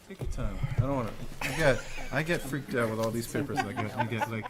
Take your time. I don't want to. I get freaked out with all these papers. I get like.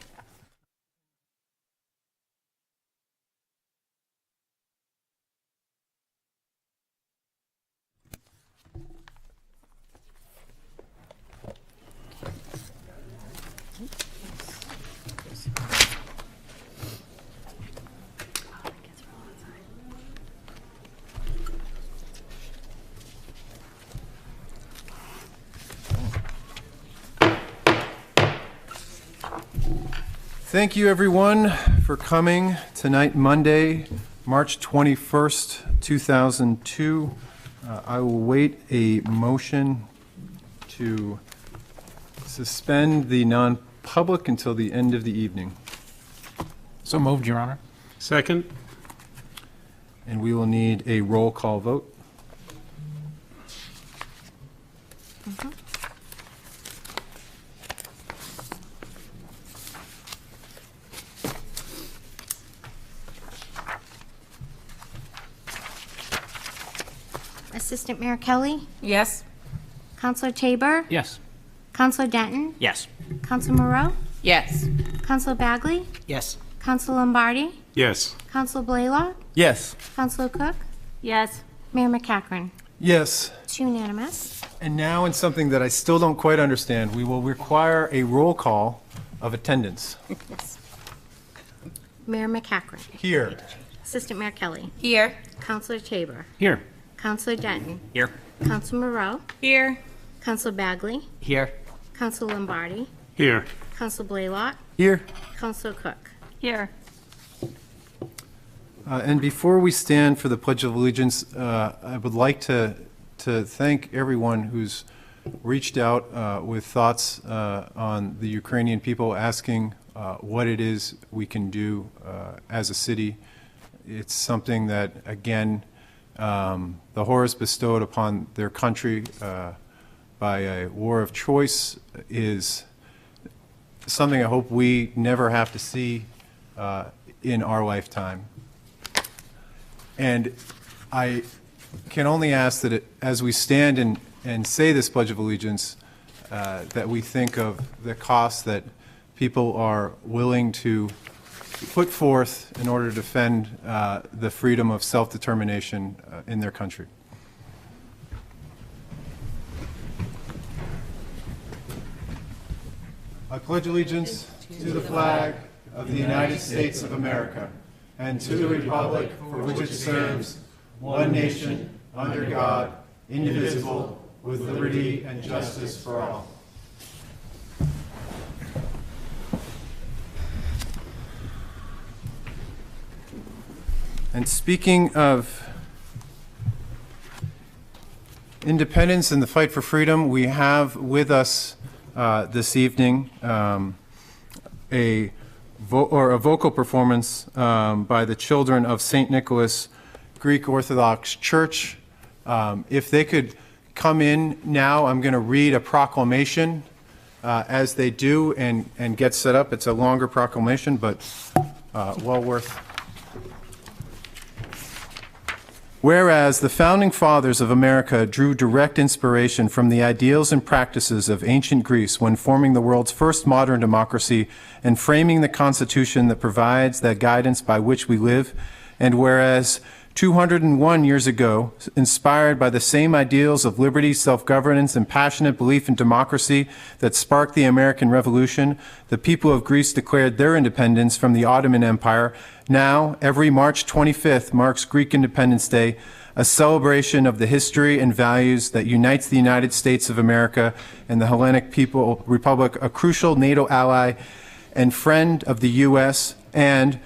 Thank you, everyone, for coming tonight, Monday, March 21st, 2002. I will wait a motion to suspend the non-public until the end of the evening. So moved, Your Honor. Second. And we will need a roll call vote. Assistant Mayor Kelly, Yes. Councilor Tabor, Yes. Councilor Denton, Yes. Councilor Moreau, Yes. Councilor Bagley, Yes. Councilor Lombardi, Yes. Councilor Blaylock, Yes. Councilor Cook, Yes. Mayor McCachran. Yes. It's unanimous. And now in something that I still don't quite understand, we will require a roll call of attendance. Yes. Mayor McCachran, Here. Assistant Mayor Kelly, Here. Councilor Tabor, Here. Councilor Denton, Here. Councilor Moreau, Here. Councilor Bagley, Here. Councilor Lombardi, Here. Councilor Blaylock, Here. Councilor Cook. Here. And before we stand for the Pledge of Allegiance, I would like to thank everyone who's reached out with thoughts on the Ukrainian people, asking what it is we can do as a city. It's something that, again, the horrors bestowed upon their country by a war of choice is something I hope we never have to see in our lifetime. And I can only ask that as we stand and say this Pledge of Allegiance, that we think of the cost that people are willing to put forth in order to defend the freedom of self-determination in their country. I pledge allegiance to the flag of the United States of America and to the republic for which it serves, one nation, under God, indivisible, with liberty and justice for all. And speaking of independence and the fight for freedom, we have with us this evening a vocal performance by the children of St. Nicholas Greek Orthodox Church. If they could come in now, I'm going to read a proclamation as they do and get set up. It's a longer proclamation, but well worth. Whereas the founding fathers of America drew direct inspiration from the ideals and practices of ancient Greece when forming the world's first modern democracy and framing the Constitution that provides that guidance by which we live, and whereas 201 years ago, inspired by the same ideals of liberty, self-governance, and passionate belief in democracy that sparked the American Revolution, the people of Greece declared their independence from the Ottoman Empire. Now, every March 25th marks Greek Independence Day, a celebration of the history and values that unites the United States of America and the Hellenic People Republic, a crucial NATO ally and friend of the U.S., and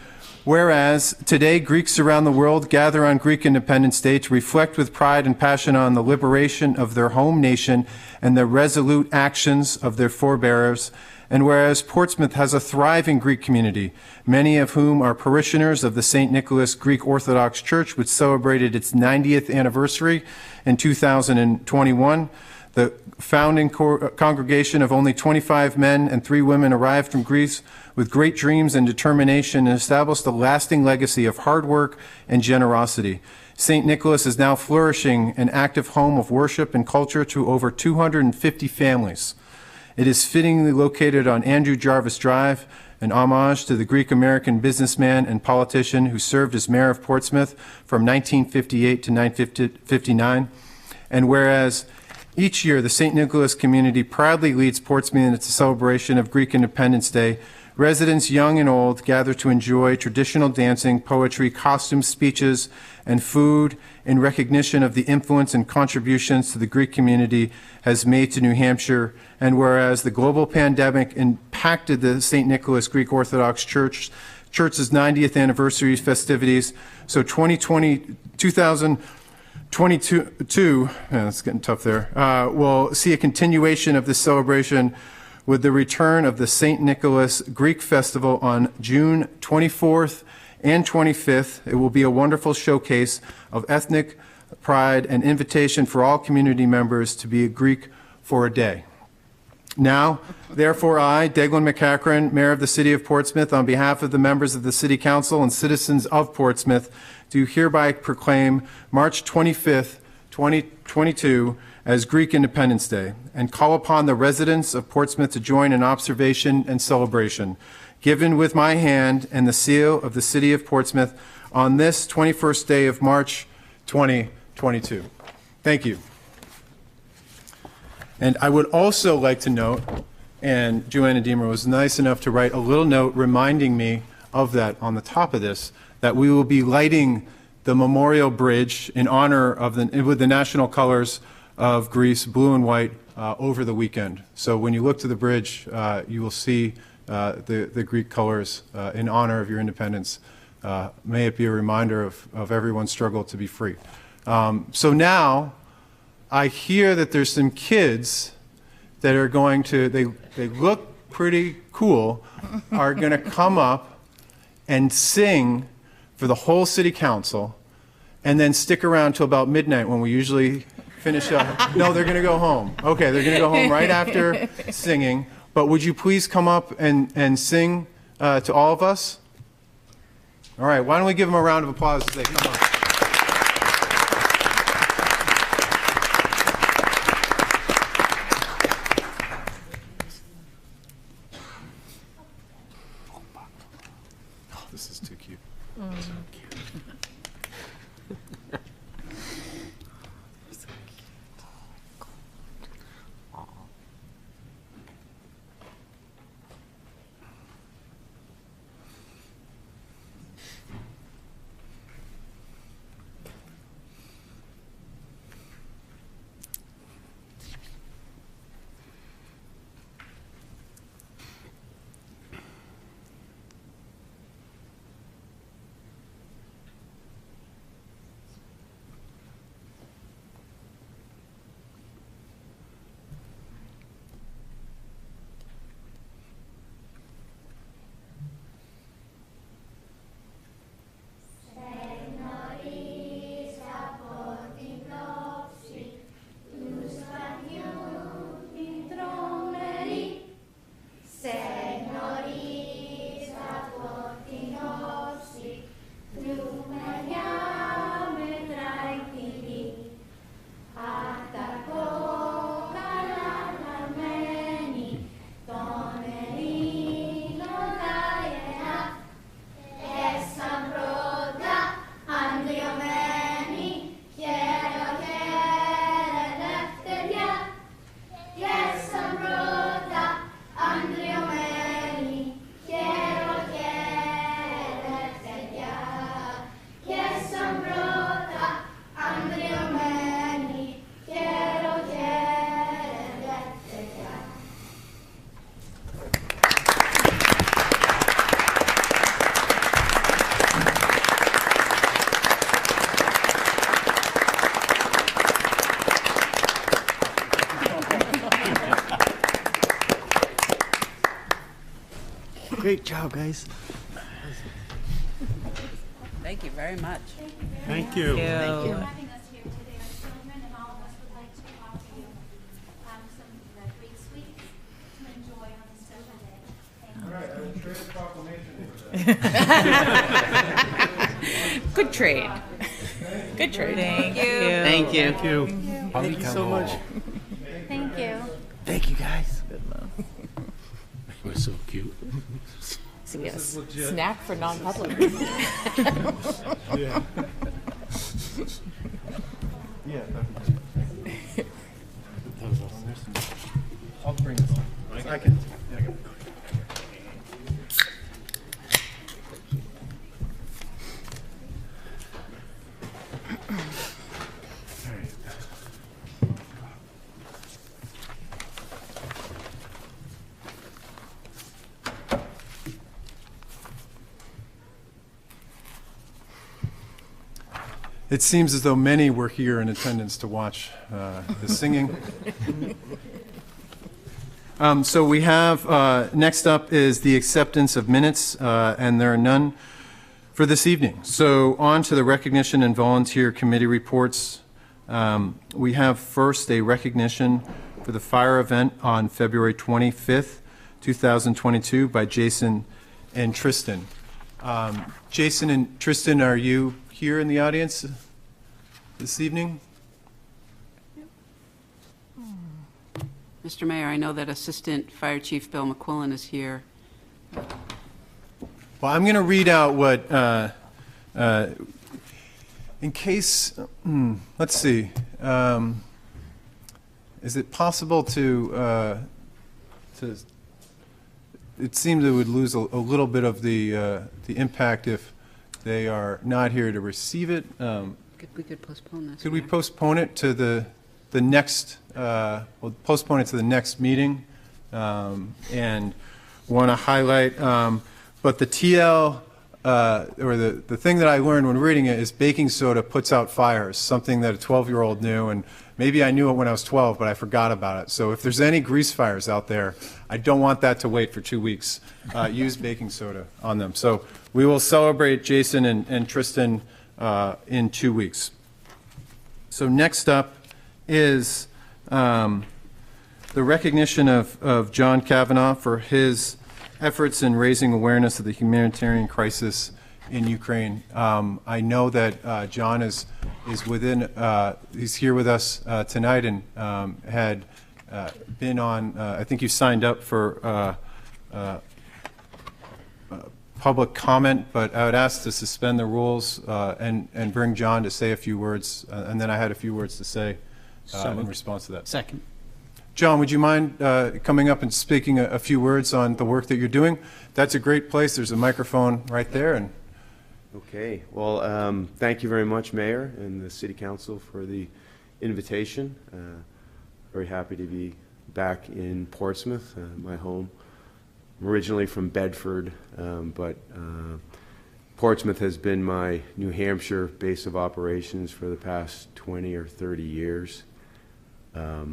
whereas today Greeks around the world gather on Greek Independence Day to reflect with pride and passion on the liberation of their home nation and the resolute actions of their forebears, and whereas Portsmouth has a thriving Greek community, many of whom are parishioners of the St. Nicholas Greek Orthodox Church, which celebrated its 90th anniversary in 2021, the founding congregation of only 25 men and 3 women arrived from Greece with great dreams and determination and established a lasting legacy of hard work and generosity. St. Nicholas is now flourishing, an active home of worship and culture to over 250 families. It is fittingly located on Andrew Jarvis Drive, an homage to the Greek-American businessman and politician who served as mayor of Portsmouth from 1958 to 1959. And whereas each year the St. Nicholas community proudly leads Portsmouth in its celebration of Greek Independence Day, residents young and old gather to enjoy traditional dancing, poetry, costumes, speeches, and food in recognition of the influence and contributions to the Greek community has made to New Hampshire. And whereas the global pandemic impacted the St. Nicholas Greek Orthodox Church's 90th anniversary festivities, so 2022, it's getting tough there, will see a continuation of this celebration with the return of the St. Nicholas Greek Festival on June 24th and 25th. It will be a wonderful showcase of ethnic pride and invitation for all community members to be a Greek for a day. Now, therefore, I, Deglin McCachran, Mayor of the City of Portsmouth, on behalf of the members of the City Council and citizens of Portsmouth, do hereby proclaim March 25th, 2022 as Greek Independence Day, and call upon the residents of Portsmouth to join in observation and celebration, given with my hand and the seal of the City of Portsmouth on this 21st day of March 2022. Thank you. And I would also like to note, and Joanna Deemer was nice enough to write a little note reminding me of that on the top of this, that we will be lighting the Memorial Bridge in honor of with the national colors of Greece, blue and white, over the weekend. So when you look to the bridge, you will see the Greek colors in honor of your independence. May it be a reminder of everyone's struggle to be free. So now, I hear that there's some kids that are going to, they look pretty cool, are going to come up and sing for the whole city council and then stick around till about midnight when we usually finish up. No, they're going to go home. Okay, they're going to go home right after singing. But would you please come up and sing to all of us? All right, why don't we give them a round of applause as they come up. This is too cute. So cute. Great job, guys. Thank you very much. Thank you. Thank you. Having us here today, our children and all of us would like to offer you some great sweets to enjoy on this special day. Thank you. Good trade. Thank you. Good trade. Thank you. Thank you. Thank you so much. Thank you. Thank you, guys. We're so cute. Yes. Snack for non-public. Yeah. I'll bring this on. I can. It seems as though many were here in attendance to watch the singing. So we have, next up is the acceptance of minutes, and there are none for this evening. So on to the recognition and volunteer committee reports. We have first a recognition for the fire event on February 25th, 2022 by Jason and Tristan. Jason and Tristan, are you here in the audience this evening? Mr. Mayor, I know that Assistant Fire Chief Bill McQuillan is here. Well, I'm going to read out what, in case, let's see, is it possible to, it seems it would lose a little bit of the impact if they are not here to receive it. We could postpone this. Could we Mayor. postpone it to the next, we'll postpone it to the next meeting, and want to highlight, but the TL, or the thing that I learned when reading it is baking soda puts out fires, something that a 12-year-old knew, and maybe I knew it when I was 12, but I forgot about it. So if there's any grease fires out there, I don't want that to wait for 2 weeks. Use baking soda on them. So we will celebrate Jason and Tristan in 2 weeks. So next up is the recognition of John Kavanaugh for his efforts in raising awareness of the humanitarian crisis in Ukraine. I know that John is within, he's here with us tonight, and had been on, I think you signed up for public comment, but I would ask to suspend the rules and bring John to say a few words, and then I had a few words to say in response to that. Second. John, would you mind coming up and speaking a few words on the work that you're doing? That's a great place. There's a microphone right there. And okay. Well, thank you very much, Mayor and the City Council, for the invitation. Very happy to be back in Portsmouth, my home. I'm originally from Bedford, but Portsmouth has been my New Hampshire base of operations for the past 20 or 30 years. I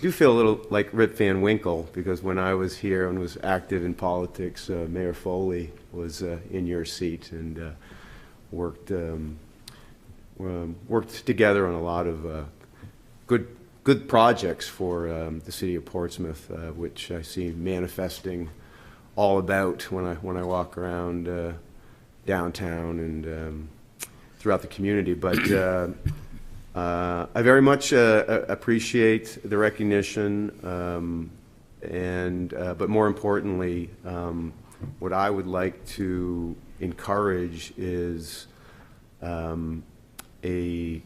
do feel a little like Rip Van Winkle, because when I was here and was active in politics, Mayor Foley was in your seat, and worked together on a lot of good projects for the city of Portsmouth, which I see manifesting all about when I walk around downtown and throughout the community. But I very much appreciate the recognition, but more importantly, what I would like to encourage is a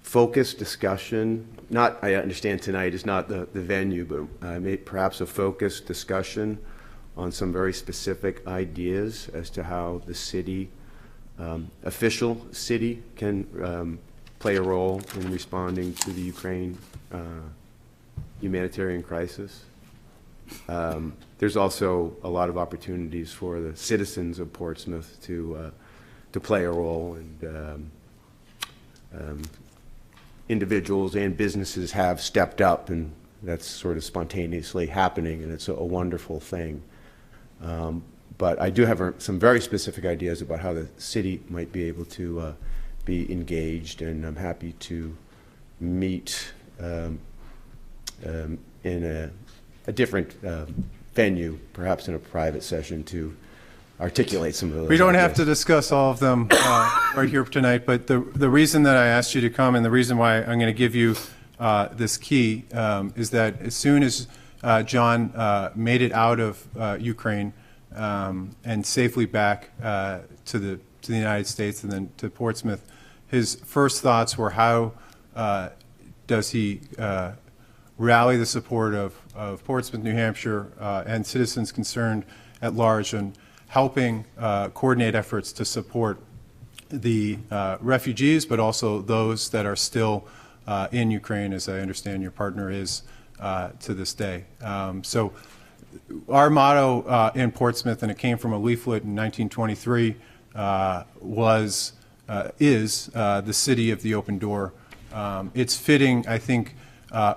focused discussion. Not, I understand tonight is not the venue, but perhaps a focused discussion on some very specific ideas as to how the city, official city, can play a role in responding to the Ukraine humanitarian crisis. There's also a lot of opportunities for the citizens of Portsmouth to play a role, and individuals and businesses have stepped up, and that's sort of spontaneously happening, and it's a wonderful thing. But I do have some very specific ideas about how the city might be able to be engaged, and I'm happy to meet in a different venue, perhaps in a private session, to articulate some of those. We don't have to ideas. discuss all of them right here tonight, but the reason that I asked you to come and the reason why I'm going to give you this key is that as soon as John made it out of Ukraine and safely back to the United States and then to Portsmouth, his first thoughts were how does he rally the support of Portsmouth, New Hampshire, and citizens concerned at large in helping coordinate efforts to support the refugees, but also those that are still in Ukraine, as I understand your partner is to this day. So our motto in Portsmouth, and it came from a leaflet in 1923, is the city of the open door. It's fitting, I think,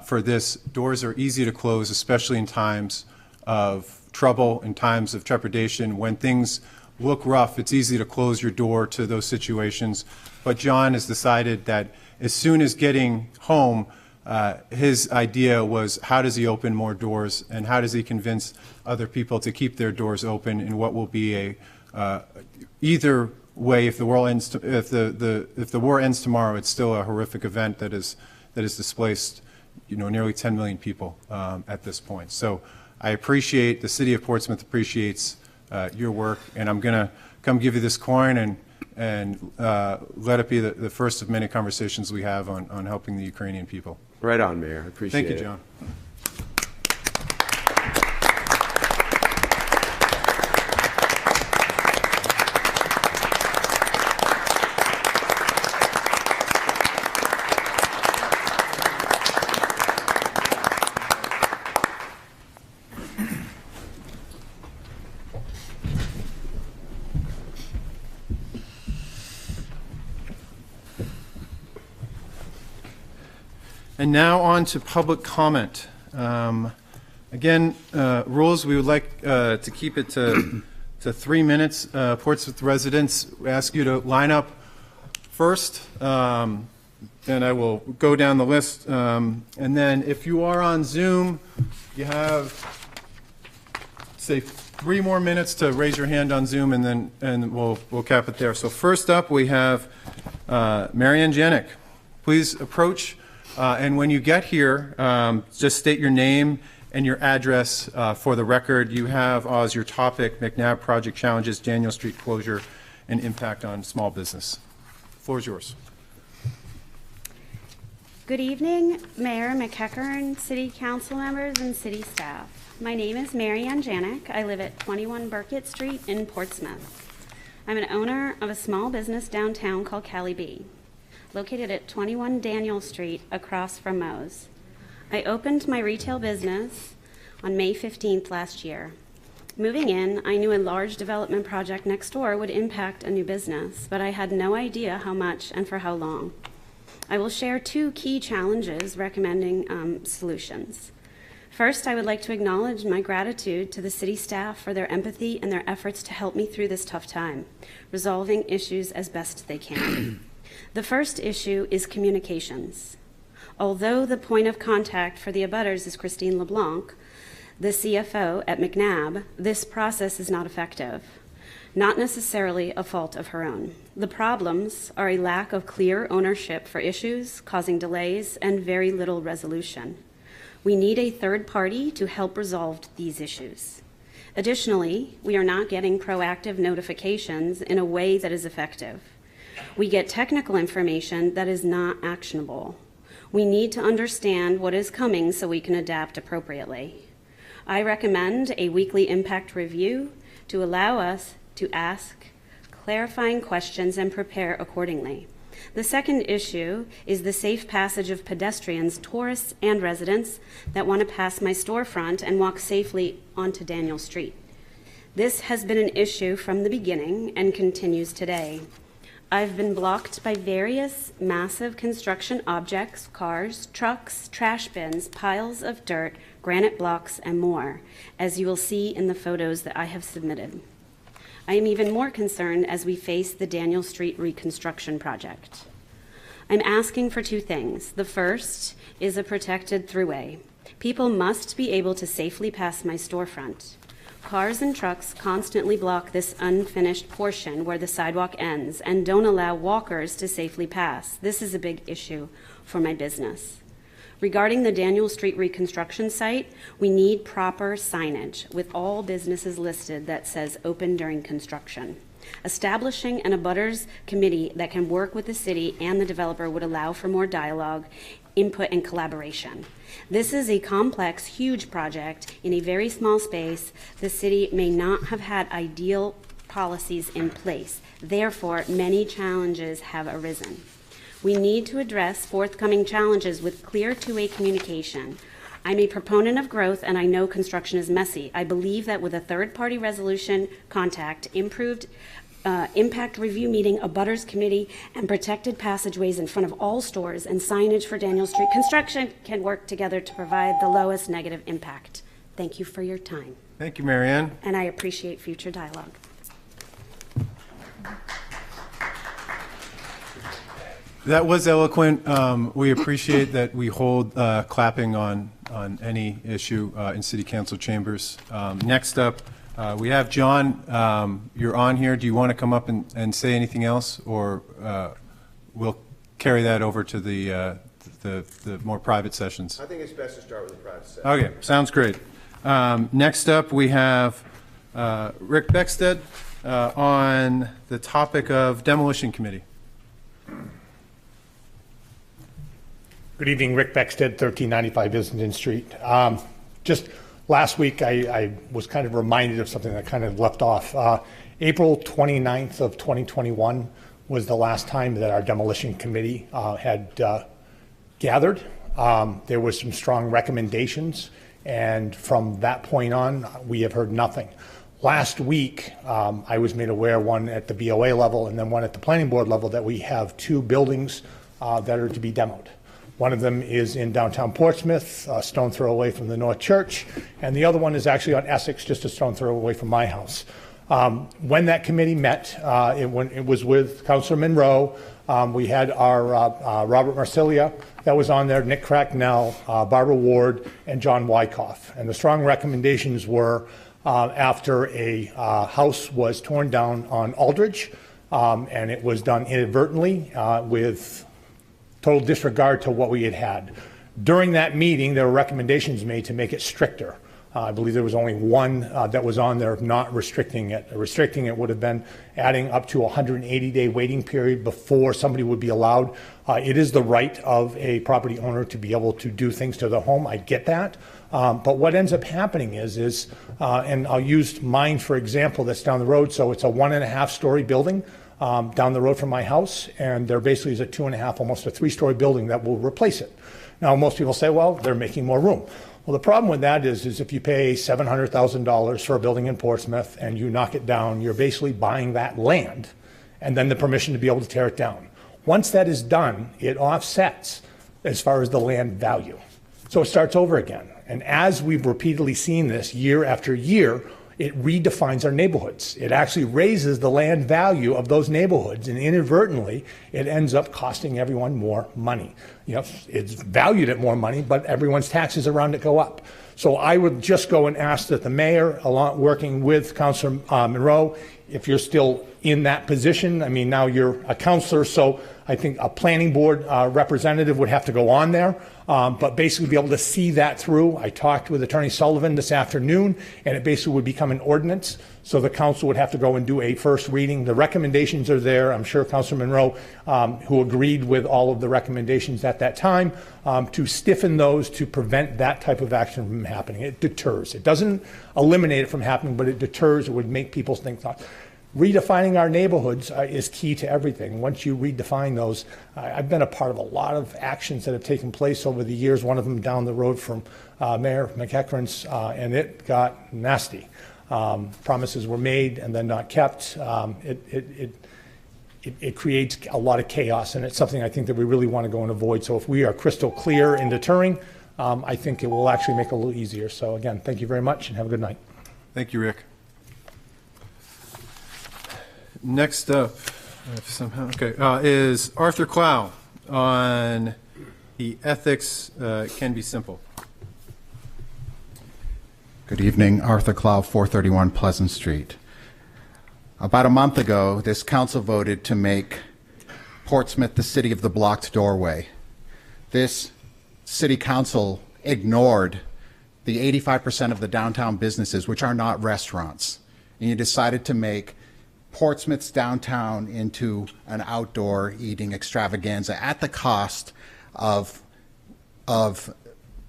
for this. Doors are easy to close, especially in times of trouble, in times of trepidation. When things look rough, it's easy to close your door to those situations. But John has decided that as soon as getting home, his idea was how does he open more doors and how does he convince other people to keep their doors open in what will be a either way, if the war ends if the war ends tomorrow, it's still a horrific event that has displaced nearly 10 million people at this point. So I appreciate, the city of Portsmouth appreciates your work, and I'm going to come give you this coin and let it be the first of many conversations we have on helping the Ukrainian people. Right on, Mayor. I appreciate it. Thank you, John. And now on to public comment. Again, rules, we would like to keep it to 3 minutes. Portsmouth residents, we ask you to line up first, and I will go down the list. And then if you are on Zoom, you have, say, 3 more minutes to raise your hand on Zoom, and we'll cap it there. So first up, we have Marianne Janik. Please approach. And when you get here, just state your name and your address for the record. You have as your topic McNabb project challenges, Daniel Street closure, and impact on small business. The floor is yours. Good evening, Mayor McEachern, City Council members, and City staff. My name is Marianne Janik. I live at 21 Burkitt Street in Portsmouth. I'm an owner of a small business downtown called Cali Bee, located at 21 Daniel Street across from Moe's. I opened my retail business on May 15th last year. Moving in, I knew a large development project next door would impact a new business, but I had no idea how much and for how long. I will share 2 key challenges recommending solutions. First, I would like to acknowledge my gratitude to the city staff for their empathy and their efforts to help me through this tough time, resolving issues as best they can. The first issue is communications. Although the point of contact for the abutters is Christine LeBlanc, the CFO at McNabb, this process is not effective. Not necessarily a fault of her own. The problems are a lack of clear ownership for issues, causing delays and very little resolution. We need a third party to help resolve these issues. Additionally, we are not getting proactive notifications in a way that is effective. We get technical information that is not actionable. We need to understand what is coming so we can adapt appropriately. I recommend a weekly impact review to allow us to ask clarifying questions and prepare accordingly. The second issue is the safe passage of pedestrians, tourists, and residents that want to pass my storefront and walk safely onto Daniel Street. This has been an issue from the beginning and continues today. I've been blocked by various massive construction objects, cars, trucks, trash bins, piles of dirt, granite blocks, and more, as you will see in the photos that I have submitted. I am even more concerned as we face the Daniel Street reconstruction project. I'm asking for 2 things. The first is a protected throughway. People must be able to safely pass my storefront. Cars and trucks constantly block this unfinished portion where the sidewalk ends and don't allow walkers to safely pass. This is a big issue for my business. Regarding the Daniel Street reconstruction site, we need proper signage with all businesses listed that says open during construction. Establishing an abutters committee that can work with the city and the developer would allow for more dialogue, input, and collaboration. This is a complex, huge project in a very small space. The city may not have had ideal policies in place. Therefore, many challenges have arisen. We need to address forthcoming challenges with clear two-way communication. I'm a proponent of growth, and I know construction is messy. I believe that with a third-party resolution contact, improved impact review meeting, a butters committee, and protected passageways in front of all stores and signage for Daniel Street construction can work together to provide the lowest negative impact. Thank you for your time, Thank you, Marianne. and I appreciate future dialogue. That was eloquent. We appreciate that we hold clapping on any issue in city council chambers. Next up, we have John. You're on here. Do you want to come up and say anything else, or we'll carry that over to the more private sessions? I think it's best to start with the private session. Okay, sounds great. Next up, we have Rick Beckstead on the topic of demolition committee. Good evening, Rick Beckstead, 1395 Islington Street. Just last week, I was kind of reminded of something that kind of left off. April 29th of 2021 was the last time that our demolition committee had gathered. There were some strong recommendations, and from that point on, we have heard nothing. Last week, I was made aware, one at the BOA level and then one at the planning board level, that we have two buildings that are to be demoed. One of them is in downtown Portsmouth, a stone throw away from the North Church, and the other one is actually on Essex, just a stone throw away from my house. When that committee met, it was with Councilor Monroe. We had our Robert Marsilia that was on there, Nick Cracknell, Barbara Ward, and John Wyckoff. And the strong recommendations were after a house was torn down on Aldridge, and it was done inadvertently with total disregard to what we had had. During that meeting, there were recommendations made to make it stricter. I believe there was only one that was on there not restricting it. Restricting it would have been adding up to a 180-day waiting period before somebody would be allowed. It is the right of a property owner to be able to do things to the home. I get that. But what ends up happening is and I'll use mine for example, that's down the road. So it's a 1.5-story building down the road from my house, and there basically is a 2.5, almost a 3-story building that will replace it. Now, most people say, well, they're making more room. Well, the problem with that is if you pay $700,000 for a building in Portsmouth and you knock it down, you're basically buying that land and then the permission to be able to tear it down. Once that is done, it offsets as far as the land value. So it starts over again. And as we've repeatedly seen this year after year, it redefines our neighborhoods. It actually raises the land value of those neighborhoods, and inadvertently, it ends up costing everyone more money. You know, it's valued at more money, but everyone's taxes around it go up. So I would just go and ask that the mayor, along working with Councilor Monroe, if you're still in that position, I mean, now you're a councilor, so I think a planning board representative would have to go on there, but basically be able to see that through. I talked with Attorney Sullivan this afternoon, and it basically would become an ordinance. So the council would have to go and do a first reading. The recommendations are there. I'm sure Councilor Monroe, who agreed with all of the recommendations at that time, to stiffen those to prevent that type of action from happening. It deters. It doesn't eliminate it from happening, but it deters. It would make people think. Redefining our neighborhoods is key to everything. Once you redefine those, I've been a part of a lot of actions that have taken place over the years, one of them down the road from Mayor McEachran's, and it got nasty. Promises were made and then not kept. It creates a lot of chaos, and it's something I think that we really want to go and avoid. So if we are crystal clear in deterring, I think it will actually make it a little easier. So again, thank you very much and have a good night. Thank you, Rick. Next up, is Arthur Clow on the ethics can be simple. Good evening, Arthur Clough, 431 Pleasant Street. About a month ago, this council voted to make Portsmouth the city of the blocked doorway. This city council ignored the 85% of the downtown businesses, which are not restaurants, and you decided to make Portsmouth's downtown into an outdoor eating extravaganza at the cost of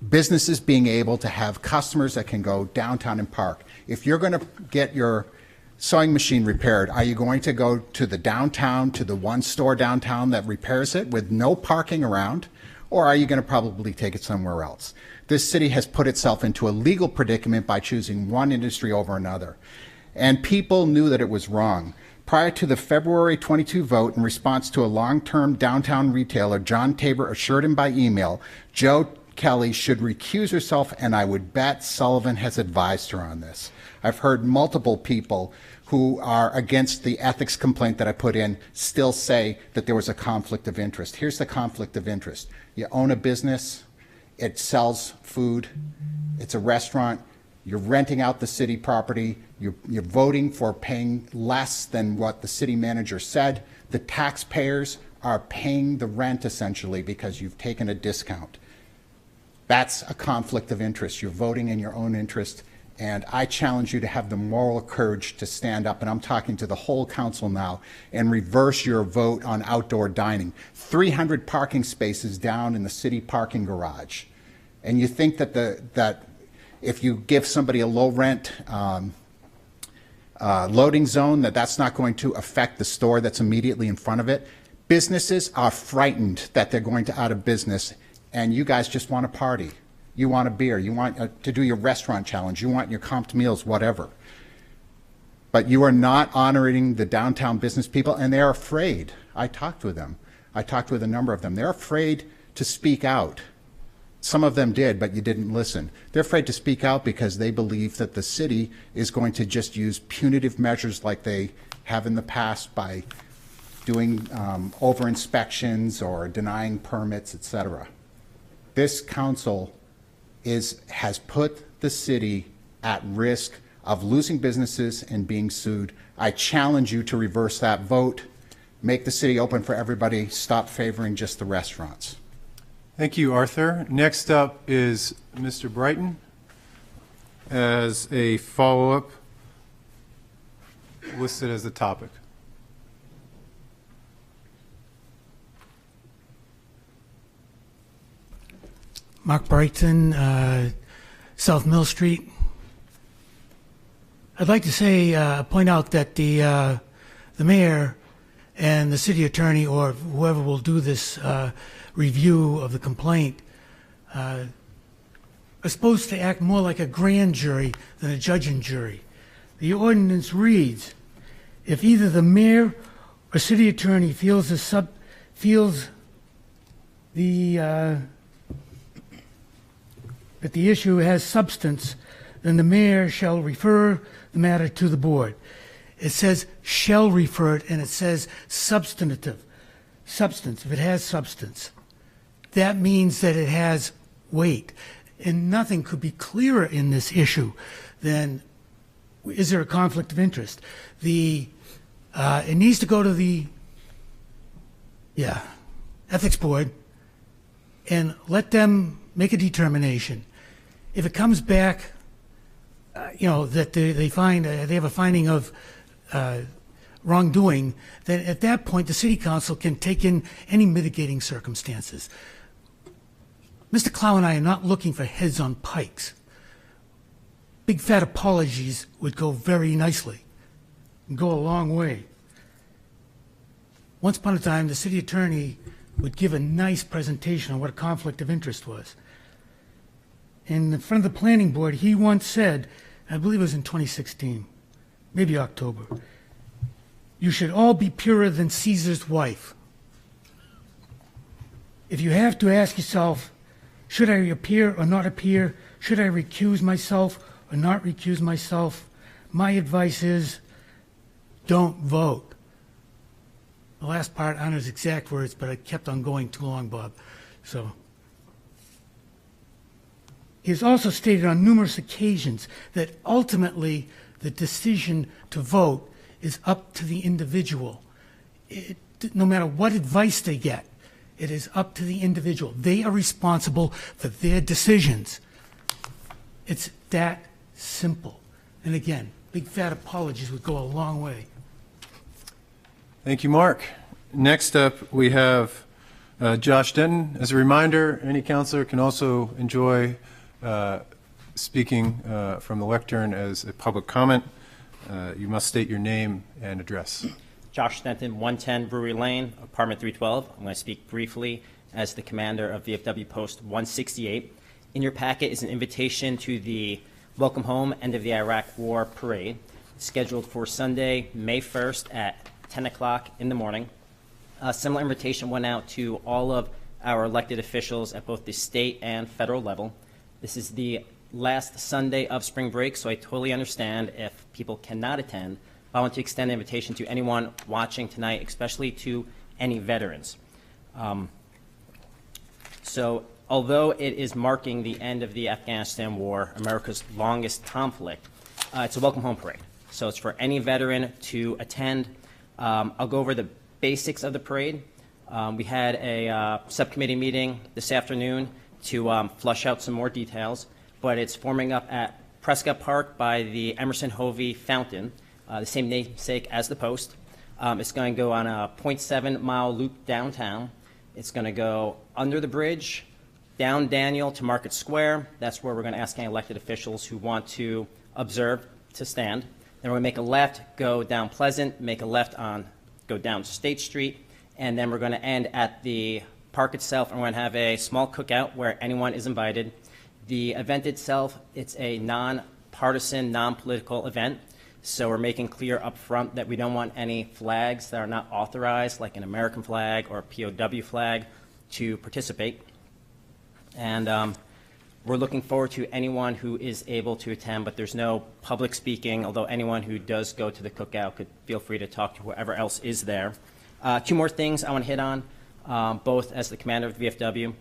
businesses being able to have customers that can go downtown and park. If you're going to get your sewing machine repaired, are you going to go to the downtown, to the one store downtown that repairs it with no parking around, or are you going to probably take it somewhere else? This city has put itself into a legal predicament by choosing one industry over another. And people knew that it was wrong. Prior to the February 22 vote, in response to a long-term downtown retailer, John Tabor assured him by email, Joe Kelly should recuse herself, and I would bet Sullivan has advised her on this. I've heard multiple people who are against the ethics complaint that I put in still say that there was a conflict of interest. Here's the conflict of interest. You own a business, it sells food, it's a restaurant, you're renting out the city property, you're voting for paying less than what the city manager said. The taxpayers are paying the rent essentially because you've taken a discount. That's a conflict of interest. You're voting in your own interest, and I challenge you to have the moral courage to stand up, and I'm talking to the whole council now, and reverse your vote on outdoor dining. 300 parking spaces down in the city parking garage. And you think that that if you give somebody a low rent loading zone, that's not going to affect the store that's immediately in front of it. Businesses are frightened that they're going to out of business, and you guys just want to party. You want a beer. You want to do your restaurant challenge. You want your comped meals, whatever. But you are not honoring the downtown business people, and they're afraid. I talked with them. I talked with a number of them. They're afraid to speak out. Some of them did, but you didn't listen. They're afraid to speak out because they believe that the city is going to just use punitive measures like they have in the past by doing over inspections or denying permits, etc. This council has put the city at risk of losing businesses and being sued. I challenge you to reverse that vote, make the city open for everybody, stop favoring just the restaurants. Thank you, Arthur. Next up is Mr. Brighton as a follow-up listed as the topic. Mark Brighton, South Mill Street. I'd like to say, point out that the mayor and the city attorney, or whoever will do this review of the complaint, are supposed to act more like a grand jury than a judge and jury. The ordinance reads, if either the mayor or city attorney feels that the issue has substance, then the mayor shall refer the matter to the board. It says shall refer it, and it says substantive. Substance, if it has substance. That means that it has weight. And nothing could be clearer in this issue than, is there a conflict of interest? It needs to go to the ethics board and let them make a determination. If it comes back, that they find they have a finding of wrongdoing, then at that point the city council can take in any mitigating circumstances. Mr. Clough and I are not looking for heads on pikes. Big fat apologies would go very nicely and go a long way. Once upon a time, the city attorney would give a nice presentation on what a conflict of interest was. In front of the planning board, he once said, I believe it was in 2016, maybe October, you should all be purer than Caesar's wife. If you have to ask yourself, should I appear or not appear? Should I recuse myself or not recuse myself? My advice is, don't vote. The last part aren't his exact words, but I kept on going too long, Bob. So. He has also stated on numerous occasions that ultimately the decision to vote is up to the individual. No matter what advice they get, it is up to the individual. They are responsible for their decisions. It's that simple. And again, big fat apologies would go a long way. Thank you, Mark. Next up, we have Josh Denton. As a reminder, any counselor can also enjoy speaking from the lectern as a public comment. You must state your name and address. Josh Denton, 110 Brewery Lane, apartment 312. I'm going to speak briefly as the commander of VFW Post 168. In your packet is an invitation to the Welcome Home End of the Iraq War Parade, scheduled for Sunday, May 1st at 10 o'clock in the morning. A similar invitation went out to all of our elected officials at both the state and federal level. This is the last Sunday of spring break, so I totally understand if people cannot attend. I want to extend an invitation to anyone watching tonight, especially to any veterans. So although it is marking the end of the Afghanistan war, America's longest conflict, it's a welcome home parade. So it's for any veteran to attend. I'll go over the basics of the parade. We had a subcommittee meeting this afternoon to flush out some more details, but it's forming up at Prescott Park by the Emerson Hovey Fountain, the same namesake as the Post. It's going to go on a 0.7-mile loop downtown. It's going to go under the bridge, down Daniel to Market Square. That's where we're going to ask any elected officials who want to observe to stand. Then we're going to make a left, go down Pleasant, make a left go down State Street, and then we're going to end at the park itself, and we're going to have a small cookout where anyone is invited. The event itself, it's a non-partisan, non-political event. So we're making clear up front that we don't want any flags that are not authorized, like an American flag or a POW flag, to participate. And we're looking forward to anyone who is able to attend, but there's no public speaking, although anyone who does go to the cookout could feel free to talk to whoever else is there. Two more things I want to hit on, both as the commander of the VFW.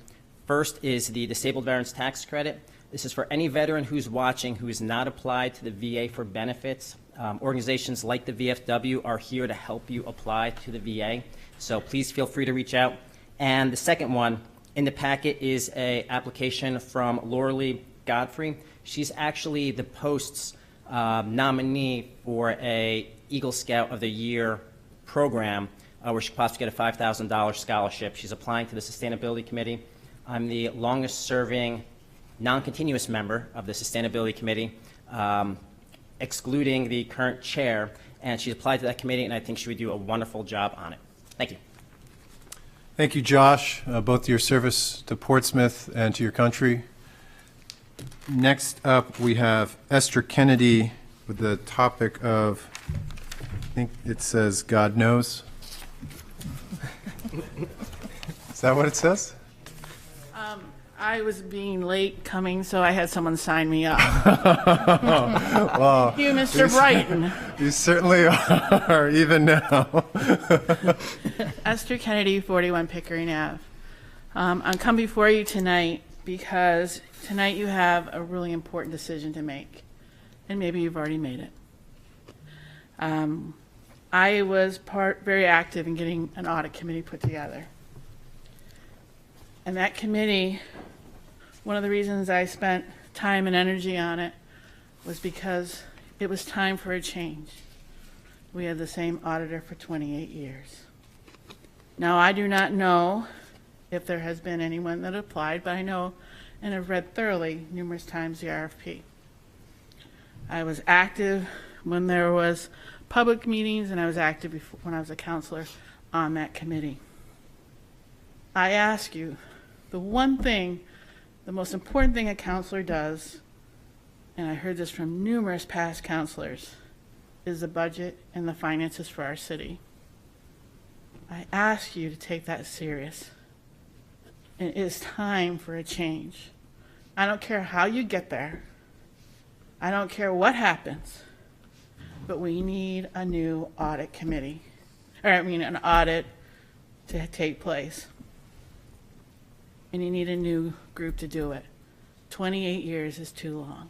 First is the Disabled Veterans Tax Credit. This is for any veteran who's watching who has not applied to the VA for benefits. Organizations like the VFW are here to help you apply to the VA, so please feel free to reach out. And the second one in the packet is an application from Laura Lee Godfrey. She's actually the Post's nominee for a Eagle Scout of the Year program where she could possibly get a $5,000 scholarship. She's applying to the Sustainability Committee. I'm the longest serving non-continuous member of the Sustainability Committee, excluding the current chair, and she applied to that committee, and I think she would do a wonderful job on it. Thank you. Thank you, Josh, both to your service to Portsmouth and to your country. Next up, we have Esther Kennedy with the topic of, I think it says, God knows. Is that what it says? I was being late coming, so I had someone sign me up. Well, you, Mr. Brighton. You certainly are, even now. Esther Kennedy, 41 Pickering Ave. I come before you tonight because tonight you have a really important decision to make, and maybe you've already made it. I was very active in getting an audit committee put together. And that committee, one of the reasons I spent time and energy on it was because it was time for a change. We had the same auditor for 28 years. Now, I do not know if there has been anyone that applied, but I know and have read thoroughly numerous times the RFP. I was active when there was public meetings, and I was active before, when I was a counselor on that committee. I ask you, the one thing, the most important thing a counselor does, and I heard this from numerous past counselors, is the budget and the finances for our city. I ask you to take that serious. And it is time for a change. I don't care how you get there. I don't care what happens. But we need a new audit committee. An audit to take place. And you need a new group to do it. 28 years is too long.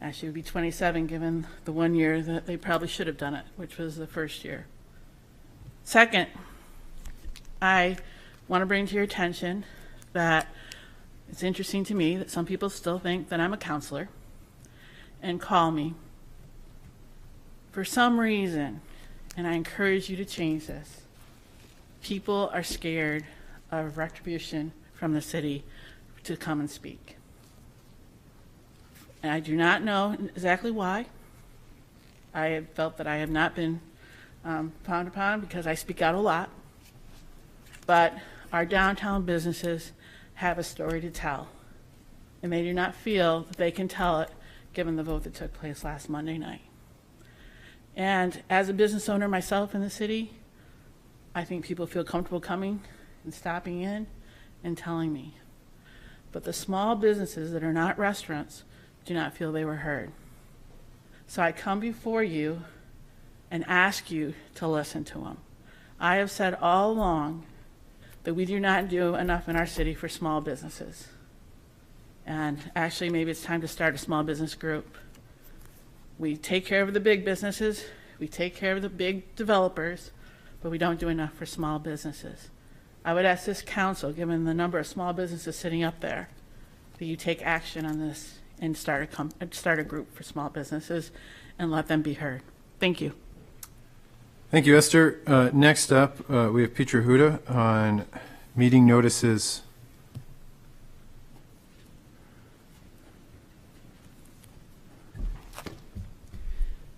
Actually, it would be 27 given the 1 year that they probably should have done it, which was the first year. Second, I want to bring to your attention that it's interesting to me that some people still think that I'm a counselor and call me. For some reason, and I encourage you to change this, people are scared of retribution from the city to come and speak. And I do not know exactly why. I have felt that I have not been frowned upon because I speak out a lot. But our downtown businesses have a story to tell, and they do not feel that they can tell it given the vote that took place last Monday night. And as a business owner myself in the city, I think people feel comfortable coming and stopping in and telling me. But the small businesses that are not restaurants do not feel they were heard. So I come before you and ask you to listen to them. I have said all along that we do not do enough in our city for small businesses. And actually, maybe it's time to start a small business group. We take care of the big businesses, we take care of the big developers, but we don't do enough for small businesses. I would ask this council, given the number of small businesses sitting up there, that you take action on this and start a group for small businesses and let them be heard. Thank you. Thank you, Esther. Next up, we have Peter Huda on meeting notices.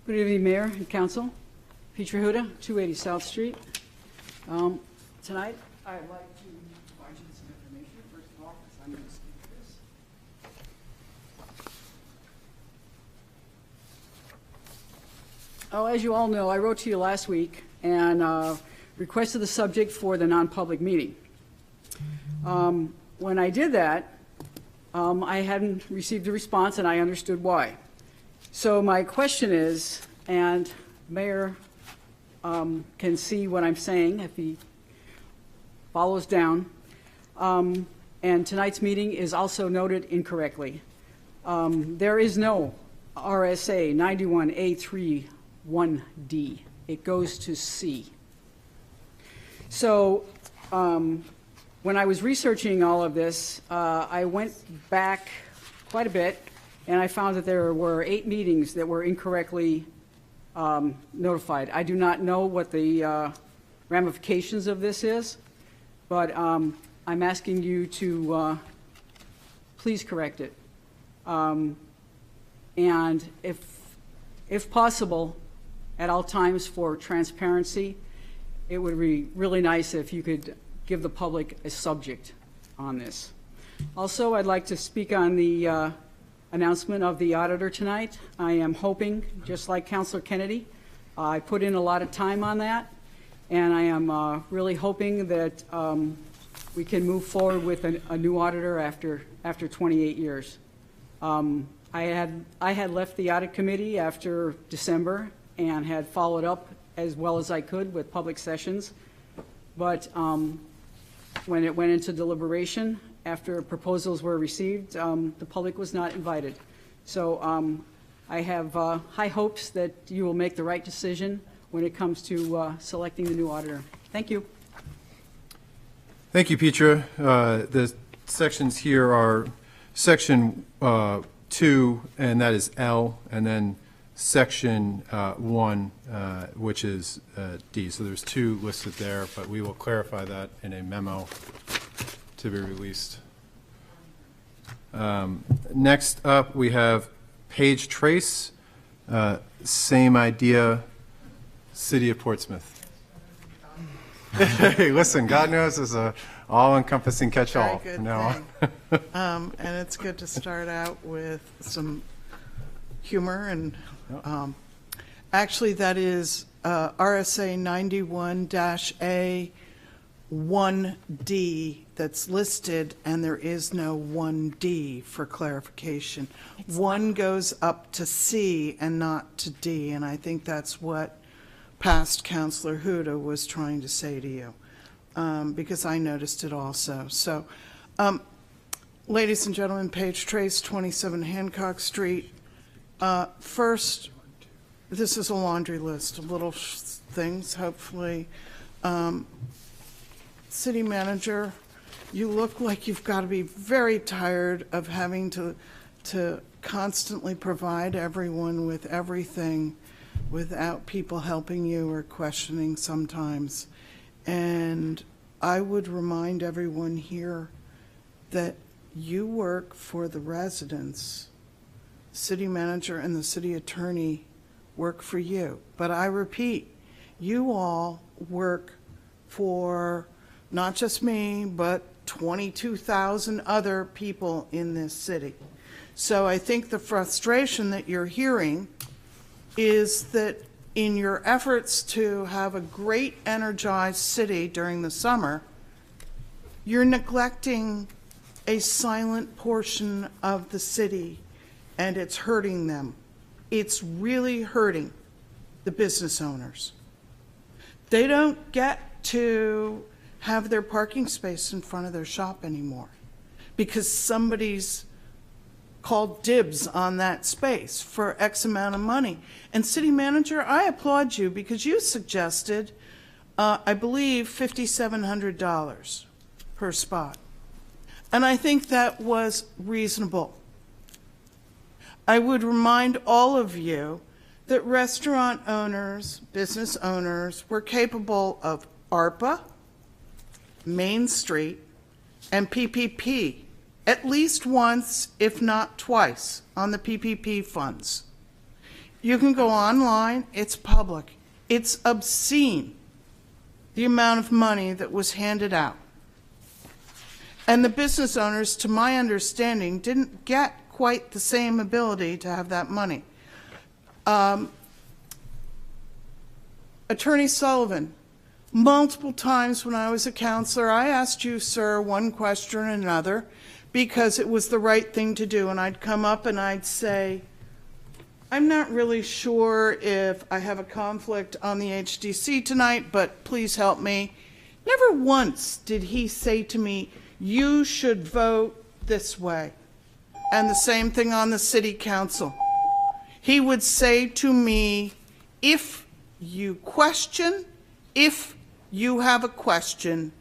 Good evening, Mayor and Council. Peter Huda, 280 South Street. Tonight, I'd like to provide you with some information. First of all, I'm going to speak to this. Oh, as you all know, I wrote to you last week and requested the subject for the non-public meeting. When I did that, I hadn't received a response, and I understood why. So my question is, and Mayor can see what I'm saying if he follows down, and tonight's meeting is also noted incorrectly. There is no RSA 91A31D. It goes to C. So when I was researching all of this, I went back quite a bit, and I found that there were 8 meetings that were incorrectly notified. I do not know what the ramifications of this is, but I'm asking you to please correct it. And if possible, at all times for transparency, it would be really nice if you could give the public a subject on this. Also, I'd like to speak on the announcement of the auditor tonight. I am hoping, just like Councilor Kennedy, I put in a lot of time on that, and I am really hoping that we can move forward with a new auditor after 28 years. I had left the audit committee after December and had followed up as well as I could with public sessions, but when it went into deliberation, after proposals were received, the public was not invited. So I have high hopes that you will make the right decision when it comes to selecting the new auditor. Thank you. Thank you, Petra. The sections here are section 2, and that is L, and then section 1, which is D. So there's 2 listed there, but we will clarify that in a memo to be released. Next up, we have Paige Trace, same idea, City of Portsmouth. Hey, listen, God knows is a all-encompassing catch-all. Very good No. And it's good to start out with some humor and actually that is RSA 91-A1D that's listed, and there is no 1D for clarification. 1 goes up to C and not to D, and I think that's what past Councilor Huda was trying to say to you, because I noticed it also. So Ladies and gentlemen, Paige Trace, 27 Hancock Street. First, this is a laundry list of little things, hopefully. City manager, you look like you've got to be very tired of having to constantly provide everyone with everything without people helping you or questioning sometimes. And I would remind everyone here that you work for the residents. City manager and the city attorney work for you. But I repeat, you all work for not just me, but 22,000 other people in this city. So I think the frustration that you're hearing is that in your efforts to have a great energized city during the summer, you're neglecting a silent portion of the city, and it's hurting them. It's really hurting the business owners. They don't get to have their parking space in front of their shop anymore because somebody's called dibs on that space for X amount of money. And city manager, I applaud you because you suggested, I believe, $5,700 per spot. And I think that was reasonable. I would remind all of you that restaurant owners, business owners, were capable of ARPA, Main Street, and PPP at least once, if not twice, on the PPP funds. You can go online, it's public. It's obscene, the amount of money that was handed out. And the business owners, to my understanding, didn't get quite the same ability to have that money. Attorney Sullivan, multiple times when I was a counselor, I asked you, sir, one question or another because it was the right thing to do. And I'd come up and I'd say, I'm not really sure if I have a conflict on the HDC tonight, but please help me. Never once did he say to me, you should vote this way. And the same thing on the city council. He would say to me, if you question, if you have a question,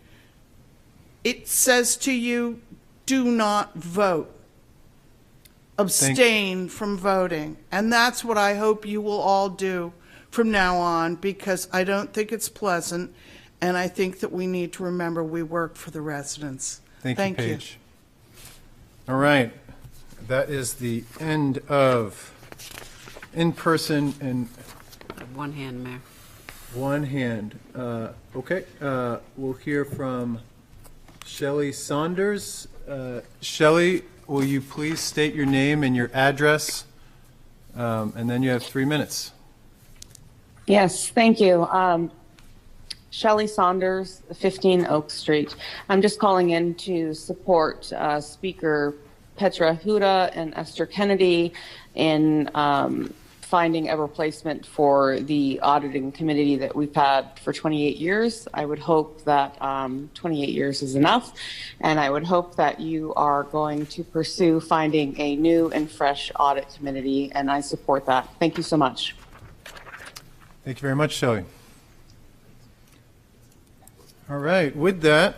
it says to you, do not vote. Abstain from voting. And that's what I hope you will all do from now on, because I don't think it's pleasant, and I think that we need to remember we work for the residents. Thank you, Paige. All right. That is the end of in-person and One hand, Mayor. one hand. Okay. We'll hear from Shelley Saunders. Shelley, will you please state your name and your address? And then you have 3 minutes. Yes, thank you. Shelley Saunders, 15 Oak Street. I'm just calling in to support Speaker Petra Huda and Esther Kennedy in finding a replacement for the auditing committee that we've had for 28 years. I would hope that 28 years is enough, and I would hope that you are going to pursue finding a new and fresh audit committee, and I support that. Thank you so much. Thank you very much, Shelley. All right, with that,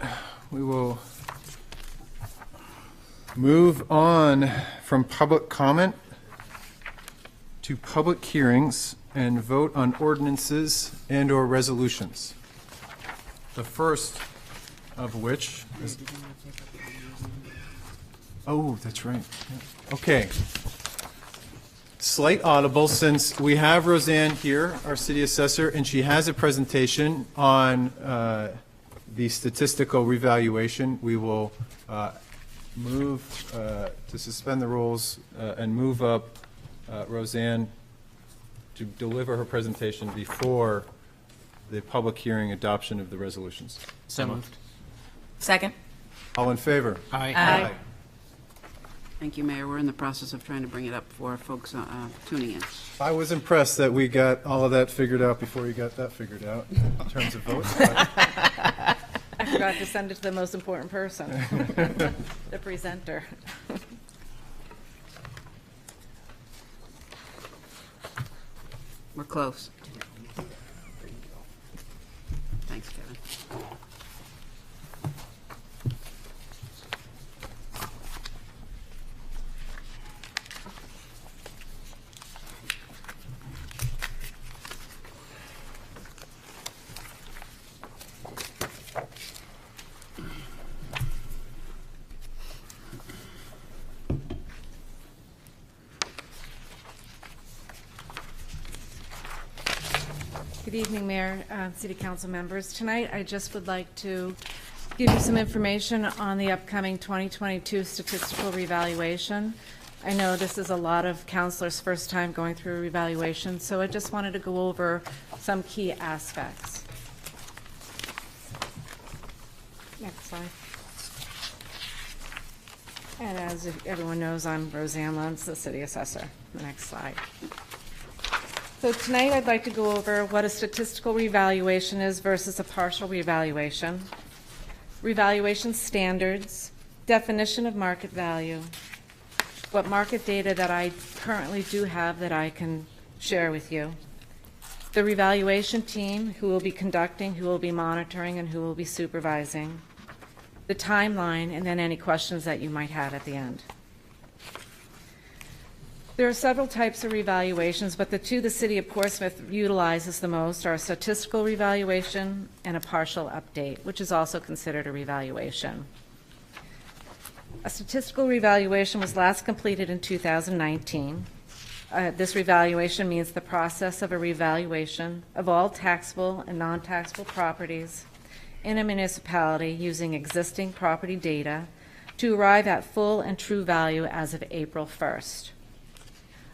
we will move on from public comment to public hearings and vote on ordinances and/or resolutions. The first of which is... Oh, that's right. Okay. Slight audible, since we have Roseanne here, our city assessor, and she has a presentation on the statistical revaluation. We will move to suspend the rules and move up Roseanne to deliver her presentation before the public hearing adoption of the resolutions. So moved. Second. All in favor? Aye. Aye. Thank you, Mayor. We're in the process of trying to bring it up for folks tuning in. I was impressed that we got all of that figured out before you got that figured out in terms of votes. But forgot to send it to the most important person, the presenter. We're close. Thanks, Kevin. Good evening, Mayor, City Council members. Tonight, I just would like to give you some information on the upcoming 2022 statistical revaluation. I know this is a lot of counselors' first time going through a revaluation, so I just wanted to go over some key aspects. Next slide. And as everyone knows, I'm Roseanne Luntz, the City Assessor. The next slide. So tonight I'd like to go over what a statistical revaluation is versus a partial revaluation, revaluation standards, definition of market value, what market data that I currently do have that I can share with you, the revaluation team, who will be conducting, who will be monitoring, and who will be supervising, the timeline, and then any questions that you might have at the end. There are several types of revaluations, but the two the City of Portsmouth utilizes the most are a statistical revaluation and a partial update, which is also considered a revaluation. A statistical revaluation was last completed in 2019. This revaluation means the process of a revaluation of all taxable and non-taxable properties in a municipality using existing property data to arrive at full and true value as of April 1st.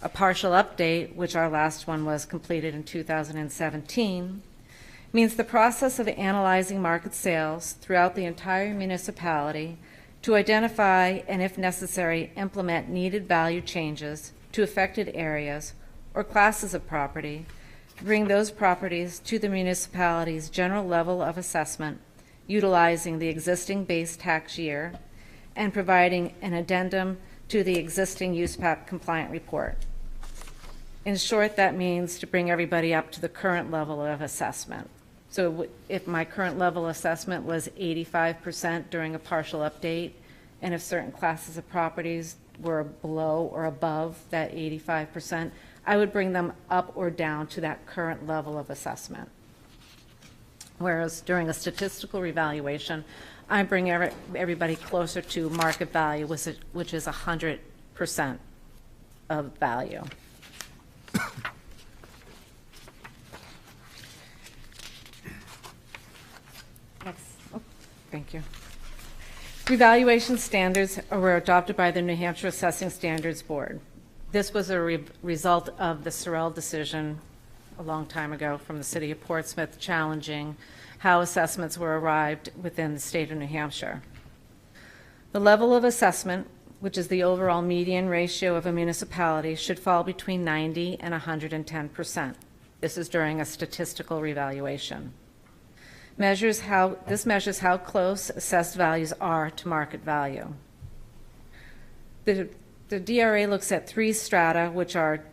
A partial update, which our last one was completed in 2017, means the process of analyzing market sales throughout the entire municipality to identify and, if necessary, implement needed value changes to affected areas or classes of property to bring those properties to the municipality's general level of assessment, utilizing the existing base tax year and providing an addendum to the existing USPAP compliant report. In short, that means to bring everybody up to the current level of assessment. So if my current level assessment was 85% during a partial update, and if certain classes of properties were below or above that 85%, I would bring them up or down to that current level of assessment. Whereas during a statistical revaluation, I bring everybody closer to market value, which is 100% of value. Next. Oh, thank you. Revaluation standards were adopted by the New Hampshire Assessing Standards Board. This was a result of the Sorrell decision a long time ago from the City of Portsmouth challenging how assessments were arrived within the state of New Hampshire. The level of assessment, which is the overall median ratio of a municipality, should fall between 90 and 110%. This is during a statistical revaluation. This measures how close assessed values are to market value. The DRA looks at 3 strata, which are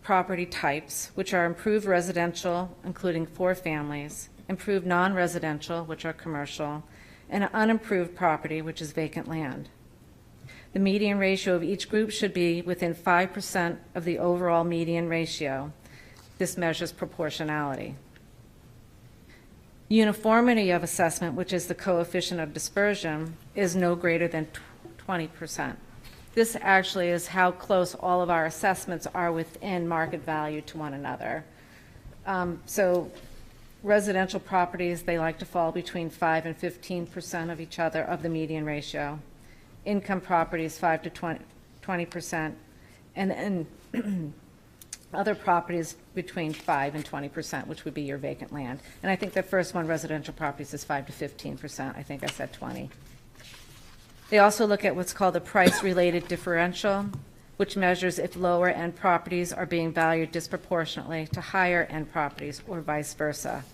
property types, which are improved residential, including 4 families, improved non-residential, which are commercial, and unimproved property, which is vacant land. The median ratio of each group should be within 5% of the overall median ratio. This measures proportionality. Uniformity of assessment, which is the coefficient of dispersion, is no greater than 20%. This actually is how close all of our assessments are within market value to one another. So residential properties, they like to fall between 5 and 15% of each other of the median ratio. Income properties, 5 to 20%, and other properties between 5 and 20%, which would be your vacant land. And I think the first one, residential properties, is 5 to 15%. I think I said 20. They also look at what's called the price-related differential, which measures if lower-end properties are being valued disproportionately to higher-end properties or vice versa.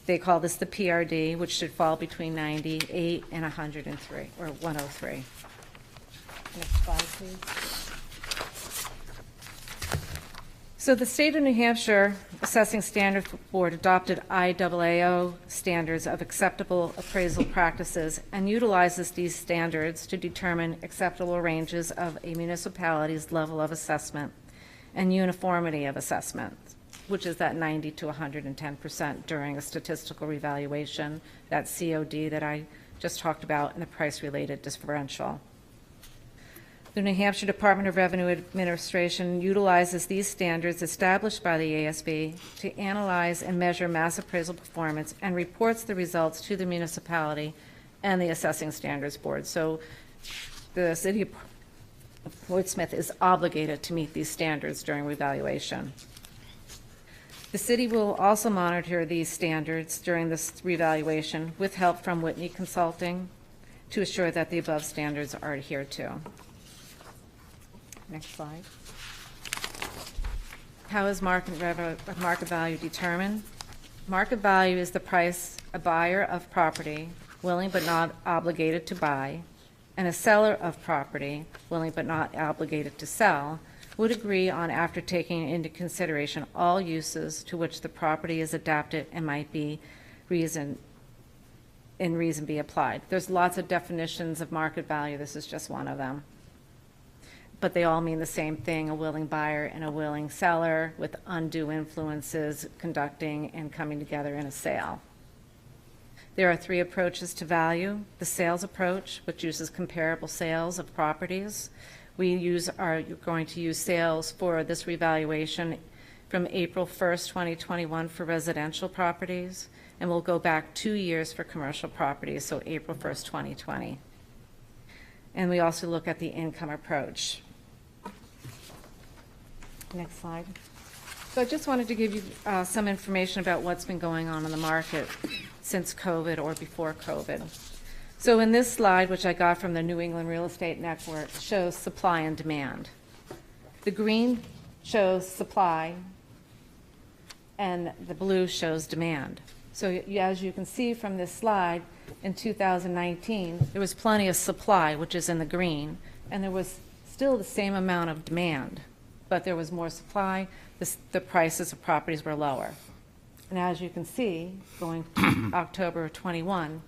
They call this the PRD, which should fall between 98 and 103, or 103. Next slide, please. So the state of New Hampshire Assessing Standards Board adopted IAAO standards of acceptable appraisal practices and utilizes these standards to determine acceptable ranges of a municipality's level of assessment and uniformity of assessment, which is that 90 to 110% during a statistical revaluation, that COD that I just talked about, and the price-related differential. The New Hampshire Department of Revenue Administration utilizes these standards established by the ASB to analyze and measure mass appraisal performance and reports the results to the municipality and the Assessing Standards Board. So the City of Portsmouth is obligated to meet these standards during revaluation. The city will also monitor these standards during this revaluation with help from Whitney Consulting to assure that the above standards are adhered to. Next slide. How is market value determined? Market value is the price a buyer of property, willing but not obligated to buy, and a seller of property, willing but not obligated to sell, would agree on after taking into consideration all uses to which the property is adapted and might be reason be applied. There's lots of definitions of market value. This is just one of them. But they all mean the same thing: a willing buyer and a willing seller with undue influences conducting and coming together in a sale. There are three approaches to value. The sales approach, which uses comparable sales of properties. We are going to use sales for this revaluation from April 1st, 2021 for residential properties, and we'll go back 2 years for commercial properties, so April 1st, 2020. And we also look at the income approach. Next slide. So I just wanted to give you some information about what's been going on in the market since COVID or before COVID. So in this slide, which I got from the New England Real Estate Network, shows supply and demand. The green shows supply, and the blue shows demand. So as you can see from this slide, in 2019, there was plenty of supply, which is in the green, and there was still the same amount of demand, but there was more supply. The prices of properties were lower. And as you can see, going to October of 21,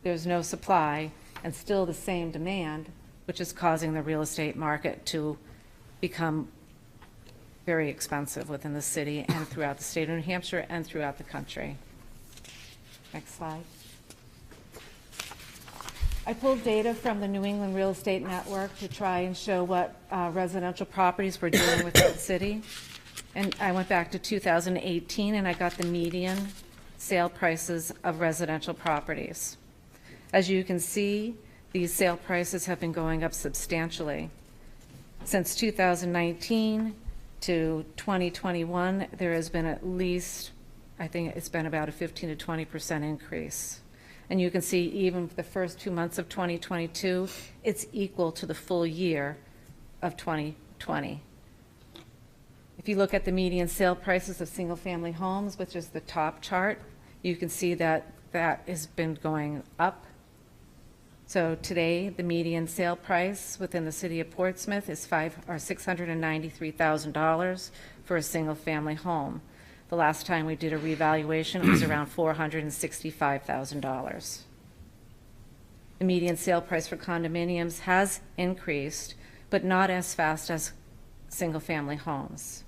there's no supply and still the same demand, which is causing the real estate market to become very expensive within the city and throughout the state of New Hampshire and throughout the country. Next slide. I pulled data from the New England Real Estate Network to try and show what residential properties were doing within the city. And I went back to 2018 and I got the median sale prices of residential properties. As you can see, these sale prices have been going up substantially. Since 2019 to 2021, there has been at least, I think it's been about a 15 to 20% increase. And you can see even for the first 2 months of 2022, it's equal to the full year of 2020. If you look at the median sale prices of single-family homes, which is the top chart, you can see that that has been going up. So today, the median sale price within the city of Portsmouth is $693,000 for a single-family home. The last time we did a revaluation, it was around $465,000. The median sale price for condominiums has increased, but not as fast as single-family homes.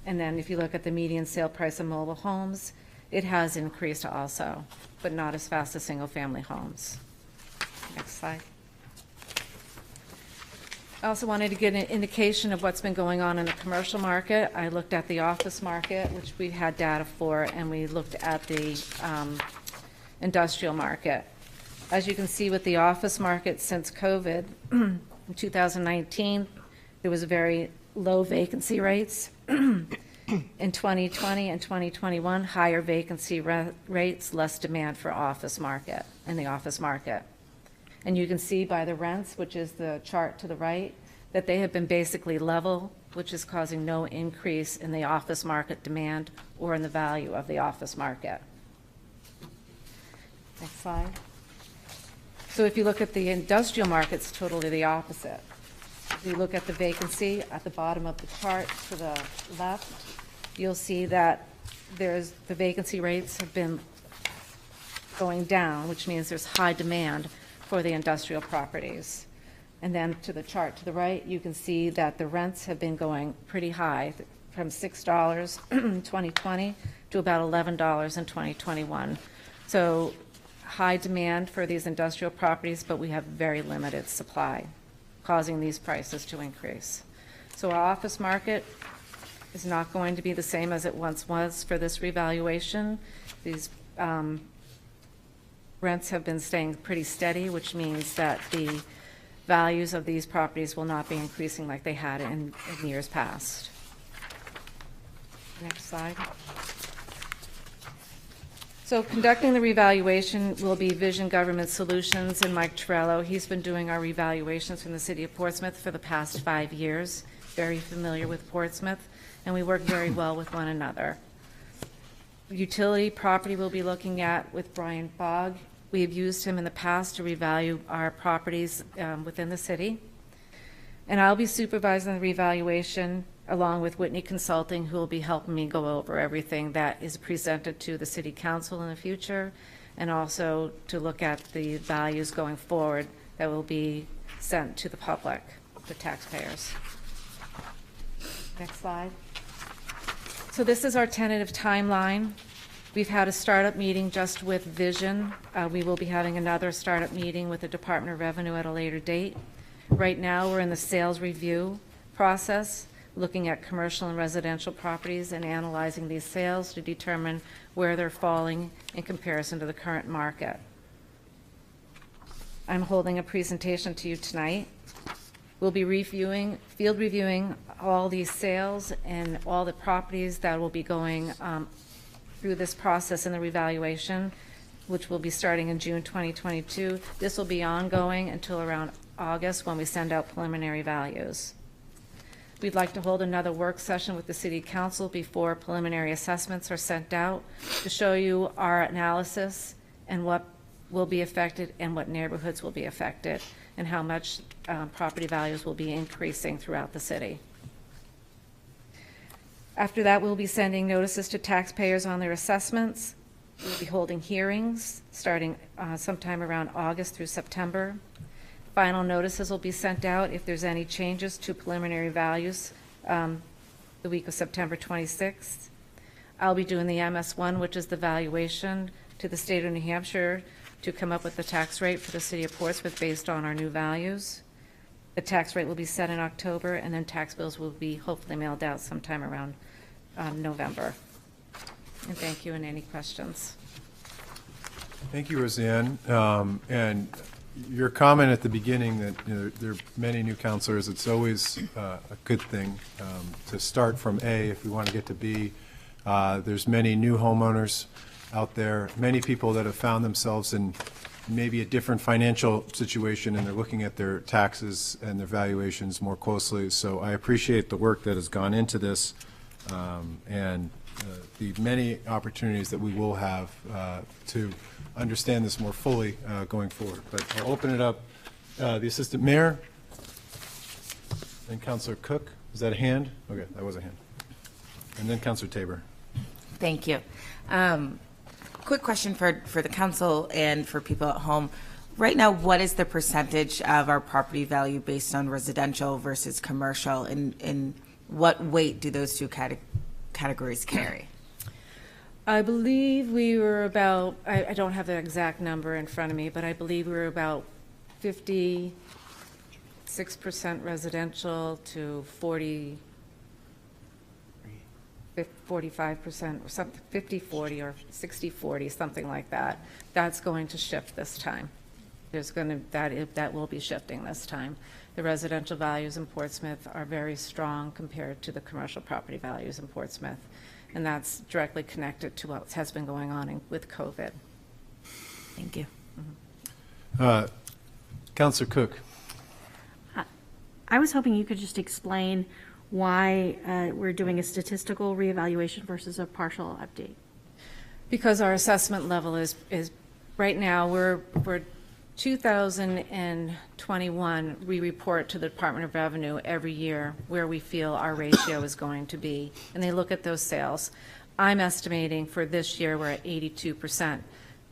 And then if you look at the median sale price of mobile homes, it has increased also, but not as fast as single-family homes. Next slide. I also wanted to get an indication of what's been going on in the commercial market. I looked at the office market, which we had data for, and we looked at the industrial market. As you can see with the office market since COVID, in 2019, there was very low vacancy rates. In 2020 and 2021, higher vacancy rates, less demand for office market, in the office market. And you can see by the rents, which is the chart to the right, that they have been basically level, which is causing no increase in the office market demand or in the value of the office market. Next slide. So if you look at the industrial market, it's totally the opposite. If you look at the vacancy at the bottom of the chart to the left, you'll see that the vacancy rates have been going down, which means there's high demand for the industrial properties. And then to the chart to the right, you can see that the rents have been going pretty high, from $6 in 2020 to about $11 in 2021. So high demand for these industrial properties, but we have very limited supply, causing these prices to increase. So our office market is not going to be the same as it once was for this revaluation. These rents have been staying pretty steady, which means that the values of these properties will not be increasing like they had in years past. Next slide. So conducting the revaluation will be Vision Government Solutions and Mike Torello. He's been doing our revaluations from the City of Portsmouth for the past 5 years, very familiar with Portsmouth, and we work very well with one another. Utility property we'll be looking at with Brian Fogg. We have used him in the past to revalue our properties within the city. And I'll be supervising the revaluation along with Whitney Consulting, who will be helping me go over everything that is presented to the City Council in the future, and also to look at the values going forward that will be sent to the public, the taxpayers. Next slide. So this is our tentative timeline. We've had a startup meeting just with Vision. We will be having another startup meeting with the Department of Revenue at a later date. Right now, we're in the sales review process, looking at commercial and residential properties and analyzing these sales to determine where they're falling in comparison to the current market. I'm holding a presentation to you tonight. We'll be field reviewing all these sales and all the properties that will be going through this process in the revaluation, which will be starting in June 2022. This will be ongoing until around August when we send out preliminary values. We'd like to hold another work session with the City Council before preliminary assessments are sent out to show you our analysis and what will be affected and what neighborhoods will be affected and how much property values will be increasing throughout the city. After that, we'll be sending notices to taxpayers on their assessments. We'll be holding hearings starting sometime around August through September. Final notices will be sent out if there's any changes to preliminary values the week of September 26th. I'll be doing the MS1, which is the valuation to the state of New Hampshire to come up with the tax rate for the City of Portsmouth based on our new values. The tax rate will be set in October, and then tax bills will be hopefully mailed out sometime around November. And thank you, and any questions? Thank you, Roseanne. And your comment at the beginning that there are many new counselors, it's always a good thing to start from A if we want to get to B. There's many new homeowners out there, many people that have found themselves in maybe a different financial situation, and they're looking at their taxes and their valuations more closely. So I appreciate the work that has gone into this and the many opportunities that we will have to understand this more fully going forward. But I'll open it up. The Assistant Mayor and Councilor Cook. Is that a hand? Okay, that was a hand. And then Councilor Tabor. Thank you. Quick question for the council and for people at home. Right now, what is the percentage of our property value based on residential versus commercial, and what weight do those two categories carry? I believe we were about, I don't have the exact number in front of me, but I believe we were about 56% residential to 45% or something, 50-40 or 60-40, something like that. That's going to shift this time. There's going to, that will be shifting this time. The residential values in Portsmouth are very strong compared to the commercial property values in Portsmouth. And that's directly connected to what has been going on with COVID. Thank you. Councilor Cook. I was hoping you could just explain why we're doing a statistical reevaluation versus a partial update. Because our assessment level is right now, we're 2021, we report to the Department of Revenue every year where we feel our ratio is going to be, and they look at those sales. I'm estimating for this year we're at 82%,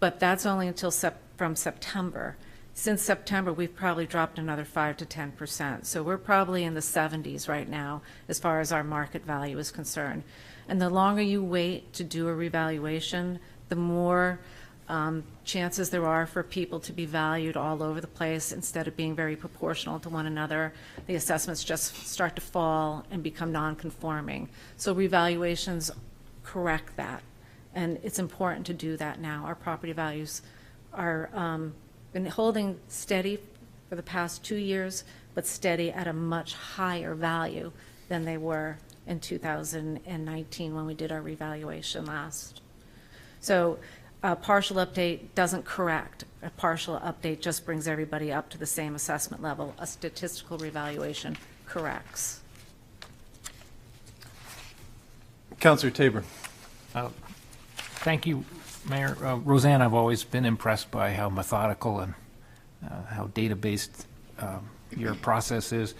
but that's only until from September. Since September, we've probably dropped another 5 to 10%. So we're probably in the 70s right now as far as our market value is concerned. And the longer you wait to do a revaluation, the more chances there are for people to be valued all over the place instead of being very proportional to one another. The assessments just start to fall and become non-conforming. So revaluations correct that, and it's important to do that now. Our property values are been holding steady for the past 2 years, but steady at a much higher value than they were in 2019 when we did our revaluation last. So a partial update doesn't correct. A partial update just brings everybody up to the same assessment level. A statistical revaluation corrects. Councilor Tabor. Thank you, Mayor. Roseanne, I've always been impressed by how methodical and how data-based your process is.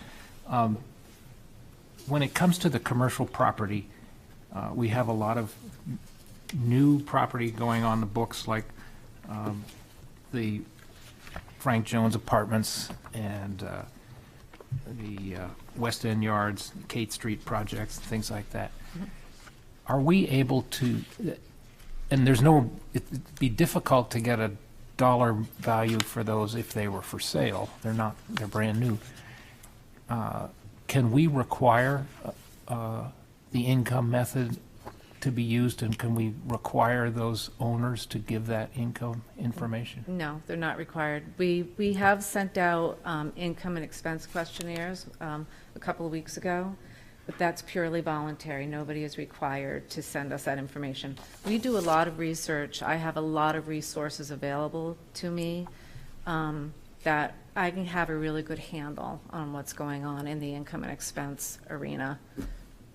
When it comes to the commercial property, we have a lot of new property going on the books, like the Frank Jones Apartments and the West End Yards, Kate Street projects, things like that. Are we able to, and it'd be difficult to get a dollar value for those if they were for sale. They're brand new. Can we require the income method to be used, and can we require those owners to give that income information? No, they're not required. We have sent out income and expense questionnaires a couple of weeks ago, but that's purely voluntary. Nobody is required to send us that information. We do a lot of research. I have a lot of resources available to me that I can have a really good handle on what's going on in the income and expense arena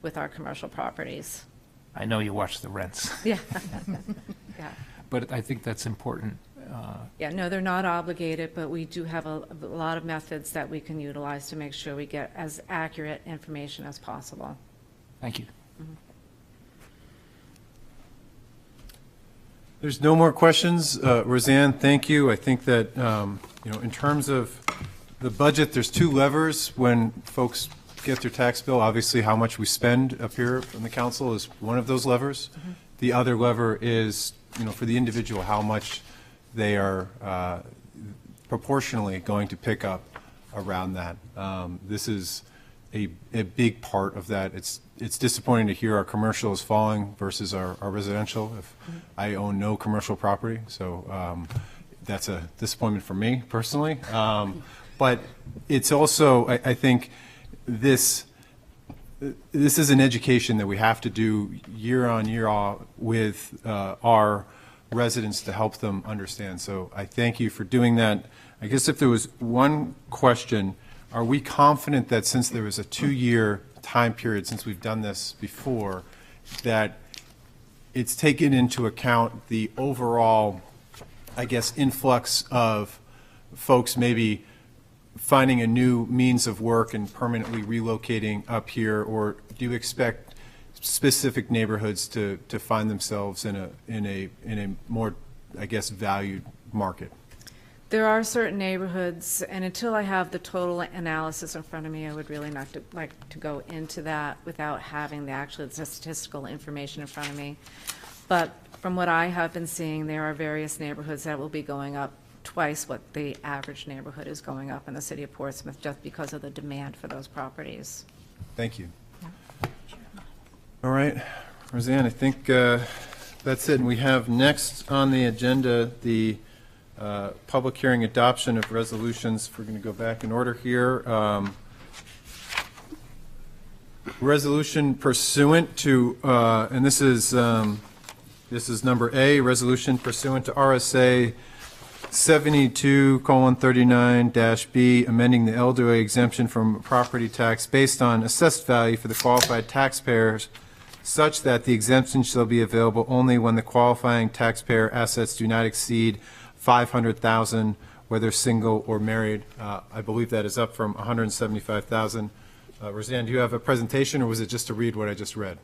with our commercial properties. I know you watch the rents. Yeah. Yeah. But I think that's important. Yeah, no, they're not obligated, but we do have a lot of methods that we can utilize to make sure we get as accurate information as possible. Thank you. Mm-hmm. There's no more questions. Roseanne, thank you. I think that, in terms of the budget, there's two levers when folks get their tax bill. Obviously, how much we spend up here from the council is one of those levers. Mm-hmm. The other lever is, for the individual, how much they are proportionally going to pick up around that. This is a big part of that. It's disappointing to hear our commercial is falling versus our residential. I own no commercial property, so that's a disappointment for me personally. But it's also, I think, this is an education that we have to do year on year off with our residents to help them understand. So I thank you for doing that. I guess if there was one question, are we confident that since there was a 2-year time period since we've done this before, that it's taken into account the overall, I guess, influx of folks maybe finding a new means of work and permanently relocating up here, or do you expect specific neighborhoods to find themselves in a more, I guess, valued market? There are certain neighborhoods, and until I have the total analysis in front of me, I would really not like to go into that without having the actual statistical information in front of me. But from what I have been seeing, there are various neighborhoods that will be going up twice what the average neighborhood is going up in the city of Portsmouth, just because of the demand for those properties. Thank you. All right, Roseanne, I think that's it. And we have next on the agenda the public hearing adoption of resolutions. If we're going to go back in order here. Resolution pursuant to, and this is number A, resolution pursuant to RSA 72:39-B, amending the elderly exemption from property tax based on assessed value for the qualified taxpayers, such that the exemption shall be available only when the qualifying taxpayer assets do not exceed $500,000, whether single or married. I believe that is up from $175,000. Roseanne, do you have a presentation, or was it just to read what I just read?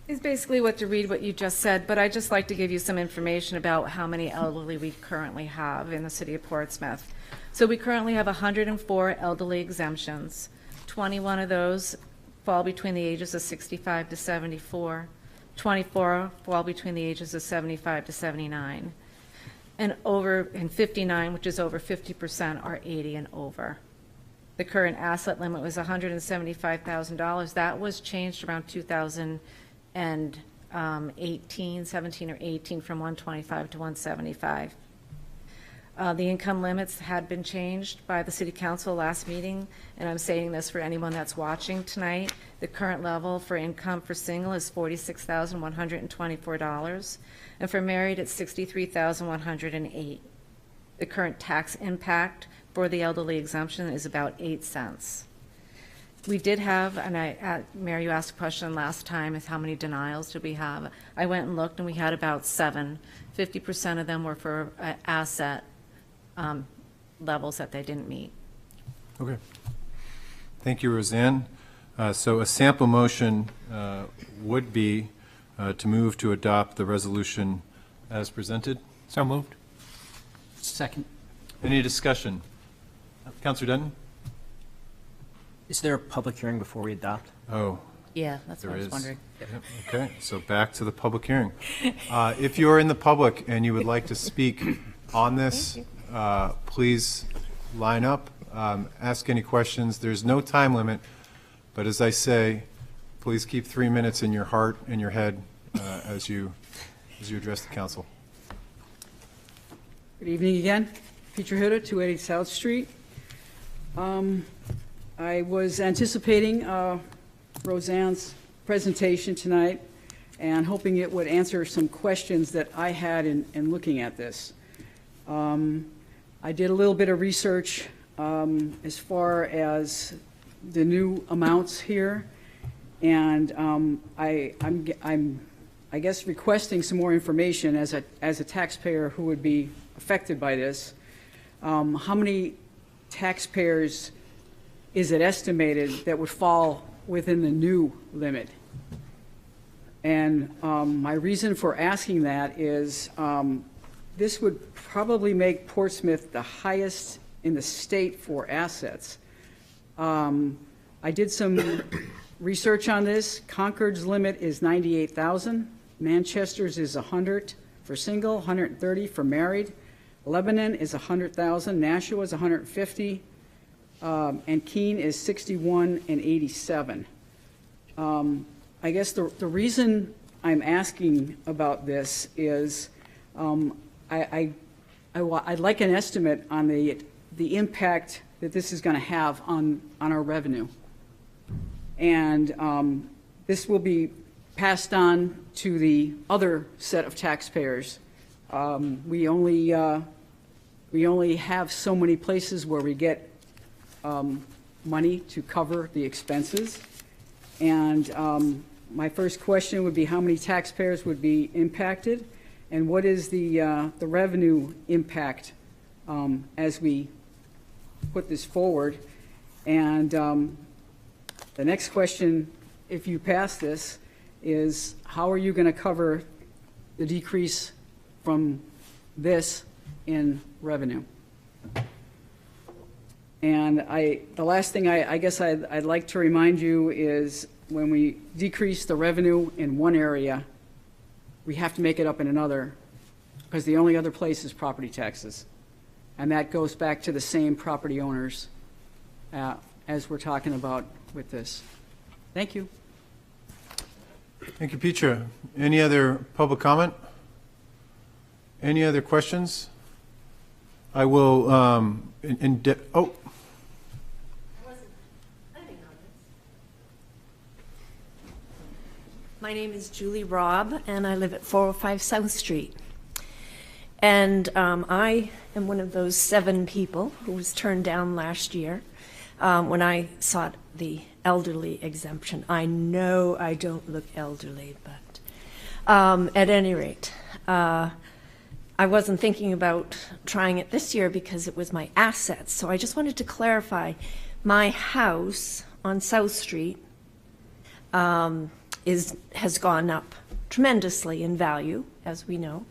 It's basically to read what you just said, but I'd just like to give you some information about how many elderly we currently have in the city of Portsmouth. So we currently have 104 elderly exemptions. 21 of those fall between the ages of 65 to 74. 24 fall between the ages of 75 to 79. And 59, which is over 50%, are 80 and over. The current asset limit was $175,000. That was changed around 2018, 17 or 18, from 125 to 175. The income limits had been changed by the City Council last meeting, and I'm saying this for anyone that's watching tonight. The current level for income for single is $46,124, and for married it's $63,108. The current tax impact for the elderly exemption is about 8 cents. We did have, and Mayor, you asked a question last time, is how many denials did we have? I went and looked, and we had about 7. 50% of them were for asset levels that they didn't meet. Okay. Thank you, Roseanne. So a sample motion would be to move to adopt the resolution as presented. So moved. Second. Any discussion? Councilor Denton? Is there a public hearing before we adopt? Oh. Yeah, that's what I was is. wondering. Yep. Okay, so back to the public hearing. If you are in the public and you would like to speak on this, please line up, ask any questions. There's no time limit, but as I say, please keep 3 minutes in your heart and your head as you address the council. Good evening again. Peter Huda, 280 South Street. I was anticipating Roseanne's presentation tonight and hoping it would answer some questions that I had in looking at this. I did a little bit of research as far as the new amounts here, and I'm I guess requesting some more information as a taxpayer who would be affected by this. How many taxpayers is it estimated that would fall within the new limit? And my reason for asking that is this would probably make Portsmouth the highest in the state for assets. I did some research on this. Concord's limit is 98,000. Manchester's is 100 for single, 130 for married. Lebanon is 100,000. Nashua is 150. And Keene is 61 and 87. I guess the reason I'm asking about this is I'd like an estimate on the impact that this is going to have on our revenue. And this will be passed on to the other set of taxpayers. We only have so many places where we get money to cover the expenses. And my first question would be how many taxpayers would be impacted, and what is the revenue impact as we put this forward? And the next question, if you pass this, is how are you going to cover the decrease from this in revenue? And the last thing I guess I'd like to remind you is when we decrease the revenue in one area, we have to make it up in another, because the only other place is property taxes. And that goes back to the same property owners as we're talking about with this. Thank you. Thank you, Petra. Any other public comment? Any other questions? I will, oh. My name is Julie Robb, and I live at 405 South Street. And I am one of those 7 people who was turned down last year when I sought the elderly exemption. I know I don't look elderly, but at any rate, I wasn't thinking about trying it this year because it was my assets. So I just wanted to clarify, my house on South Street has gone up tremendously in value, as we know.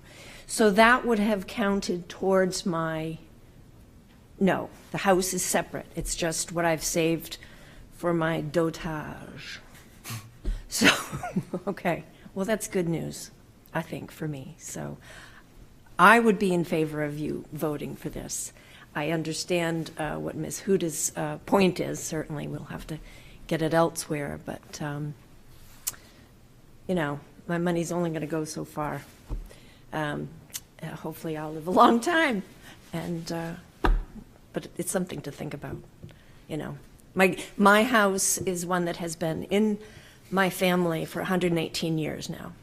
So that would have counted towards my, no, the house is separate. It's just what I've saved for my dotage. So, okay, well, that's good news, I think, for me. So I would be in favor of you voting for this. I understand what Ms. Huda's point is. Certainly, we'll have to get it elsewhere, but, you know, my money's only going to go so far. Hopefully, I'll live a long time, and but it's something to think about. You know, my house is one that has been in my family for 118 years now.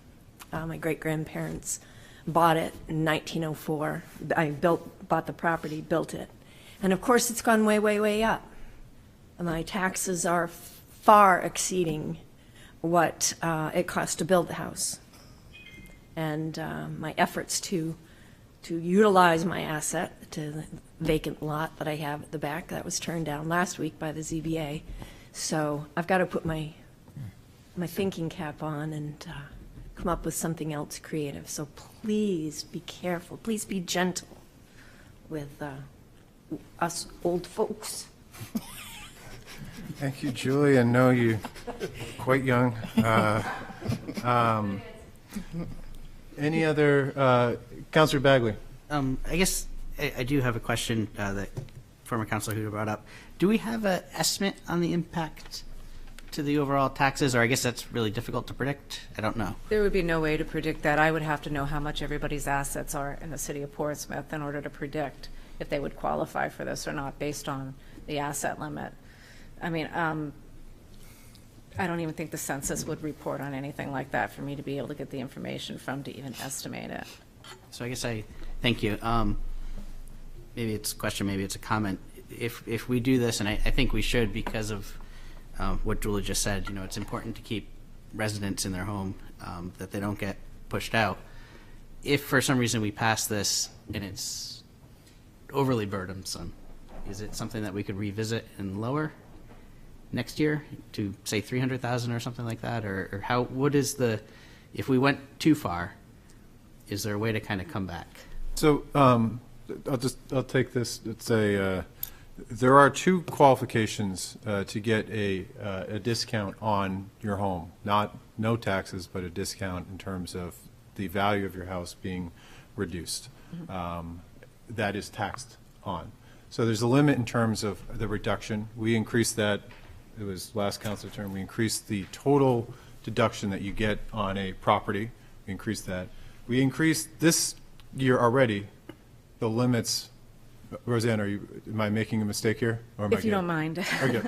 My great-grandparents bought it in 1904. I bought the property, built it, and of course, it's gone way, way, way up. My taxes are far exceeding what it cost to build the house. And my efforts to utilize my asset, to the vacant lot that I have at the back, that was turned down last week by the ZBA. So I've got to put my thinking cap on and come up with something else creative. So please be careful. Please be gentle with us old folks. Thank you, Julie. I know you're quite young. Any other, Councilor Bagley? I guess I do have a question that former Councilor Huda brought up. Do we have an estimate on the impact to the overall taxes, or I guess that's really difficult to predict? I don't know. There would be no way to predict that. I would have to know how much everybody's assets are in the city of Portsmouth in order to predict if they would qualify for this or not based on the asset limit. I mean, I don't even think the census would report on anything like that for me to be able to get the information from to even estimate it. So I guess thank you. Maybe it's a question, maybe it's a comment. If we do this, and I think we should because of what Julie just said, you know, it's important to keep residents in their home, that they don't get pushed out. If for some reason we pass this and it's overly burdensome, is it something that we could revisit and lower next year to say 300,000 or something like that? Or how, what is if we went too far, is there a way to kind of come back? So I'll take this. It's there are two qualifications to get a discount on your home. No taxes, but a discount in terms of the value of your house being reduced. That is taxed on. So there's a limit in terms of the reduction. We increased that. It was last council term. We increased the total deduction that you get on a property. We increased that. We increased this year already the limits. Roseanne, am I making a mistake here? Or am If you don't mind. Okay.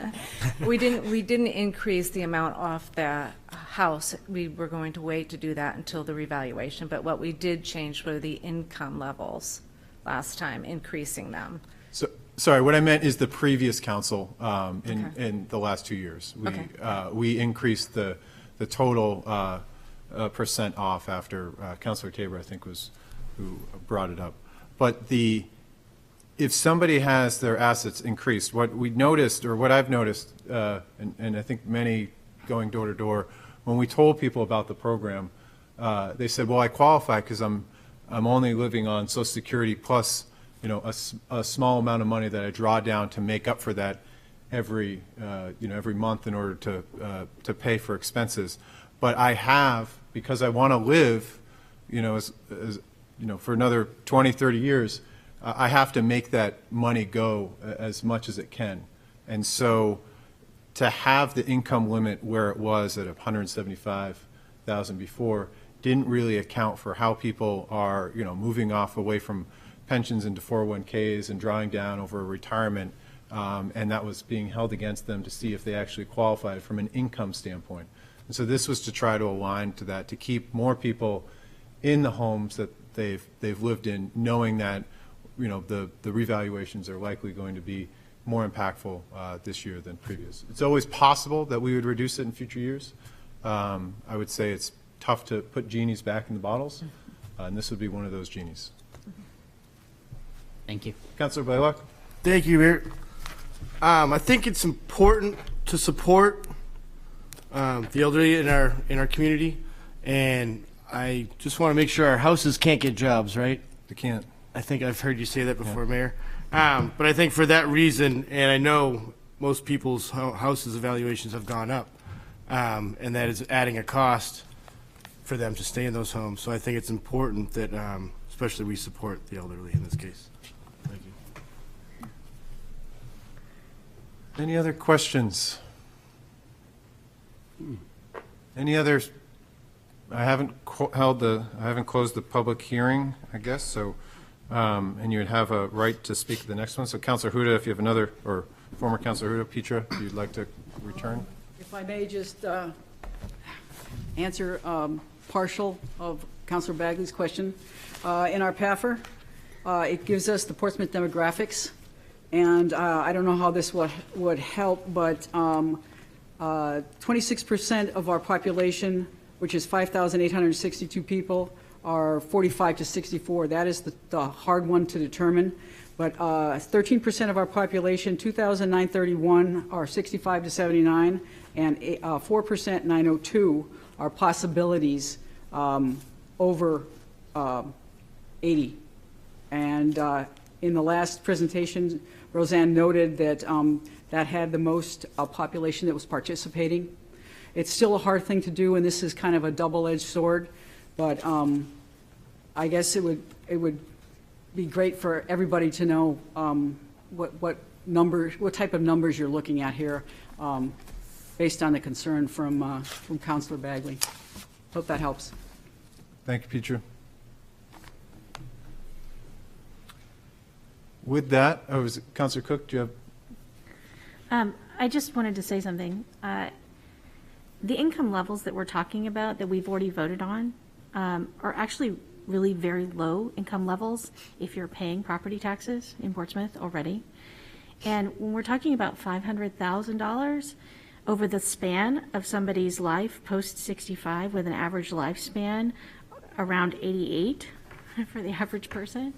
We didn't increase the amount off the house. We were going to wait to do that until the revaluation, but what we did change were the income levels last time, increasing them. So, sorry, what I meant is the previous council in the last 2 years. We increased the total percent off after Councilor Tabor, I think, was who brought it up. But if somebody has their assets increased, what we noticed, or what I've noticed, and I think many going door to door, when we told people about the program, they said, "Well, I qualify because I'm only living on Social Security plus, you know, a small amount of money that I draw down to make up for that every month in order to pay for expenses. But I have, because I want to live, as for another 20, 30 years, I have to make that money go as much as it can. And so to have the income limit where it was at 175,000 before didn't really account for how people are, moving away from pensions into 401ks and drawing down over a retirement, and that was being held against them to see if they actually qualified from an income standpoint. And so this was to try to align to that, to keep more people in the homes that they've lived in, knowing that the revaluations are likely going to be more impactful this year than previous. It's always possible that we would reduce it in future years. I would say it's tough to put genies back in the bottles, and this would be one of those genies. Thank you. Councilor Blaylock? Thank you, Mayor. I think it's important to support the elderly in our community, and I just want to make sure our houses can't get jobs, right? They can't. I think I've heard you say that before, Mayor. But I think for that reason, and I know most people's houses' evaluations have gone up, and that is adding a cost for them to stay in those homes. So I think it's important that, especially we support the elderly in this case. Thank you. Any other questions? Any others? I haven't closed the public hearing, I guess, so, and you would have a right to speak to the next one. So Councilor Huda, if you have another, or former Councilor Huda, Petra, if you'd like to return. If I may just answer partial of Councilor Bagley's question. In our PAFR, it gives us the Portsmouth demographics, and I don't know how this would help, but 26% of our population, which is 5,862 people, are 45 to 64. That is the hard one to determine. But 13% of our population, 2,931, are 65 to 79, and 4%, 902, are possibilities over 80. And in the last presentation, Roseanne noted that that had the most population that was participating. It's still a hard thing to do, and this is kind of a double-edged sword, but I guess it would be great for everybody to know what type of numbers you're looking at here, based on the concern from Councilor Bagley. Hope that helps. Thank you, Petra. With that, Councilor Cook, do you have? I just wanted to say something. The income levels that we're talking about that we've already voted on are actually really very low income levels if you're paying property taxes in Portsmouth already. And when we're talking about $500,000 over the span of somebody's life post 65 with an average lifespan around 88 for the average person,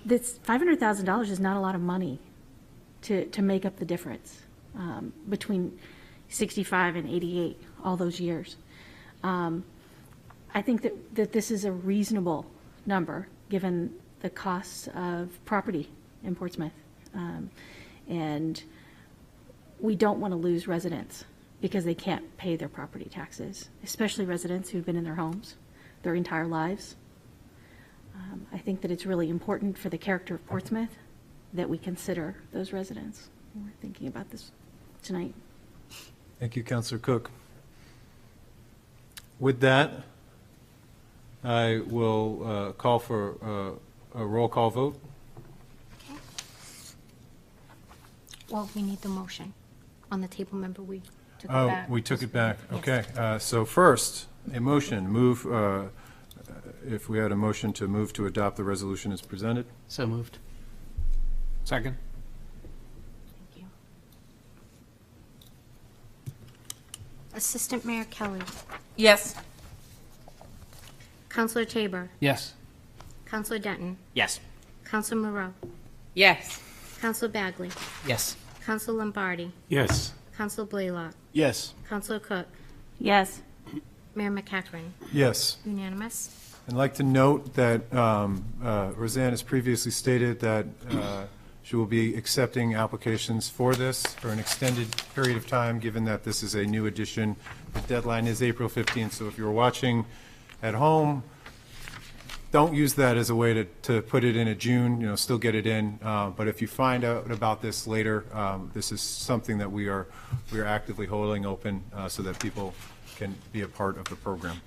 this $500,000 is not a lot of money to make up the difference between 65 and 88, all those years. I think that this is a reasonable number given the costs of property in Portsmouth. And we don't want to lose residents because they can't pay their property taxes, especially residents who've been in their homes their entire lives. I think that it's really important for the character of Portsmouth that we consider those residents when we're thinking about this tonight. Thank you, Councilor Cook. With that, I will call for a roll call vote. Well, we need the motion on the table. Remember, we took it Oh, back. we took it back. Yes. Okay. So first, a motion. Move, if we had a motion to move to adopt the resolution as presented. So moved. Second. Thank you. Assistant Mayor Kelly. Yes. Councilor Tabor. Yes. Councilor Denton. Yes. Councilor Moreau. Yes. Councilor Bagley. Yes. Councilor Lombardi. Yes. Councilor Blaylock. Yes. Councilor Cook. Yes. Mayor McEachran. Yes. Unanimous. I'd like to note that Roseanne has previously stated that she will be accepting applications for this for an extended period of time, given that this is a new addition. The deadline is April 15th, so if you're watching at home, don't use that as a way to put it in a June, still get it in. But if you find out about this later, this is something that we are actively holding open so that people can be a part of the program.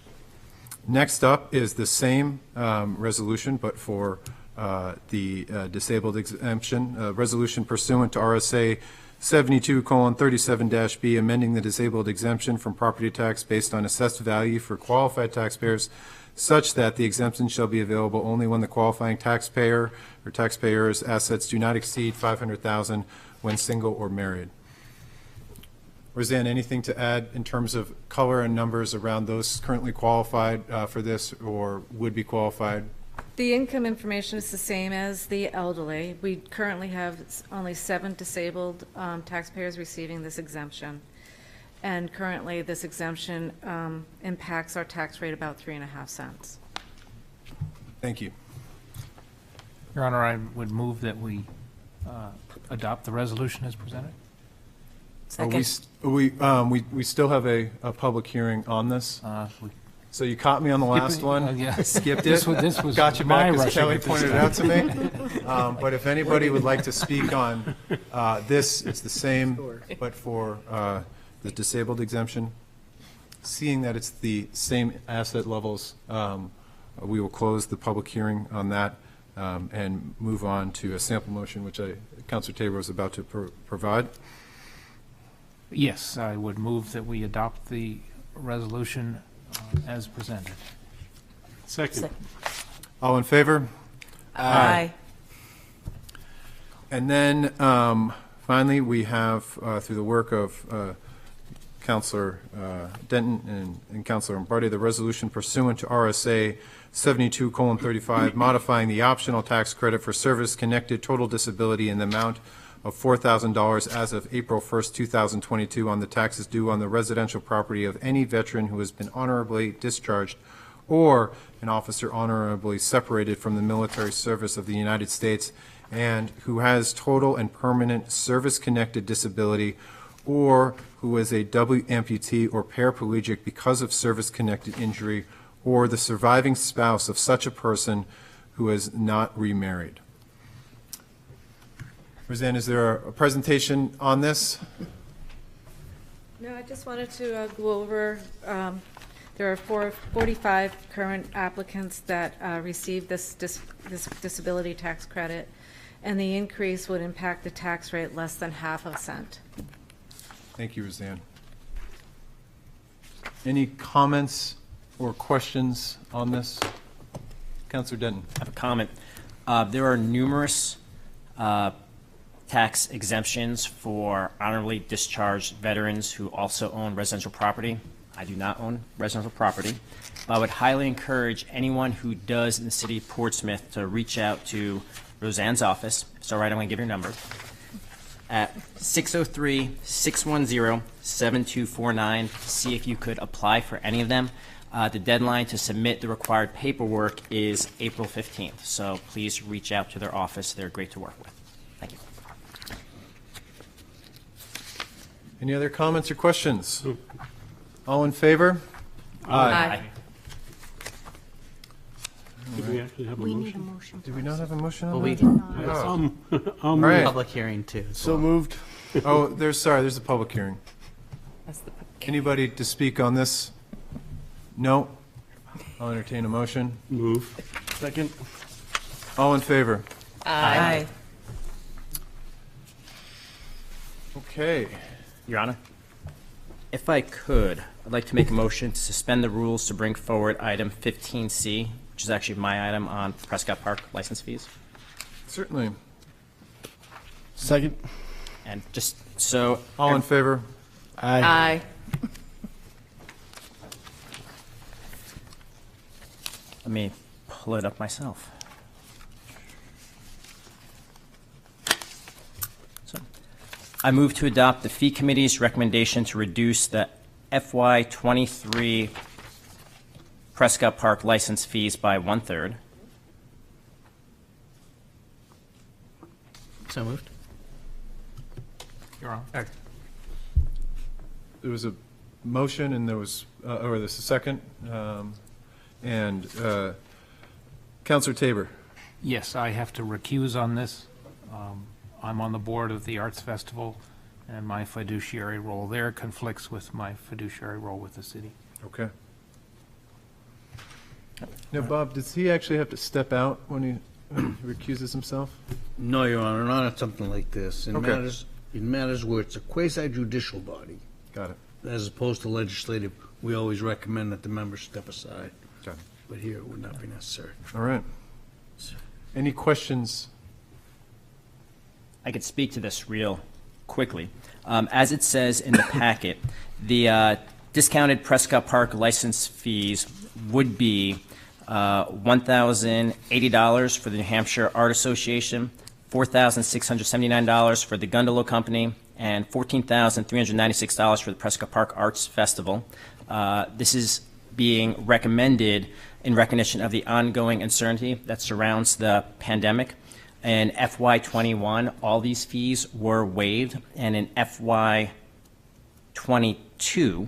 Next up is the same resolution, but for the disabled exemption. Resolution pursuant to RSA 72:37-B, amending the disabled exemption from property tax based on assessed value for qualified taxpayers such that the exemption shall be available only when the qualifying taxpayer or taxpayers' assets do not exceed $500,000 when single or married. Roseanne, anything to add in terms of color and numbers around those currently qualified for this or would be qualified The income information is the same as the elderly. We currently have only 7 disabled taxpayers receiving this exemption. And currently, this exemption impacts our tax rate about 3.5 cents. Thank you. Your Honor, I would move that we adopt the resolution as presented. We still have a public hearing on this. So you caught me on the last one. Yeah. Skipped it. This was got you my back as rushing Kelly at this pointed it time. out to me. But if anybody would like to speak on this, it's the same, but for the disabled exemption. Seeing that it's the same asset levels, we will close the public hearing on that and move on to a sample motion, which Councilor Tabor was about to provide. Yes, I would move that we adopt the resolution as presented. Second. All in favor? Aye. And then finally, we have, through the work of Councilor Denton and Councilor Lombardi, the resolution pursuant to RSA 72:35, modifying the optional tax credit for service-connected total disability in the amount of $4,000 as of April 1st, 2022 on the taxes due on the residential property of any veteran who has been honorably discharged or an officer honorably separated from the military service of the United States and who has total and permanent service-connected disability or who is a double amputee or paraplegic because of service-connected injury or the surviving spouse of such a person who is not remarried. Roseanne, is there a presentation on this? No, I just wanted to go over, there are 45 current applicants that receive this disability tax credit, and the increase would impact the tax rate less than half a cent. Thank you, Roseanne. Any comments or questions on this? Councilor Denton. I have a comment. There are numerous tax exemptions for honorably discharged veterans who also own residential property. I do not own residential property. But I would highly encourage anyone who does in the city of Portsmouth to reach out to Roseanne's office. So, right, I'm going to give your number. At 603-610-7249, see if you could apply for any of them. The deadline to submit the required paperwork is April 15th. So please reach out to their office. They're great to work with. Thank you. Any other comments or questions? All in favor? Aye. Did we actually have a We motion? need a motion. Did we not have a motion on Well, that? we Oh. All right. public hearing too. as So well. moved. Oh, there's a public hearing. Anybody to speak on this? No? I'll entertain a motion. Move. Second. All in favor? Aye. Okay. Your Honor, if I could, I'd like to make a motion to suspend the rules to bring forward item 15C, which is actually my item on Prescott Park license fees. Certainly. Second. And just so. All in favor? Aye. Let me pull it up myself. So, I move to adopt the fee committee's recommendation to reduce the FY23 Prescott Park license fees by 1/3. So moved. You're on. There was a motion and there was, or there's a second. And Councilor Tabor. Yes, I have to recuse on this. I'm on the board of the Arts Festival, and my fiduciary role there conflicts with my fiduciary role with the city. Okay. Now, Bob, does he actually have to step out when he recuses himself? No, Your Honor, not on something like this. In Okay. matters where it's a quasi-judicial body. Got it. As opposed to legislative, we always recommend that the members step aside. Got it. But here it would not be necessary. All right. Any questions? I could speak to this real quickly. As it says in the packet, the discounted Prescott Park license fees would be $1,080 for the New Hampshire Art Association, $4,679 for the Gundalo Company, and $14,396 for the Prescott Park Arts Festival. This is being recommended in recognition of the ongoing uncertainty that surrounds the pandemic. In FY21, all these fees were waived, and in FY22,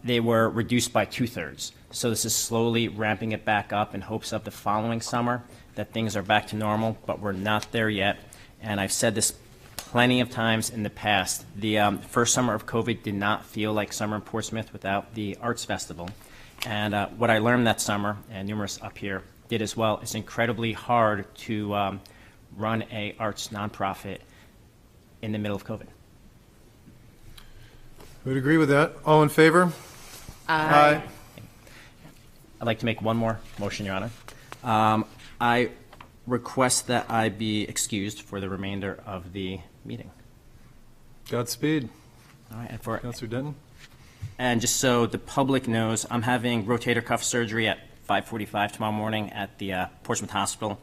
they were reduced by 2/3. So this is slowly ramping it back up in hopes of the following summer that things are back to normal, but we're not there yet. And I've said this plenty of times in the past. The first summer of COVID did not feel like summer in Portsmouth without the Arts Festival. And what I learned that summer, and numerous up here did as well, it's incredibly hard to run a arts nonprofit in the middle of COVID. Would agree with that. All in favor? Aye. I'd like to make one more motion, Your Honor. I request that I be excused for the remainder of the meeting. Godspeed. All right, and for Councilor Denton. And just so the public knows, I'm having rotator cuff surgery at 5:45 tomorrow morning at the Portsmouth Hospital.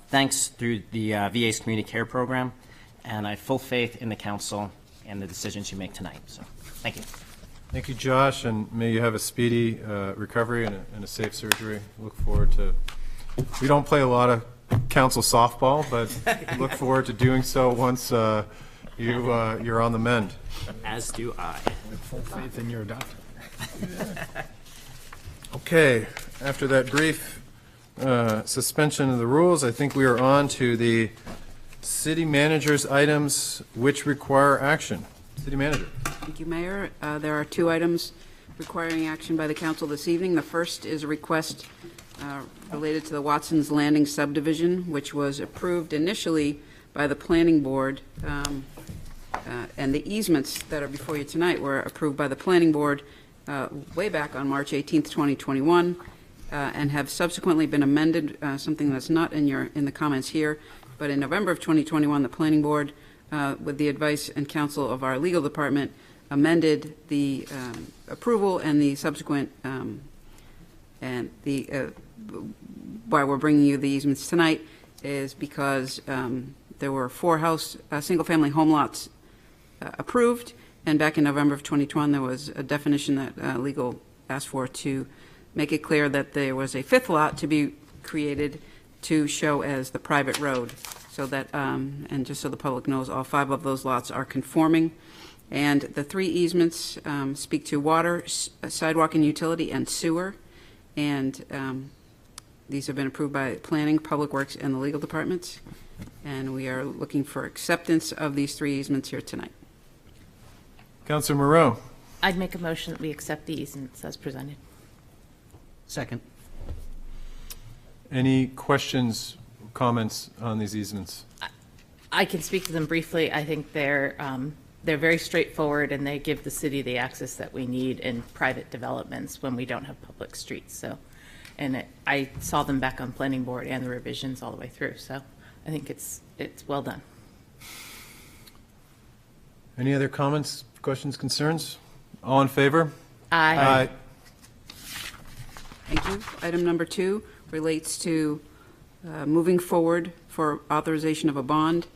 Thanks through the VA's Community Care Program, and I have full faith in the council and the decisions you make tonight. So, thank you. Thank you, Josh, and may you have a speedy recovery and a safe surgery. Look forward to. We don't play a lot of council softball, but look forward to doing so once you're on the mend. As do I. With full faith in your doctor. Okay, after that brief suspension of the rules, I think we are on to the city manager's items which require action. City manager. Thank you, Mayor. There are 2 items requiring action by the council this evening. The first is a request related to the Watson's Landing subdivision, which was approved initially by the planning board, and the easements that are before you tonight were approved by the planning board way back on March 18th, 2021, and have subsequently been amended, something that's not in the comments here, but in November of 2021, the planning board, with the advice and counsel of our legal department, amended the approval and the subsequent, and the why we're bringing you the easements tonight is because there were 4 single-family home lots approved, and back in November of 2021, there was a definition that legal asked for to make it clear that there was a 5th lot to be created to show as the private road, so that, and just so the public knows, all 5 of those lots are conforming. And the 3 easements speak to water, sidewalk and utility, and sewer. And these have been approved by Planning, Public Works, and the legal departments. And we are looking for acceptance of these 3 easements here tonight. Councilor Moreau. I'd make a motion that we accept the easements as presented. Second. Any questions, comments on these easements? I can speak to them briefly. I think they're very straightforward, and they give the city the access that we need in private developments when we don't have public streets. So, and I saw them back on planning board and the revisions all the way through. So I think it's well done. Any other comments, questions, concerns? All in favor? Aye. Thank you. Item number 2 relates to moving forward for authorization of a bond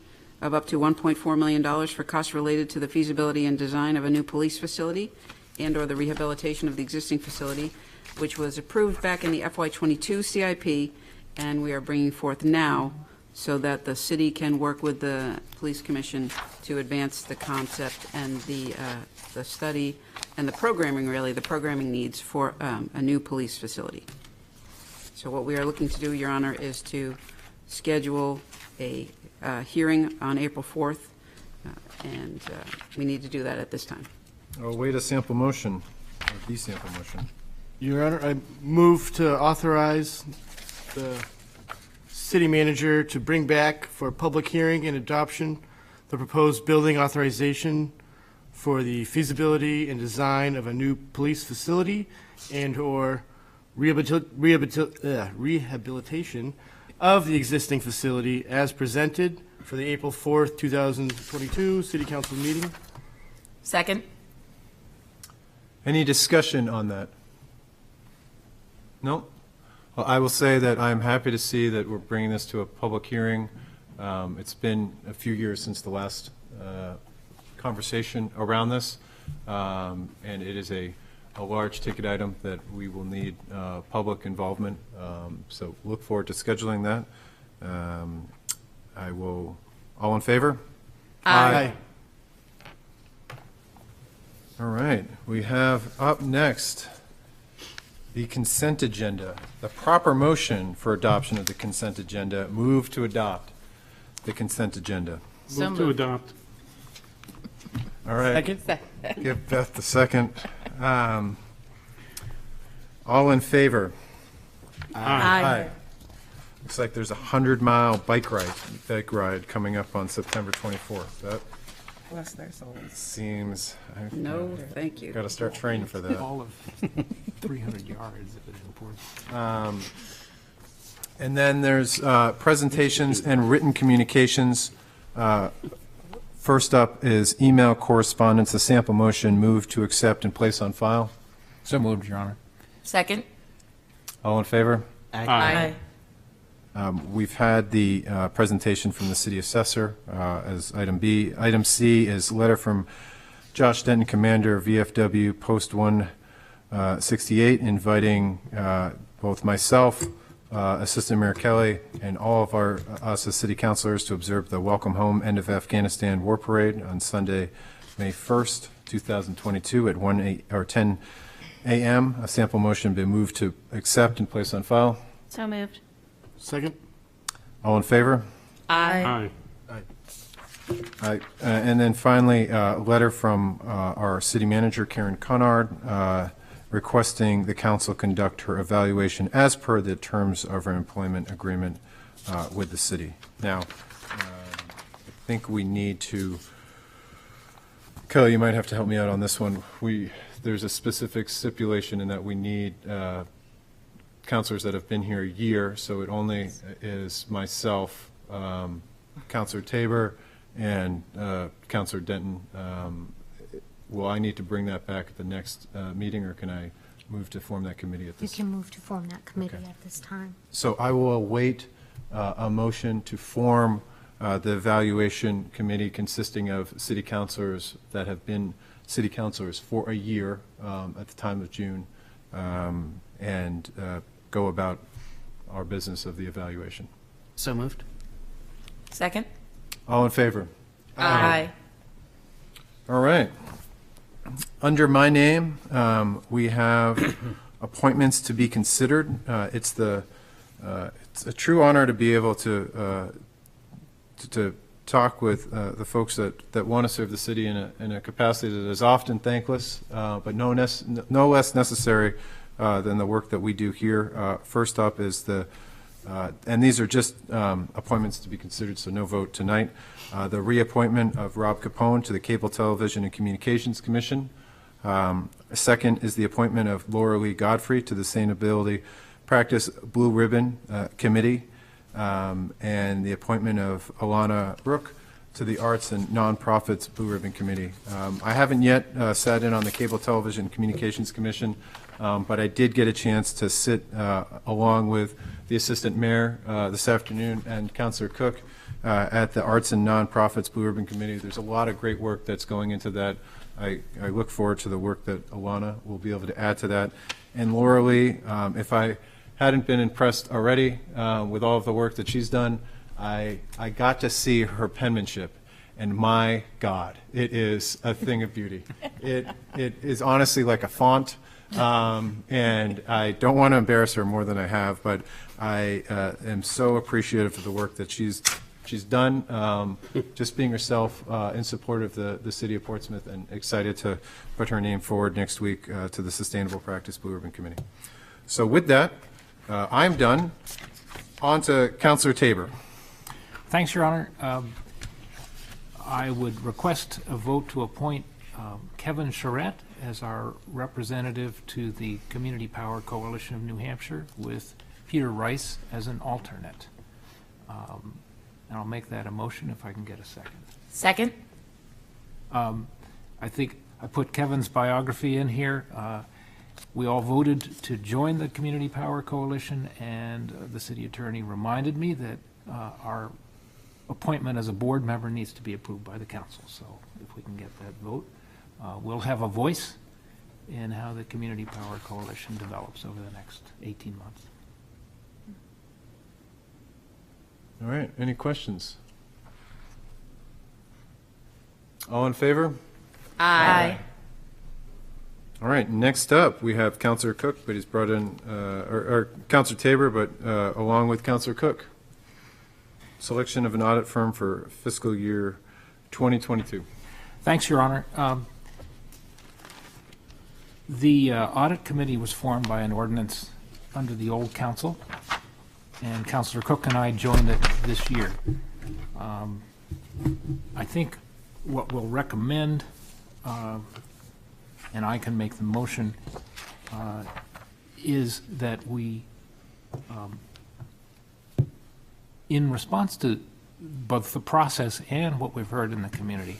of up to $1.4 million for costs related to the feasibility and design of a new police facility and/or the rehabilitation of the existing facility, which was approved back in the FY22 CIP, and we are bringing forth now so that the city can work with the police commission to advance the concept and the study and the programming, really, the programming needs for a new police facility. So what we are looking to do, Your Honor, is to schedule a hearing on April 4th, and we need to do that at this time. I'll wait a sample motion, or the sample motion. Your Honor, I move to authorize the city manager to bring back for public hearing and adoption the proposed building authorization for the feasibility and design of a new police facility and/or rehabilitation of the existing facility as presented for the April 4th, 2022 City Council meeting. Second. Any discussion on that? No? Well, I will say that I'm happy to see that we're bringing this to a public hearing. It's been a few years since the last conversation around this, and it is a large ticket item that we will need public involvement. So look forward to scheduling that. All in favor? Aye. All right, we have up next the consent agenda. The proper motion for adoption of the consent agenda. Move to adopt the consent agenda. Move to adopt. All right. Second. Give Beth the second. All in favor? Aye. Looks like there's a 100-mile bike ride coming up on September 24th. That Bless their souls. seems. No, thank you. Got to start training for that. All of 300 yards if it's important. And then there's presentations and written communications. First up is email correspondence. A sample motion, move to accept and place on file. So moved, Your Honor. Second. All in favor? Aye. We've had the presentation from the city assessor as item B. Item C is letter from Josh Denton, Commander, VFW, Post 168, inviting both myself, Assistant Mayor Kelly, and all of us as city councilors to observe the Welcome Home End of Afghanistan War Parade on Sunday, May 1st, 2022 at 10 a.m. A sample motion been moved to accept and place on file. So moved. Second? All in favor? Aye. Aye. And then finally, a letter from our city manager, Karen Conard, requesting the council conduct her evaluation as per the terms of her employment agreement with the city. Now, I think we need to, Kelly, you might have to help me out on this one. There's a specific stipulation in that we need councilors that have been here a year, so it only is myself, Councilor Tabor, and Councilor Denton. Will I need to bring that back at the next meeting, or can I move to form that committee at You this? can move to form that committee Okay. at this time. So I will await a motion to form the evaluation committee consisting of city councilors that have been city councilors for a year at the time of June, and go about our business of the evaluation. So moved. Second. All in favor? Aye. All right. Under my name, we have appointments to be considered. It's a true honor to be able to talk with the folks that want to serve the city in a capacity that is often thankless, but no less necessary than the work that we do here. First up is and these are just appointments to be considered, so no vote tonight. The reappointment of Rob Capone to the Cable Television and Communications Commission. Second is the appointment of Laura Lee Godfrey to the Sustainability Practice Blue Ribbon Committee, and the appointment of Alana Rook to the Arts and Nonprofits Blue Ribbon Committee. I haven't yet sat in on the Cable Television Communications Commission, but I did get a chance to sit along with the Assistant Mayor this afternoon and Councilor Cook at the Arts and Nonprofits Blue Ribbon Committee. There's a lot of great work that's going into that. I look forward to the work that Alana will be able to add to that. And Laura Lee, if I hadn't been impressed already with all of the work that she's done, I got to see her penmanship, and my God, it is a thing of beauty. It is honestly like a font, and I don't want to embarrass her more than I have, but I am so appreciative of the work that she's done, just being herself in support of the city of Portsmouth, and excited to put her name forward next week to the Sustainable Practice Blue Ribbon Committee. So with that, I'm done. On to Councilor Tabor. Thanks, Your Honor. I would request a vote to appoint Kevin Charette as our representative to the Community Power Coalition of New Hampshire, with Peter Rice as an alternate. And I'll make that a motion if I can get a second. Second. I think I put Kevin's biography in here. We all voted to join the Community Power Coalition, and the city attorney reminded me that our appointment as a board member needs to be approved by the council. So if we can get that vote, we'll have a voice in how the Community Power Coalition develops over the next 18 months. All right, any questions? All in favor? Aye. All right, next up, we have Councillor Cook, but he's brought in, or Councillor Tabor, but along with Councillor Cook. Selection of an audit firm for fiscal year 2022. Thanks, Your Honor. The audit committee was formed by an ordinance under the old council, and Councillor Cook and I joined it this year. I think what we'll recommend, and I can make the motion, is that we, in response to both the process and what we've heard in the community,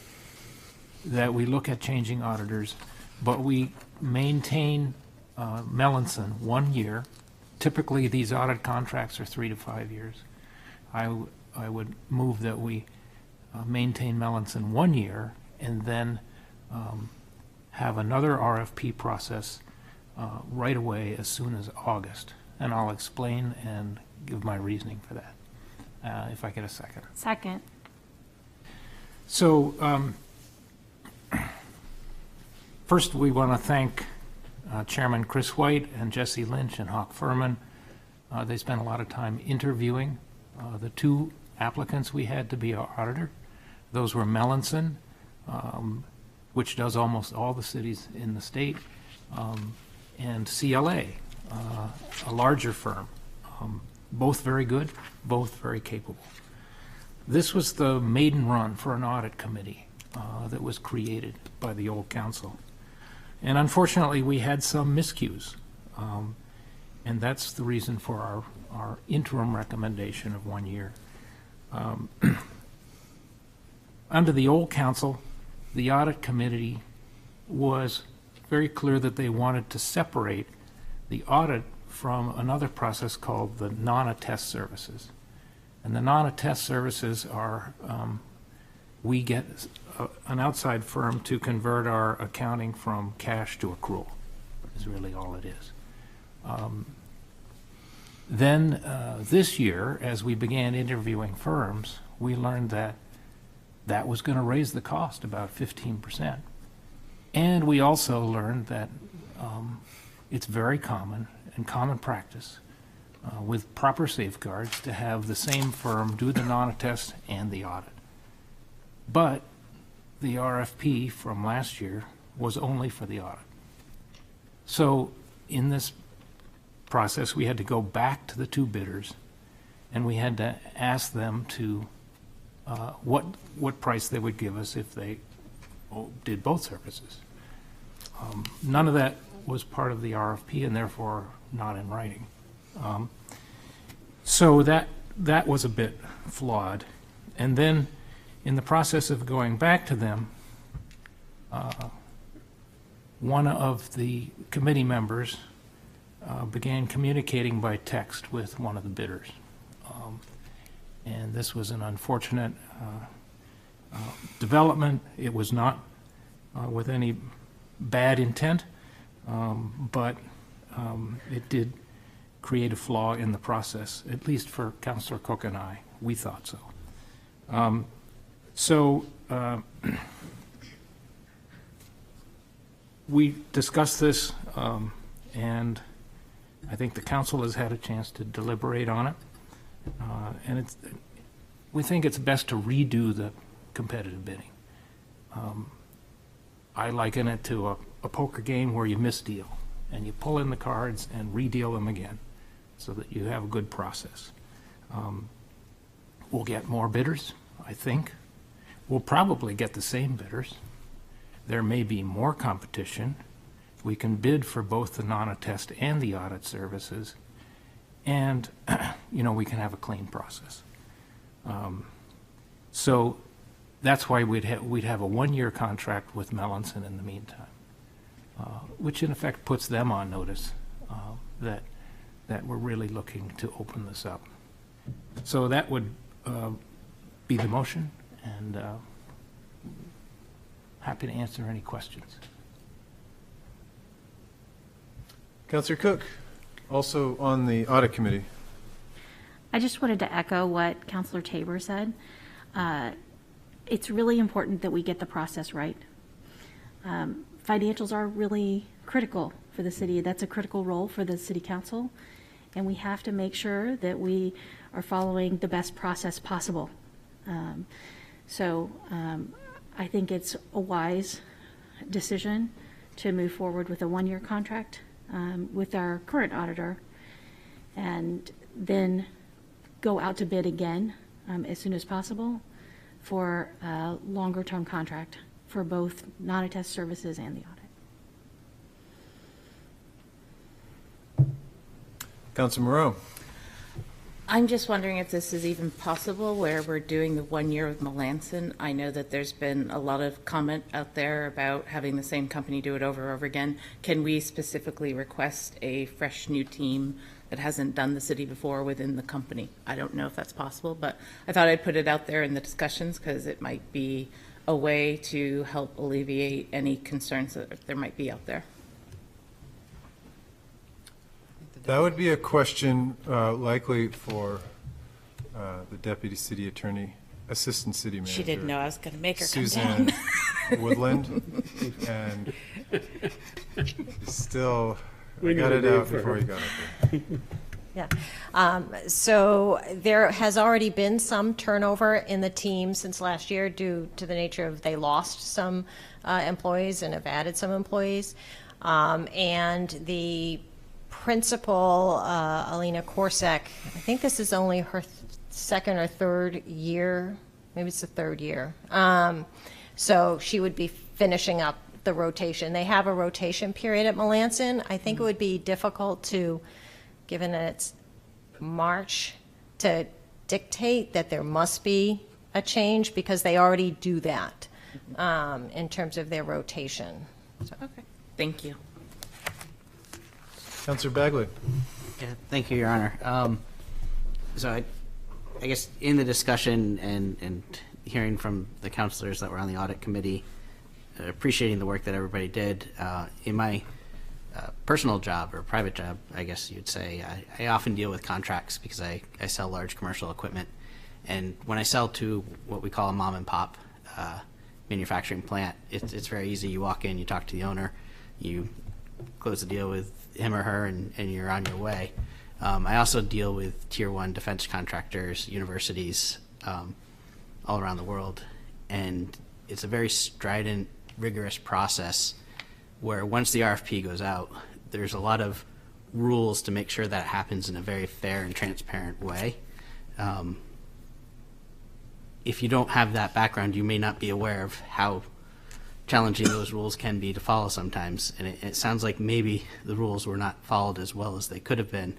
that we look at changing auditors, but we maintain Melanson 1 year. Typically, these audit contracts are 3 to 5 years. I would move that we maintain Melanson 1 year and then have another RFP process right away as soon as August. And I'll explain and give my reasoning for that, if I get a second. Second. So first, we want to thank Chairman Chris White and Jesse Lynch and Hawk Furman. They spent a lot of time interviewing the two applicants we had to be our auditor. Those were Melanson, which does almost all the cities in the state, and CLA, a larger firm. Both very good, both very capable. This was the maiden run for an audit committee that was created by the old council. And unfortunately, we had some miscues. And that's the reason for our interim recommendation of 1 year. Under the old council, the audit committee was very clear that they wanted to separate the audit from another process called the non-attest services. And the non-attest services are, we get an outside firm to convert our accounting from cash to accrual, is really all it is. Then this year, as we began interviewing firms, we learned that that was going to raise the cost about 15%. And we also learned that it's very common and common practice with proper safeguards to have the same firm do the non-attest and the audit. But the RFP from last year was only for the audit. So in this process, we had to go back to the two bidders, and we had to ask them to what price they would give us if they did both services. None of that was part of the RFP and therefore not in writing. So that was a bit flawed. And then in the process of going back to them, one of the committee members began communicating by text with one of the bidders. And this was an unfortunate development. It was not with any bad intent, but it did create a flaw in the process, at least for Councillor Cook and I. We thought so. We discussed this, and I think the council has had a chance to deliberate on it. And we think it's best to redo the competitive bidding. I liken it to a poker game where you misdeal, and you pull in the cards and redeal them again so that you have a good process. We'll get more bidders, I think. We'll probably get the same bidders. There may be more competition. We can bid for both the non-attest and the audit services, and we can have a clean process. So that's why we'd have a 1 year contract with Melanson in the meantime. which in effect puts them on notice that we're really looking to open this up. So that would be the motion, and happy to answer any questions. Councillor Cook, also on the Audit Committee. I just wanted to echo what Councillor Tabor said. It's really important that we get the process right. Financials are really critical for the city. That's a critical role for the City Council, and we have to make sure that we are following the best process possible. I think it's a wise decision to move forward with a one-year contract with our current auditor, and then go out to bid again as soon as possible for a longer-term contract for both non-attest services and the audit. Councilor Moreau. I'm just wondering if this is even possible where we're doing the 1 year with Melanson. I know that there's been a lot of comment out there about having the same company do it over and over again. Can we specifically request a fresh new team that hasn't done the city before within the company? I don't know if that's possible, but I thought I'd put it out there in the discussions because it might be a way to help alleviate any concerns that there might be out there. That would be a question likely for the Deputy City Attorney, Assistant City Manager. She didn't know I was going to make her Suzanne come down. Woodland. And still, I We got knew it the out name for before her. you got up there. Yeah. So there has already been some turnover in the team since last year due to the nature of they lost some employees and have added some employees. And the principal, Alina Korsak, I think this is only her second or third year, maybe it's the third year. So she would be finishing up the rotation. They have a rotation period at Melanson. I think it would be difficult to, given that it's March, to dictate that there must be a change because they already do that in terms of their rotation. So. Okay, thank you. Councillor Bagley. Yeah, thank you, Your Honor. So I guess in the discussion and hearing from the councilors that were on the audit committee, appreciating the work that everybody did, in my personal job or private job, I guess you'd say, I often deal with contracts because I sell large commercial equipment. And when I sell to what we call a mom and pop manufacturing plant, it's very easy. You walk in, you talk to the owner, you close the deal with him or her, and you're on your way. I also deal with tier 1 defense contractors, universities, all around the world. And it's a very strident, rigorous process where once the RFP goes out, there's a lot of rules to make sure that it happens in a very fair and transparent way. If you don't have that background, you may not be aware of how challenging those rules can be to follow sometimes. And it sounds like maybe the rules were not followed as well as they could have been.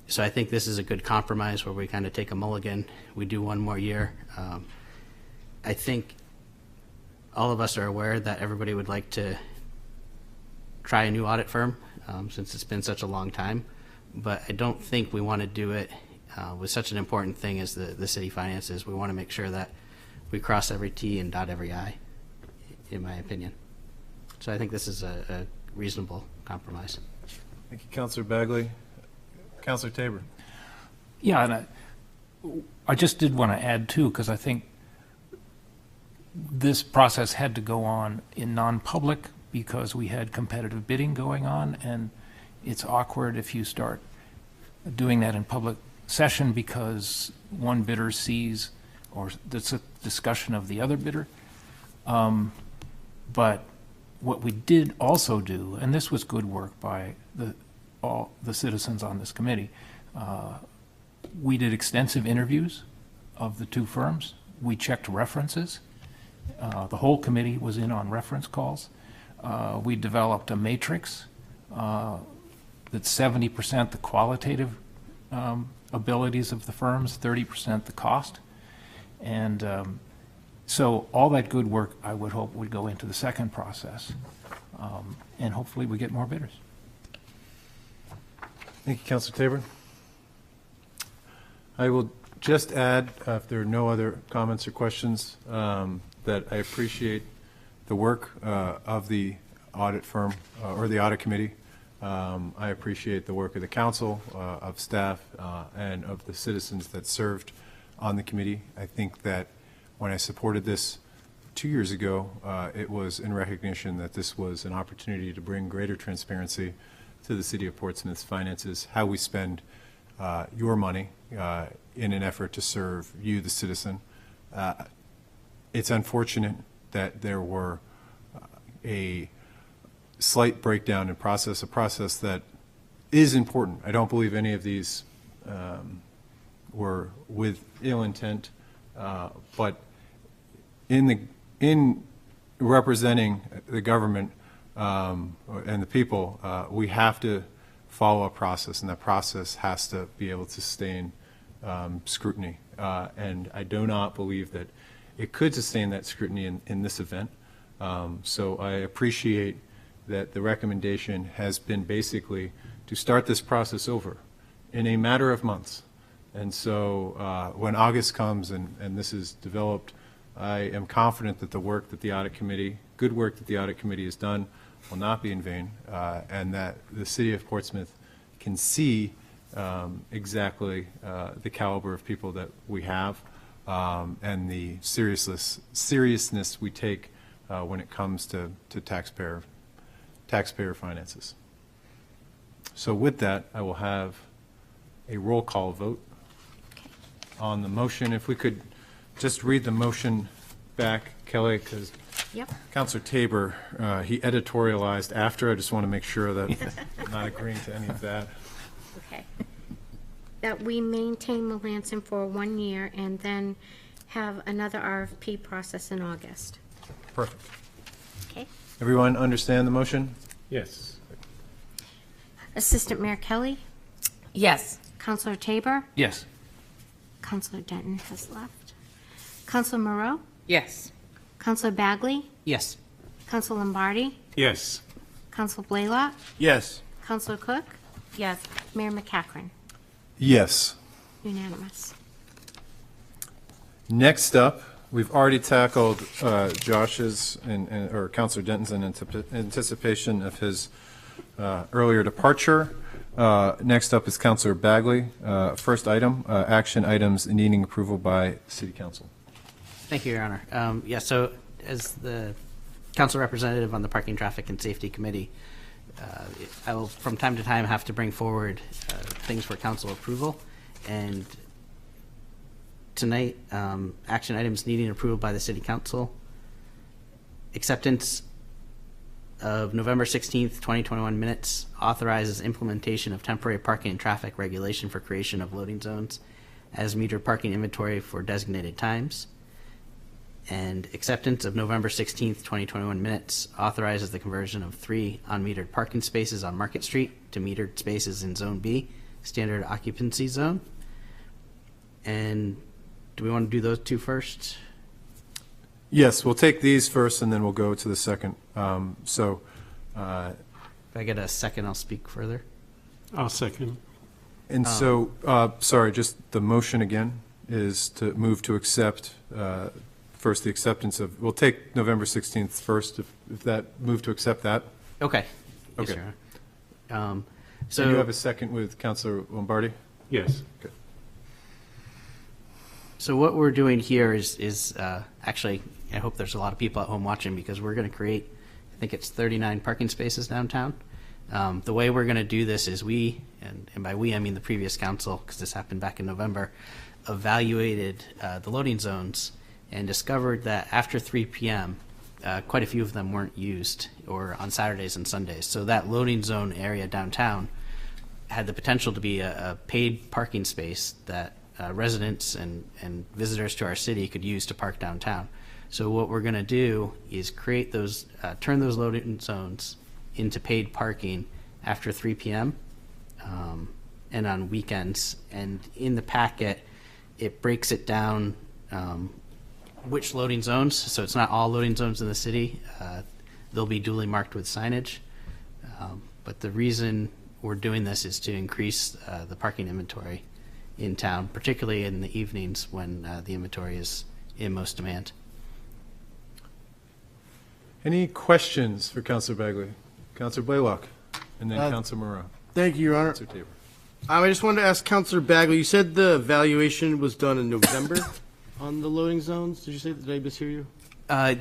So I think this is a good compromise where we kind of take a mulligan. We do 1 more year. I think all of us are aware that everybody would like to try a new audit firm since it's been such a long time. But I don't think we want to do it with such an important thing as the city finances. We want to make sure that we cross every T and dot every I, in my opinion. So I think this is a reasonable compromise. Thank you, Councillor Bagley. Councillor Tabor. Yeah, and I just did want to add too, because I think this process had to go on in non-public because we had competitive bidding going on, and it's awkward if you start doing that in public session because one bidder sees, or there's a discussion of the other bidder. But what we did also do, and this was good work by all the citizens on this committee, we did extensive interviews of the 2 firms. We checked references. The whole committee was in on reference calls. We developed a matrix that's 70% the qualitative abilities of the firms, 30% the cost. And so all that good work, I would hope, would go into the second process. and hopefully we get more bidders. Thank you, Councilor Tabor. I will just add, if there are no other comments or questions, that I appreciate the work of the audit firm or the audit committee. I appreciate the work of the council, of staff, and of the citizens that served on the committee. I think that when I supported this 2 years ago, it was in recognition that this was an opportunity to bring greater transparency to the city of Portsmouth's finances, how we spend your money in an effort to serve you, the citizen. It's unfortunate that there were a slight breakdown in process, a process that is important. I don't believe any of these were with ill intent, but in representing the government and the people, we have to follow a process, and that process has to be able to sustain scrutiny. And I do not believe that it could sustain that scrutiny in this event. So I appreciate that the recommendation has been basically to start this process over in a matter of months. And so when August comes and this is developed, I am confident that the work that the audit committee, good work that the audit committee has done, will not be in vain, and that the city of Portsmouth can see exactly the caliber of people that we have and the seriousness we take when it comes to taxpayer finances. So with that, I will have a roll call vote on the motion. If we could just read the motion back, Kelly, because Councilor Tabor, he editorialized after. I just want to make sure that I'm not agreeing to any of that. Okay. That we maintain Melanson for 1 year and then have another RFP process in August. Perfect. Okay. Everyone understand the motion? Yes. Assistant Mayor Kelly? Yes. Councilor Tabor? Yes. Councilor Denton has left. Councilor Moreau? Yes. Councilor Bagley? Yes. Councilor Lombardi? Yes. Councilor Blaylock? Yes. Councilor Cook? Yes. Mayor McCachran? Yes. Unanimous. Next up, we've already tackled Josh's or Councilor Denton's in anticipation of his earlier departure. Next up is Councilor Bagley. First item, action items needing approval by City Council. Thank you, Your Honor. Yeah, so as the council representative on the Parking, Traffic, and Safety Committee, I will from time to time have to bring forward things for council approval. And tonight, action items needing approval by the City Council. Acceptance of November 16th, 2021 minutes authorizes implementation of temporary parking and traffic regulation for creation of loading zones as metered parking inventory for designated times. And acceptance of November 16th, 2021 minutes authorizes the conversion of 3 unmetered parking spaces on Market Street to metered spaces in Zone B, standard occupancy zone. And do we want to do those two first? Yes, we'll take these first and then we'll go to the second. If I get a second, I'll speak further. I'll second. And so, sorry, just the motion again is to move to accept, first the acceptance of, we'll take November 16th first, if that, move to accept that. Okay. Okay. Yes, Your Honor. So you have a second with Councilor Lombardi? Yes. Okay. So what we're doing here is actually, I hope there's a lot of people at home watching because we're going to create, I think it's 39 parking spaces downtown. The way we're going to do this is we, and by we I mean the previous council, because this happened back in November, evaluated the loading zones and discovered that after 3 p.m., quite a few of them weren't used, or on Saturdays and Sundays. So that loading zone area downtown had the potential to be a paid parking space that residents and visitors to our city could use to park downtown. So what we're going to do is create those, turn those loading zones into paid parking after 3 p.m. And on weekends. And in the packet, it breaks it down which loading zones. So it's not all loading zones in the city. they'll be duly marked with signage. But the reason we're doing this is to increase the parking inventory in town, particularly in the evenings when the inventory is in most demand. Any questions for Councilor Bagley? Councilor Blaylock, and then Councilor Moreau. Thank you, Your Honor. Councilor Tabor. I just wanted to ask Councilor Bagley, you said the evaluation was done in November on the loading zones? Did you say, did I mishear you?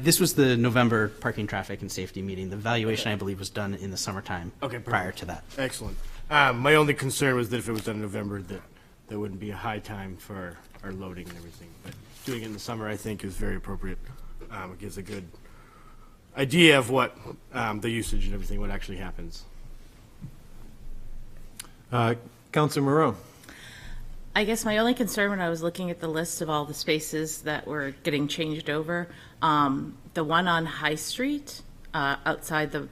This was the November parking, traffic, and safety meeting. The valuation, I believe, was done in the summertime prior to that. Excellent. My only concern was that if it was done in November, that there wouldn't be a high time for our loading and everything. But doing it in the summer, I think, is very appropriate. It gives a good idea of what the usage and everything, what actually happens. Councilor Moreau. I guess my only concern when I was looking at the list of all the spaces that were getting changed over, the one on High Street, outside the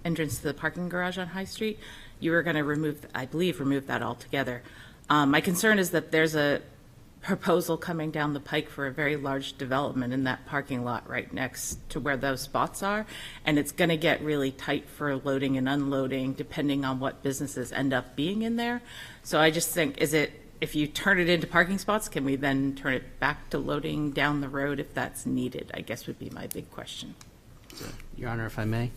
entrance to the parking garage on High Street, you were going to remove, I believe, remove that altogether. My concern is that there's a proposal coming down the pike for a very large development in that parking lot right next to where those spots are, and it's going to get really tight for loading and unloading depending on what businesses end up being in there. So I just think, if you turn it into parking spots, can we then turn it back to loading down the road if that's needed, I guess would be my big question. Your Honor, if I may.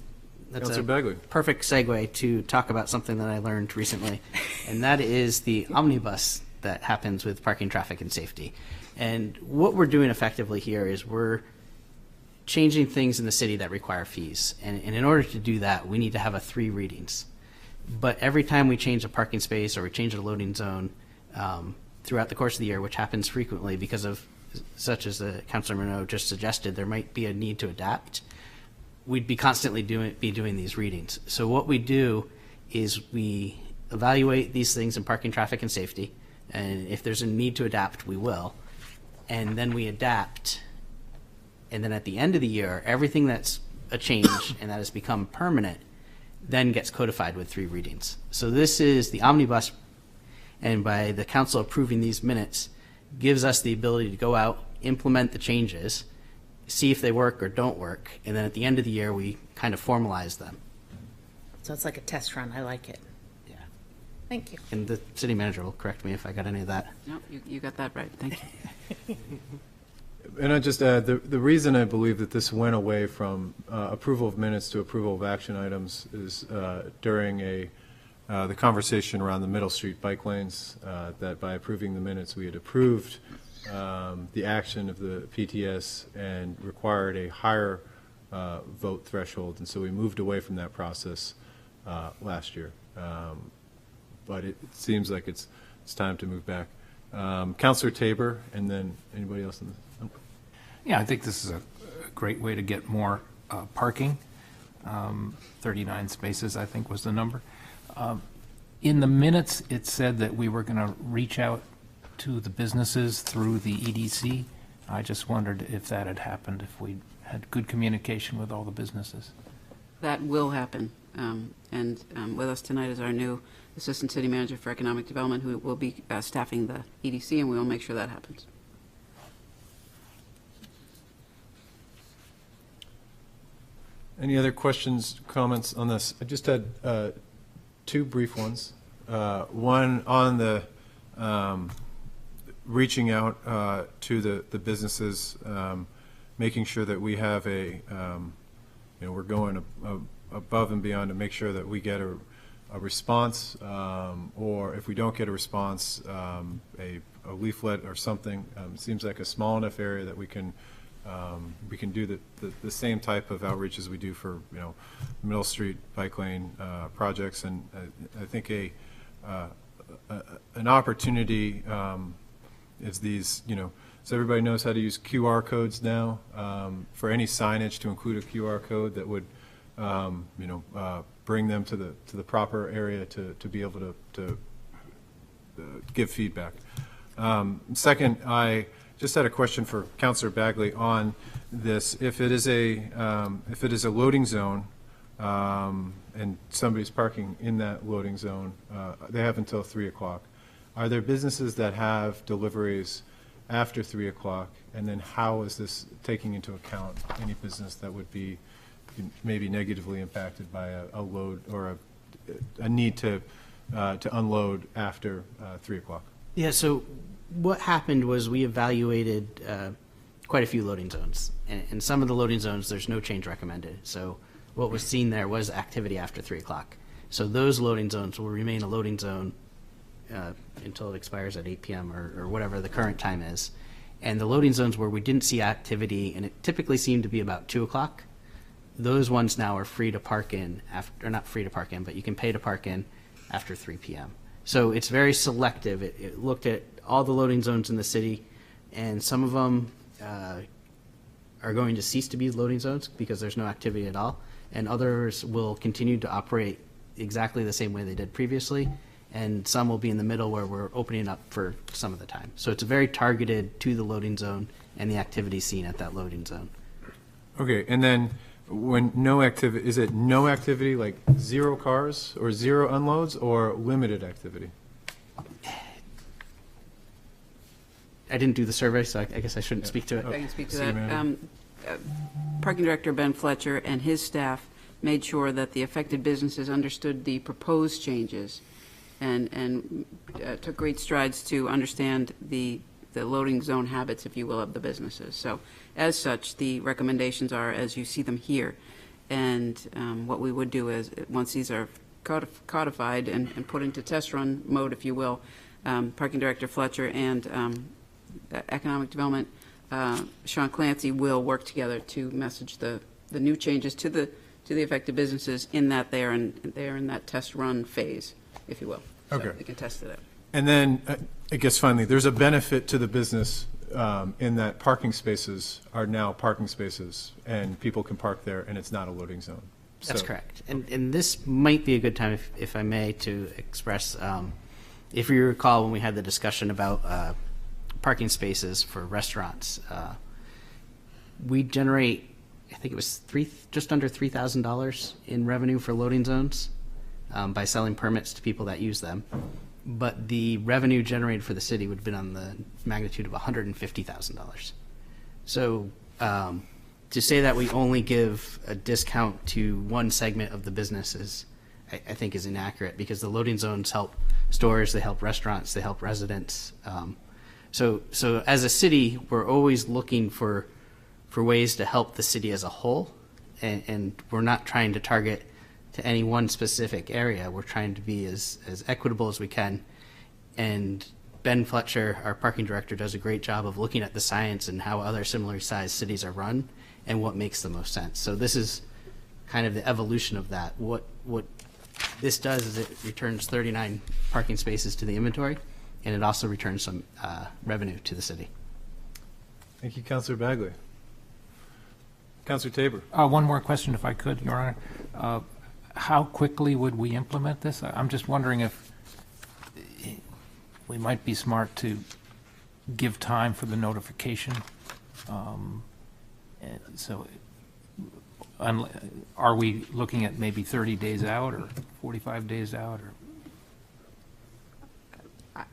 That's Councilor a Bagley. perfect segue to talk about something that I learned recently, and that is the omnibus that happens with parking, traffic, and safety. And what we're doing effectively here is we're changing things in the city that require fees. And in order to do that, we need to have 3 readings. But every time we change a parking space or we change a loading zone throughout the course of the year, which happens frequently because of, such as Councilor Minot just suggested, there might be a need to adapt. We'd be constantly doing these readings. So what we do is we evaluate these things in parking, traffic, and safety. And if there's a need to adapt, we will. And then we adapt. And then at the end of the year, everything that's a change and that has become permanent then gets codified with 3 readings. So this is the omnibus, and by the council approving these minutes, gives us the ability to go out, implement the changes, see if they work or don't work, and then at the end of the year, we kind of formalize them. So it's like a test run. I like it. Yeah. Thank you. And the city manager will correct me if I got any of that. No, you got that right. Thank you. And I just add, the reason I believe that this went away from approval of minutes to approval of action items is during the conversation around the Middle Street bike lanes, that by approving the minutes, we had approved the action of the PTS and required a higher vote threshold. And so we moved away from that process last year. But it seems like it's time to move back. Councilor Tabor, and then anybody else in the... Yeah, I think this is a great way to get more parking. 39 spaces, I think, was the number. In the minutes, it said that we were going to reach out to the businesses through the EDC. I just wondered if that had happened, if we had good communication with all the businesses. That will happen. And with us tonight is our new Assistant City Manager for Economic Development, who will be staffing the EDC, and we will make sure that happens. Any other questions, comments on this? I just had 2 brief ones. One on the reaching out to the businesses, making sure that we have we're going above and beyond to make sure that we get a response, or if we don't get a response, a leaflet or something. It seems like a small enough area that we can do the same type of outreach as we do for Middle Street bike lane projects, and I think an opportunity is these so everybody knows how to use QR codes now, for any signage to include a QR code that would bring them to the proper area to be able to give feedback. Second, I just had a question for Councilor Bagley on this. If it is a loading zone, and somebody's parking in that loading zone, they have until 3 o'clock. Are there businesses that have deliveries after 3 o'clock? And then how is this taking into account any business that would be maybe negatively impacted by a load or a need to unload after 3 o'clock? Yeah, so what happened was we evaluated quite a few loading zones. And in some of the loading zones, there's no change recommended. So what was seen there was activity after 3 o'clock. So those loading zones will remain a loading zone until it expires at 8 p.m. or whatever the current time is. And the loading zones where we didn't see activity, and it typically seemed to be about 2 o'clock, those ones now are free to park in, after, or not free to park in, but you can pay to park in after 3 p.m. So it's very selective. It looked at all the loading zones in the city, and some of them are going to cease to be loading zones because there's no activity at all, and others will continue to operate exactly the same way they did previously, and some will be in the middle where we're opening up for some of the time. So it's very targeted to the loading zone and the activity seen at that loading zone. Okay, and then when no activity, is it no activity, like 0 cars or 0 unloads, or limited activity? I didn't do the survey, so I guess I shouldn't speak to it. I can speak to that. Parking Director Ben Fletcher and his staff made sure that the affected businesses understood the proposed changes and took great strides to understand the loading zone habits, if you will, of the businesses. So as such, the recommendations are as you see them here. And what we would do is, once these are codified and put into test run mode, if you will, Parking Director Fletcher and Economic Development, Sean Clancy, will work together to message the new changes to the affected businesses in that they are in that test run phase, if you will. So Okay. they can test it out. And then, I guess finally, there's a benefit to the business in that parking spaces are now parking spaces, and people can park there, and it's not a loading zone. That's So- correct. And this might be a good time, if I may, to express, if you recall when we had the discussion about parking spaces for restaurants, we generate, I think it was just under $3,000 in revenue for loading zones by selling permits to people that use them. But the revenue generated for the city would have been on the magnitude of $150,000. So to say that we only give a discount to one segment of the businesses, I think is inaccurate, because the loading zones help stores, they help restaurants, they help residents. So as a city, we're always looking for ways to help the city as a whole, and we're not trying to target to any one specific area. We're trying to be as equitable as we can. And Ben Fletcher, our parking director, does a great job of looking at the science and how other similarly sized cities are run and what makes the most sense. So this is kind of the evolution of that. What this does is it returns 39 parking spaces to the inventory, and it also returns some revenue to the city. Thank you, Councilor Bagley. Councilor Tabor. One more question, if I could, Your Honor. How quickly would we implement this? I'm just wondering if we might be smart to give time for the notification. So are we looking at maybe 30 days out or 45 days out? Or?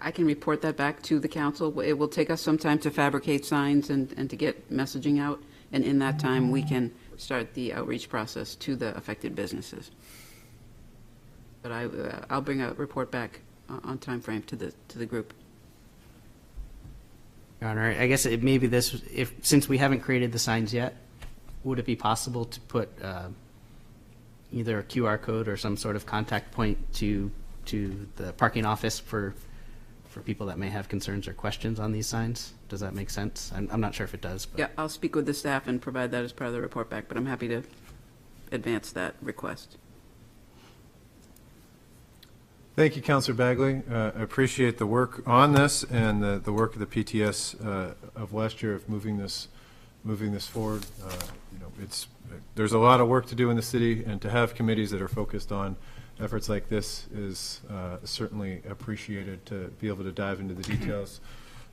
I can report that back to the council. It will take us some time to fabricate signs and to get messaging out. And in that time, we can start the outreach process to the affected businesses. But I'll bring a report back on time frame to the group. Your Honor, I guess it may be this, since we haven't created the signs yet, would it be possible to put either a QR code or some sort of contact point to the parking office for people that may have concerns or questions on these signs? Does that make sense? I'm not sure if it does. But. Yeah, I'll speak with the staff and provide that as part of the report back, but I'm happy to advance that request. Thank you, Councilor Bagley. I appreciate the work on this and the work of the PTS of last year of moving this forward. There's a lot of work to do in the city, and to have committees that are focused on efforts like this is certainly appreciated, to be able to dive into the details.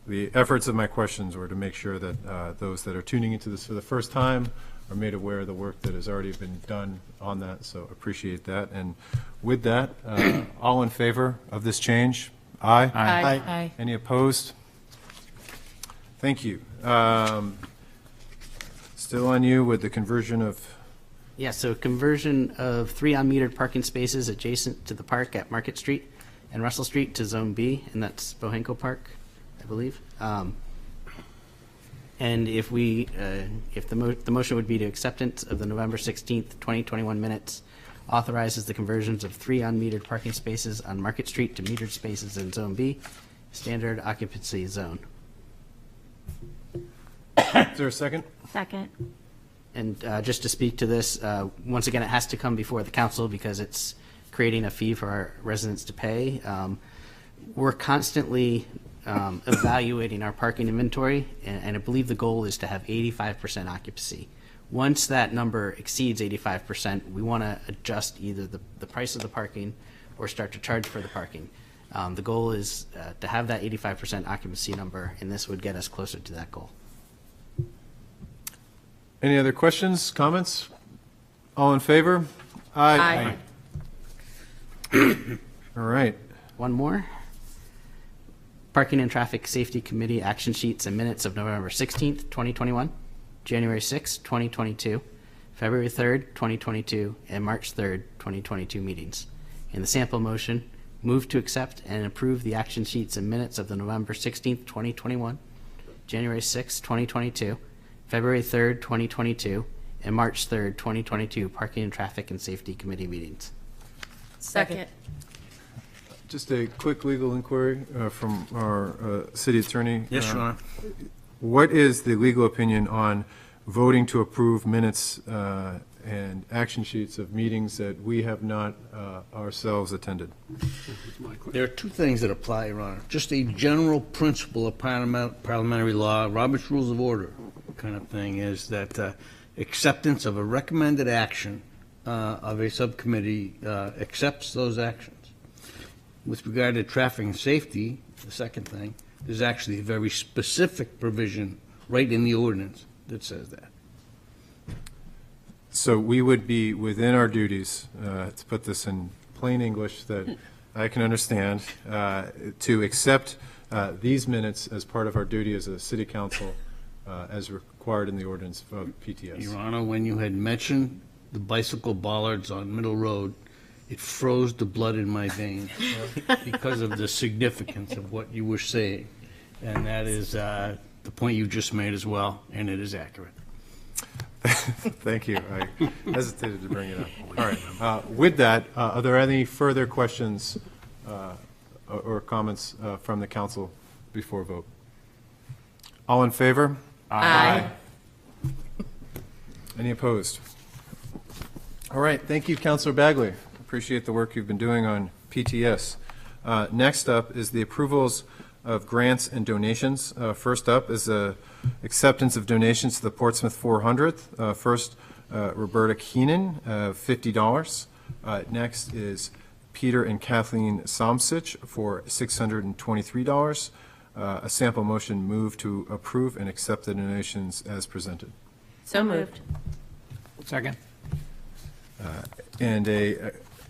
The efforts of my questions were to make sure that those that are tuning into this for the first time are made aware of the work that has already been done on that, so appreciate that. And with that, all in favor of this change? Aye? Aye. Aye. Any opposed? Thank you. Still on you with the conversion of Yeah, so conversion of 3 unmetered parking spaces adjacent to the park at Market Street and Russell Street to Zone B, and that's Bohenko Park, I believe. And if we, if the motion would be to acceptance of the November 16th, 2021 minutes, authorizes the conversions of 3 unmetered parking spaces on Market Street to metered spaces in Zone B, standard occupancy zone. Is there a second? Second. And just to speak to this, once again, it has to come before the council because it's creating a fee for our residents to pay. We're constantly evaluating our parking inventory, and I believe the goal is to have 85% occupancy. Once that number exceeds 85%, we want to adjust either the price of the parking or start to charge for the parking. The goal is to have that 85% occupancy number, and this would get us closer to that goal. Any other questions, comments? All in favor? Aye. All right. One more. Parking and Traffic Safety Committee action sheets and minutes of November 16th, 2021, January 6th, 2022, February 3rd, 2022, and March 3rd, 2022 meetings. In the sample motion, move to accept and approve the action sheets and minutes of the November 16th, 2021, January 6th, 2022, February 3rd, 2022, and March 3rd, 2022 Parking and Traffic and Safety Committee meetings. Second. Just a quick legal inquiry from our city attorney. Yes, Your Honor. What is the legal opinion on voting to approve minutes and action sheets of meetings that we have not ourselves attended? There are two things that apply, Your Honor. Just a general principle of parliamentary law, Robert's Rules of Order kind of thing, is that acceptance of a recommended action of a subcommittee accepts those actions. With regard to traffic and safety, the second thing, there's actually a very specific provision right in the ordinance that says that. So we would be within our duties, to put this in plain English that I can understand, to accept these minutes as part of our duty as a city council as required in the ordinance of PTS. Your Honor, when you had mentioned the bicycle bollards on Middle Road, it froze the blood in my veins because of the significance of what you were saying. And that is the point you just made as well, and it is accurate. Thank you. I hesitated to bring it up. All right. With that, are there any further questions or comments from the council before vote? All in favor? Aye. Any opposed? All right. Thank you, Councilor Bagley. Appreciate the work you've been doing on PTS. Next up is the approvals of grants and donations. First up is acceptance of donations to the Portsmouth 400th. First, Roberta Keenan, $50. Next is Peter and Kathleen Somsich for $623. A sample motion move to approve and accept the donations as presented. So moved. Second. And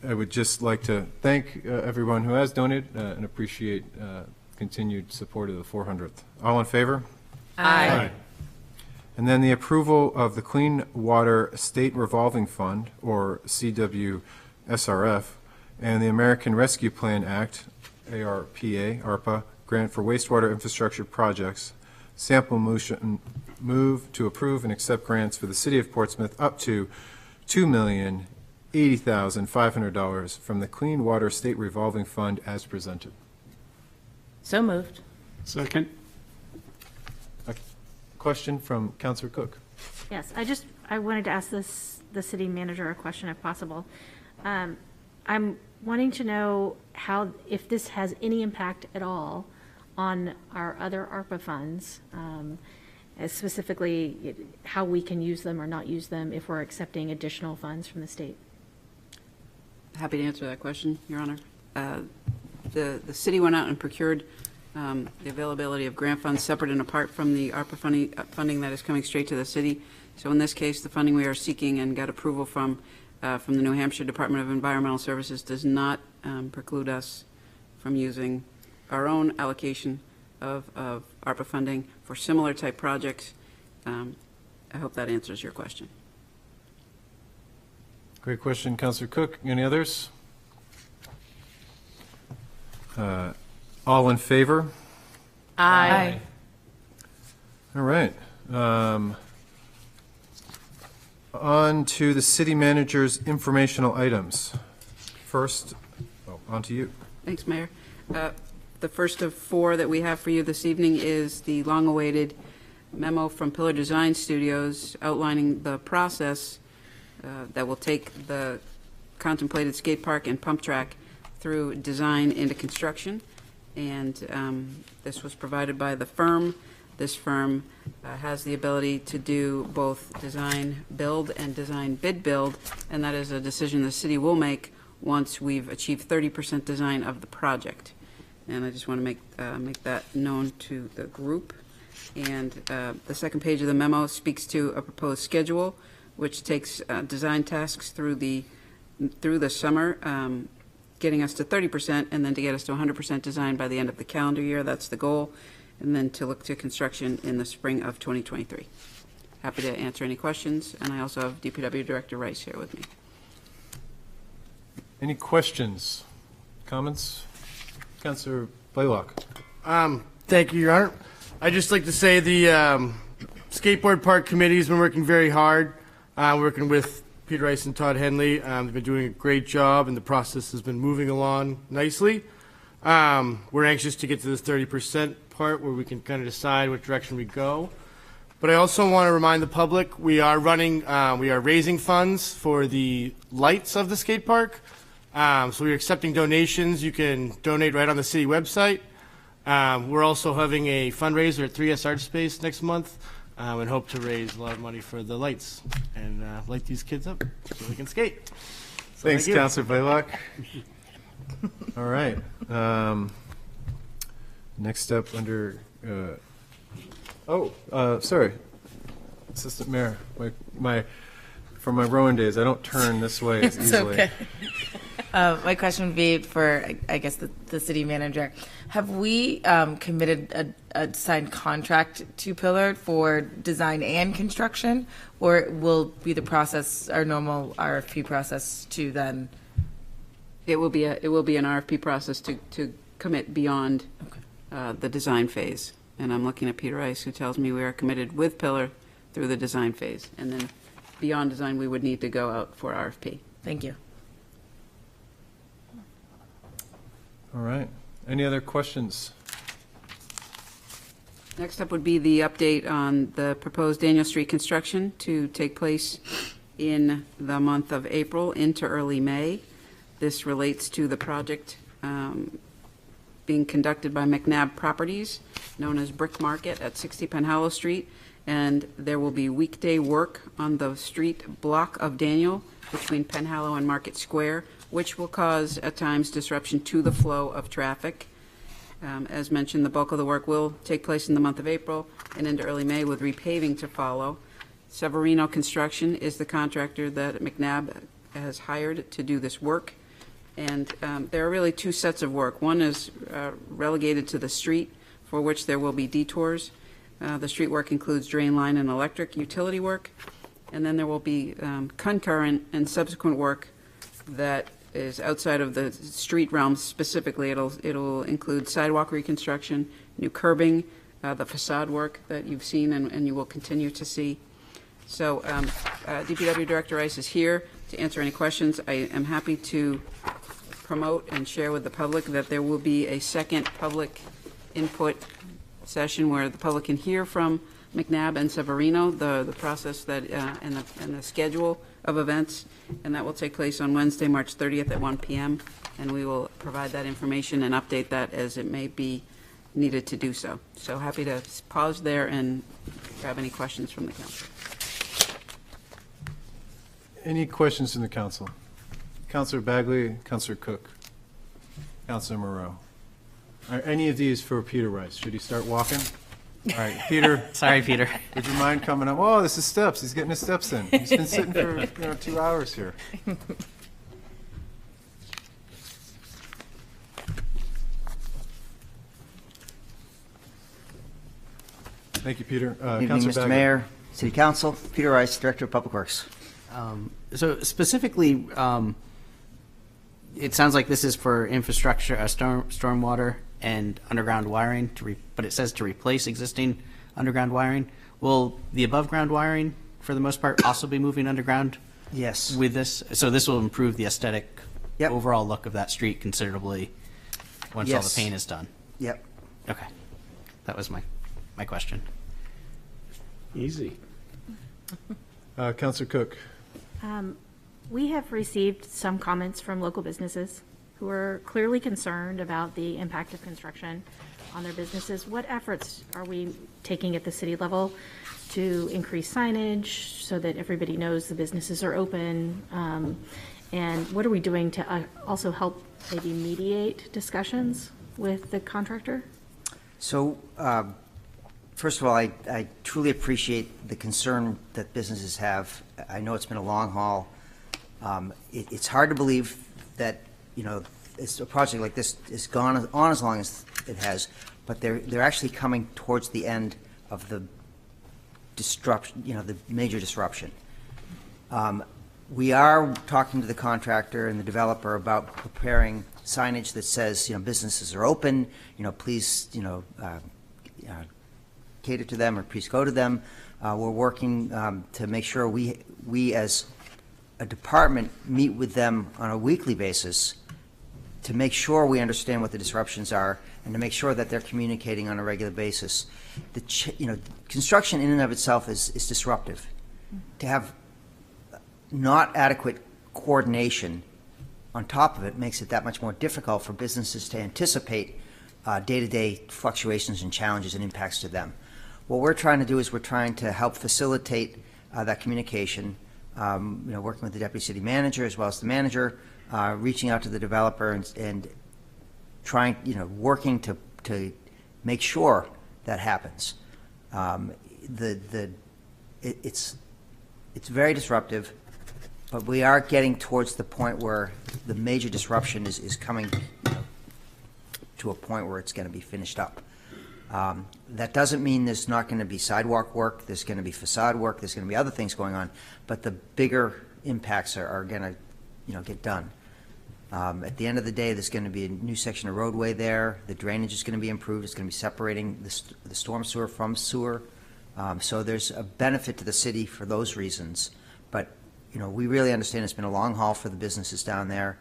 I would just like to thank everyone who has donated and appreciate continued support of the 400th. All in favor? Aye. And then the approval of the Clean Water State Revolving Fund, or CWSRF, and the American Rescue Plan Act, ARPA, grant for wastewater infrastructure projects. Sample motion move to approve and accept grants for the City of Portsmouth up to $2,080,500 from the Clean Water State Revolving Fund as presented. So moved. Second. A question from Councilor Cook. Yes, I wanted to ask the city manager a question if possible. I'm wanting to know if this has any impact at all on our other ARPA funds, specifically how we can use them or not use them if we're accepting additional funds from the state. Happy to answer that question, Your Honor. The city went out and procured the availability of grant funds separate and apart from the ARPA funding that is coming straight to the city. So in this case, the funding we are seeking and got approval from the New Hampshire Department of Environmental Services does not preclude us from using our own allocation of ARPA funding for similar type projects. I hope that answers your question. Great question, Councillor Cook. Any others? All in favor? Aye. All right. On to the city manager's informational items. First, on to you. Thanks, Mayor. The first of 4 that we have for you this evening is the long-awaited memo from Pillar Design Studios outlining the process that will take the contemplated skate park and pump track through design into construction. And this was provided by the firm. This firm has the ability to do both design build and design bid build, and that is a decision the city will make once we've achieved 30% design of the project. And I just want to make that known to the group. And the second page of the memo speaks to a proposed schedule, which takes design tasks through the summer, getting us to 30%, and then to get us to 100% design by the end of the calendar year. That's the goal. And then to look to construction in the spring of 2023. Happy to answer any questions, and I also have DPW Director Rice here with me. Any questions, comments? Councillor Blaylock. Thank you, Your Honor. I'd just like to say the skateboard park committee has been working very hard, working with Peter Rice and Todd Henley. They've been doing a great job, and the process has been moving along nicely. We're anxious to get to this 30% part where we can kind of decide what direction we go. But I also want to remind the public we are raising funds for the lights of the skate park. So we're accepting donations. You can donate right on the city website. We're also having a fundraiser at 3S Art Space next month and hope to raise a lot of money for the lights and light these kids up so they can skate. So Thanks, Councillor Blaylock. All right. Next up under, sorry, Assistant Mayor. From my Rowan days, I don't turn this way as easily. It's okay. My question would be for, I guess, the city manager. Have we committed a signed contract to Pillar for design and construction, or will be the process our normal RFP process to then? It will be an RFP process to commit beyond the design phase. And I'm looking at Peter Rice, who tells me we are committed with Pillar through the design phase. And then beyond design, we would need to go out for RFP. Thank you. All right. Any other questions? Next up would be the update on the proposed Daniel Street construction to take place in the month of April into early May. This relates to the project being conducted by McNabb Properties, known as Brick Market at 60 Penhallow Street. And there will be weekday work on the street block of Daniel between Penhallow and Market Square, which will cause at times disruption to the flow of traffic. As mentioned, the bulk of the work will take place in the month of April and into early May, with repaving to follow. Severino Construction is the contractor that McNabb has hired to do this work. And there are really 2 sets of work. One is relegated to the street, for which there will be detours. The street work includes drain line and electric utility work. And then there will be concurrent and subsequent work that is outside of the street realm specifically. It'll include sidewalk reconstruction, new curbing, the facade work that you've seen and you will continue to see. So DPW Director Rice is here to answer any questions. I am happy to promote and share with the public that there will be a second public input session where the public can hear from McNabb and Severino the process that and the schedule of events, and that will take place on Wednesday, March 30th at 1 p.m. and we will provide that information and update that as it may be needed to do so. So happy to pause there and grab any questions from the council. Any questions from the council? Councillor Bagley, Councillor Cook, Councillor Moreau. Are any of these for Peter Rice? Should he start walking? All right, Peter. Sorry, Peter. Would you mind coming up? Oh, this is steps. He's getting his steps in. He's been sitting for 2 hours here. Thank you, Peter. Good evening, Mr. Bagley. Mayor, City Council. Peter Rice, Director of Public Works. So specifically, it sounds like this is for infrastructure, stormwater and underground wiring, but it says to replace existing underground wiring. Will the above-ground wiring, for the most part, also be moving underground? Yes. With this? So this will improve the aesthetic Yep. overall look of that street considerably once all the Yes. paint is done? Yep. Okay. That was my question. Easy. Councilor Cook. We have received some comments from local businesses who are clearly concerned about the impact of construction on their businesses. What efforts are we taking at the city level to increase signage so that everybody knows the businesses are open? And what are we doing to also help maybe mediate discussions with the contractor? So, first of all, I truly appreciate the concern that businesses have. I know it's been a long haul. It's hard to believe that, it's a project like this has gone on as long as it has, but they're actually coming towards the end of the disruption, the major disruption. We are talking to the contractor and the developer about preparing signage that says, businesses are open, please, cater to them or please go to them. We're working to make sure we as a department meet with them on a weekly basis to make sure we understand what the disruptions are and to make sure that they're communicating on a regular basis. Construction in and of itself is disruptive. To have not adequate coordination on top of it makes it that much more difficult for businesses to anticipate day-to-day fluctuations and challenges and impacts to them. What we're trying to do is we're trying to help facilitate that communication, working with the deputy city manager as well as the manager, reaching out to the developer and trying, working to make sure that happens. It's very disruptive, but we are getting towards the point where the major disruption is coming to a point where it's going to be finished up. That doesn't mean there's not going to be sidewalk work, there's going to be facade work, there's going to be other things going on, but the bigger impacts are going to, get done. At the end of the day, there's going to be a new section of roadway there. The drainage is going to be improved. It's going to be separating the storm sewer from sewer. So there's a benefit to the city for those reasons. But, we really understand it's been a long haul for the businesses down there,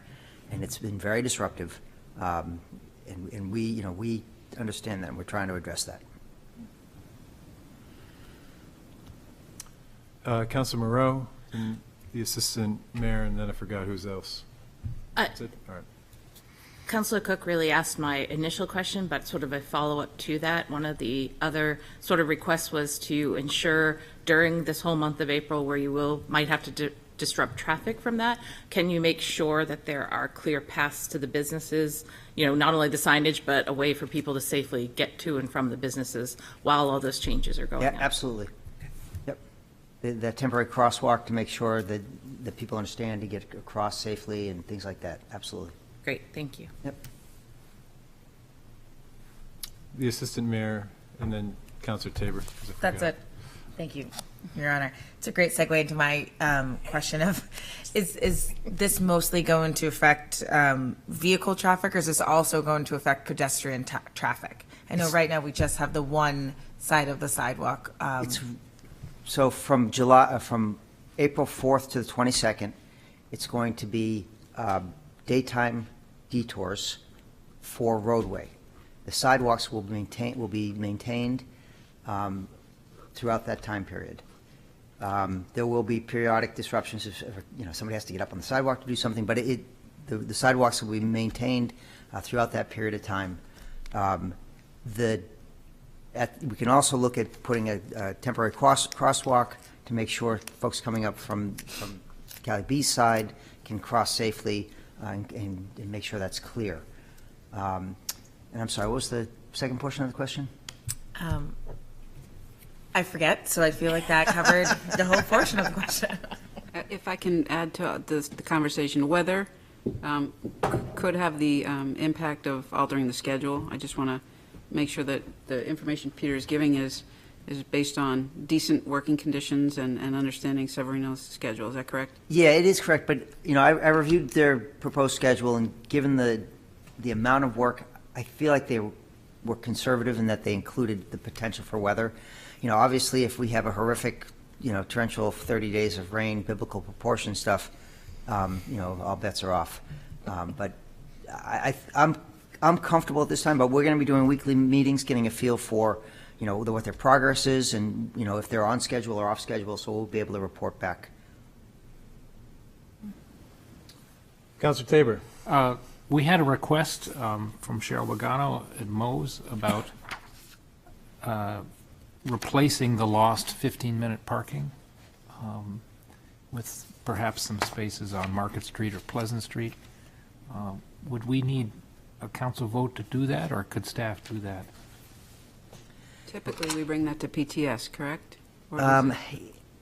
and it's been very disruptive. And we understand that, and we're trying to address that. Councilor Moreau, and the assistant mayor, and then I forgot who's else. That's it? All right. Councilor Cook really asked my initial question, but sort of a follow-up to that. One of the other sort of requests was to ensure during this whole month of April where you might have to disrupt traffic from that, can you make sure that there are clear paths to the businesses, not only the signage, but a way for people to safely get to and from the businesses while all those changes are going on? Yeah, absolutely. Yep. The temporary crosswalk to make sure that people understand to get across safely and things like that. Absolutely. Great, thank you. Yep. The assistant mayor, and then Councilor Tabor. 'cause I That's forgot. it. Thank you, Your Honor. It's a great segue into my question of, is this mostly going to affect vehicle traffic, or is this also going to affect pedestrian traffic? I know right now we just have the one side of the sidewalk. So from April 4th to the 22nd, it's going to be daytime detours for roadway. The sidewalks will be maintained throughout that time period. There will be periodic disruptions if somebody has to get up on the sidewalk to do something, but the sidewalks will be maintained throughout that period of time. We can also look at putting a temporary crosswalk to make sure folks coming up from Cali B's side can cross safely and make sure that's clear. And I'm sorry, what was the second portion of the question? I forget, so I feel like that covered the whole portion of the question. If I can add to the conversation, weather could have the impact of altering the schedule. I just want to make sure that the information Peter is giving is is based on decent working conditions and understanding Severino's schedule. Is that correct? Yeah, it is correct, but, you know, I reviewed their proposed schedule, and given the amount of work, I feel like they were conservative in that they included the potential for weather. You know, obviously, if we have a horrific, you know, torrential 30 days of rain, biblical proportion stuff, you know, all bets are off. But I'm comfortable at this time, but we're going to be doing weekly meetings, getting a feel for, you know, what their progress is, and, you know, if they're on schedule or off schedule, so we'll be able to report back. Councilor Tabor. We had a request from Cheryl Bogano at Moe's about replacing the lost 15-minute parking with perhaps some spaces on Market Street or Pleasant Street. Would we need a council vote to do that, or could staff do that? Typically, we bring that to PTS, correct? Or does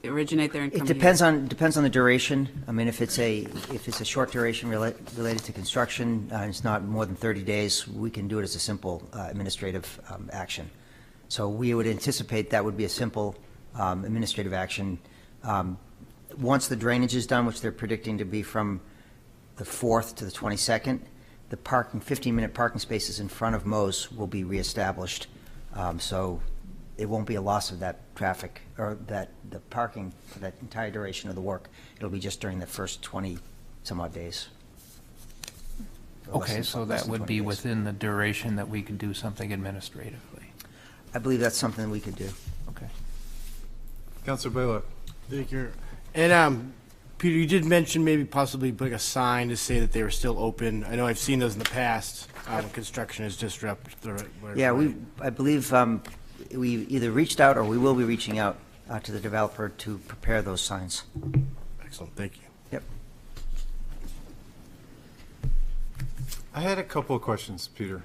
it originate there and come It depends on the duration. I mean, if it's a short duration related to construction, and it's not more than 30 days, we can do it as a simple administrative action. So we would anticipate that would be a simple administrative action. Once the drainage is done, which they're predicting to be from the 4th to the 22nd, the 15-minute parking spaces in front of Moe's will be reestablished. So it won't be a loss of that traffic or the parking for that entire duration of the work. It'll be just during the first 20 some odd days. Okay, so that would be within the duration that we could do something administratively. I believe that's something we could do. Okay. Councilor Blaylock. Thank you. And Peter, you did mention maybe possibly putting a sign to say that they were still open. I know I've seen those in the past when construction is disrupted. Yeah, I believe we either reached out or we will be reaching out to the developer to prepare those signs. Excellent, thank you. Yep. I had a couple of questions, Peter.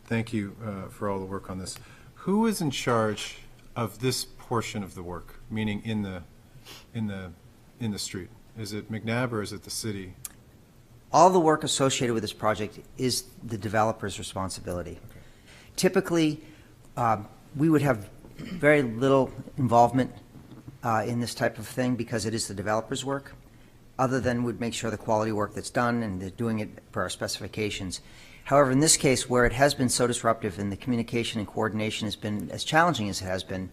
Thank you for all the work on this. Who is in charge of this portion of the work, meaning in the street? Is it McNabb or is it the city? All the work associated with this project is the developer's responsibility. Okay. Typically, we would have very little involvement in this type of thing because it is the developer's work, other than we'd make sure the quality work that's done and they're doing it per our specifications. However, in this case, where it has been so disruptive and the communication and coordination has been as challenging as it has been,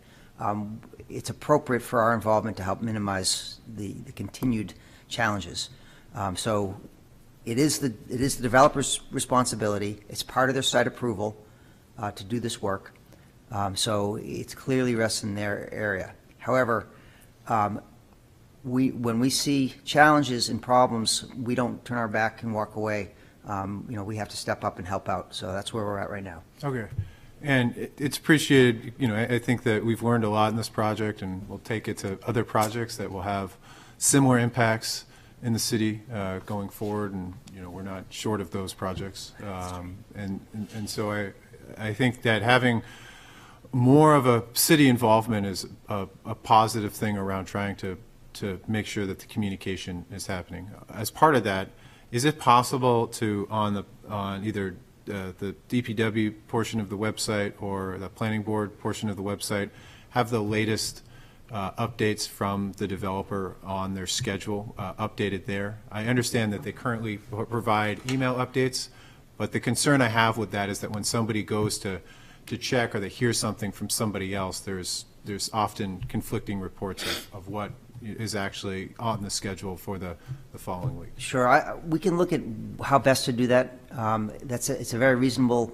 it's appropriate for our involvement to help minimize the continued challenges. So it is the developer's responsibility. It's part of their site approval to do this work. So it clearly rests in their area. However, when we see challenges and problems, we don't turn our back and walk away. We have to step up and help out. So that's where we're at right now. Okay. And it's appreciated. I think that we've learned a lot in this project, and we'll take it to other projects that will have similar impacts in the city going forward. And, we're not short of those projects. And so I think that having more of a city involvement is a positive thing around trying to make sure that the communication is happening. As part of that, is it possible to, on either the DPW portion of the website or the planning board portion of the website, have the latest updates from the developer on their schedule updated there? I understand that they currently provide email updates, but the concern I have with that is that when somebody goes to check or they hear something from somebody else, there's often conflicting reports of what is actually on the schedule for the following week. Sure, we can look at how best to do that. It's a very reasonable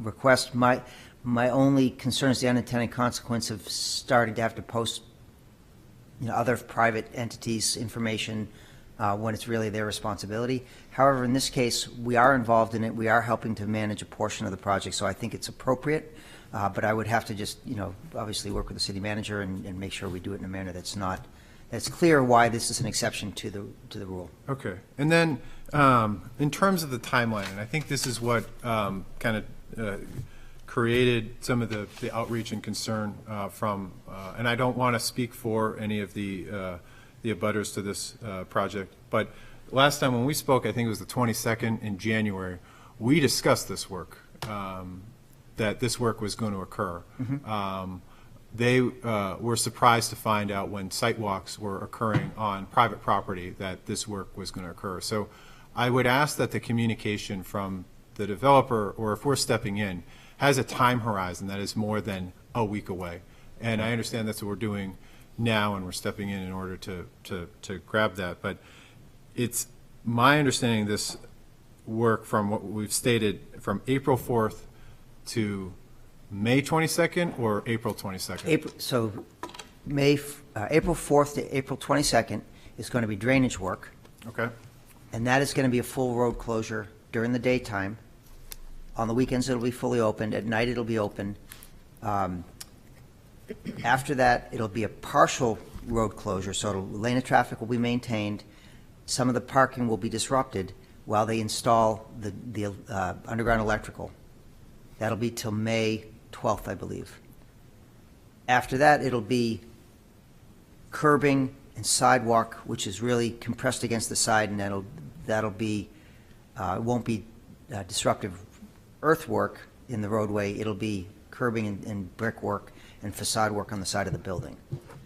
request. My only concern is the unintended consequence of starting to have to post other private entities' information when it's really their responsibility. However, in this case, we are involved in it. We are helping to manage a portion of the project, so I think it's appropriate. But I would have to just, obviously work with the city manager and make sure we do it in a manner that's clear why this is an exception to the rule. Okay. And then in terms of the timeline, and I think this is what kind of created some of the outreach and concern from, and I don't want to speak for any of the abutters to this project, but last time when we spoke, I think it was the 22nd in January, we discussed this work. that this work was going to occur. They were surprised to find out when site walks were occurring on private property that this work was going to occur. So I would ask that the communication from the developer, or if we're stepping in, has a time horizon that is more than a week away. And I understand that's what we're doing now, and we're stepping in order to grab that. But it's my understanding this work, from what we've stated, from April 4th to May 22nd or April 22nd? April 4th to April 22nd is going to be drainage work. Okay. And that is going to be a full road closure during the daytime. On the weekends, it'll be fully opened. At night, it'll be open. After that, it'll be a partial road closure, so lane of traffic will be maintained. Some of the parking will be disrupted while they install the underground electrical. That'll be till May 12th, I believe. After that, it'll be curbing and sidewalk, which is really compressed against the side, and that'll be it won't be disruptive earthwork in the roadway. It'll be curbing and brickwork and facade work on the side of the building.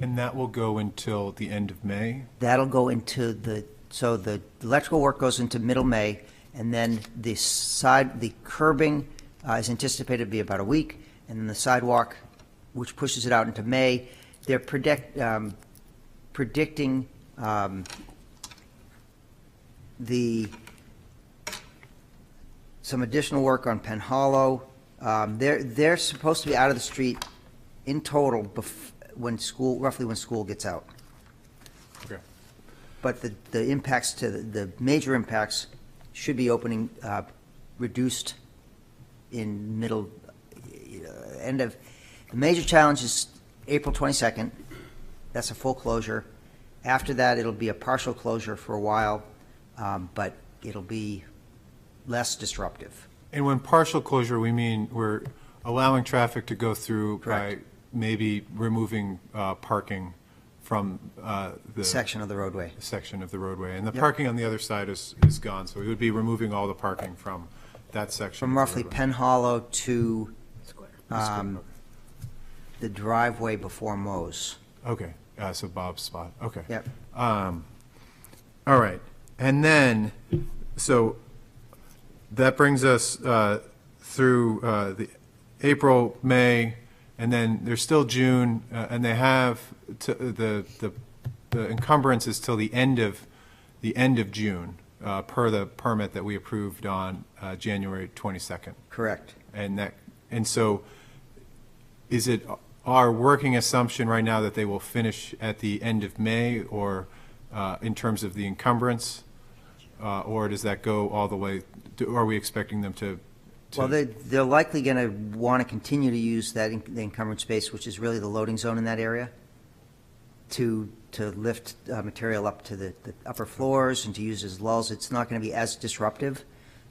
And that will go until the end of May? That'll go into so the electrical work goes into middle May, and then the curbing is anticipated to be about a week, and then the sidewalk, which pushes it out into May. They're predicting some additional work on Penn Hollow. They're supposed to be out of the street in total roughly when school gets out. Okay. But the impacts to the major impacts should be opening reduced in end of. The major challenge is April 22nd. That's a full closure. After that, it'll be a partial closure for a while, but it'll be less disruptive. And when partial closure, we mean we're allowing traffic to go through Correct. by maybe removing parking from the Section of the roadway. Section of the roadway. And the Yep. parking on the other side is gone, so we would be removing all the parking from that section. From of the roughly roadway. Penn Hollow to the driveway before Moe's. Okay, so Bob's spot, okay. Yep. All right, and then, so that brings us through the April, May, and then there's still June, and they have the encumbrance is till the end of June, per the permit that we approved on January 22nd. Correct. And so, is it our working assumption right now that they will finish at the end of May, or in terms of the encumbrance, or does that go all the way? Are we expecting them to? Well, they're likely going to want to continue to use the encumbered space, which is really the loading zone in that area, to lift material up to the upper floors and to use as lulls. It's not going to be as disruptive,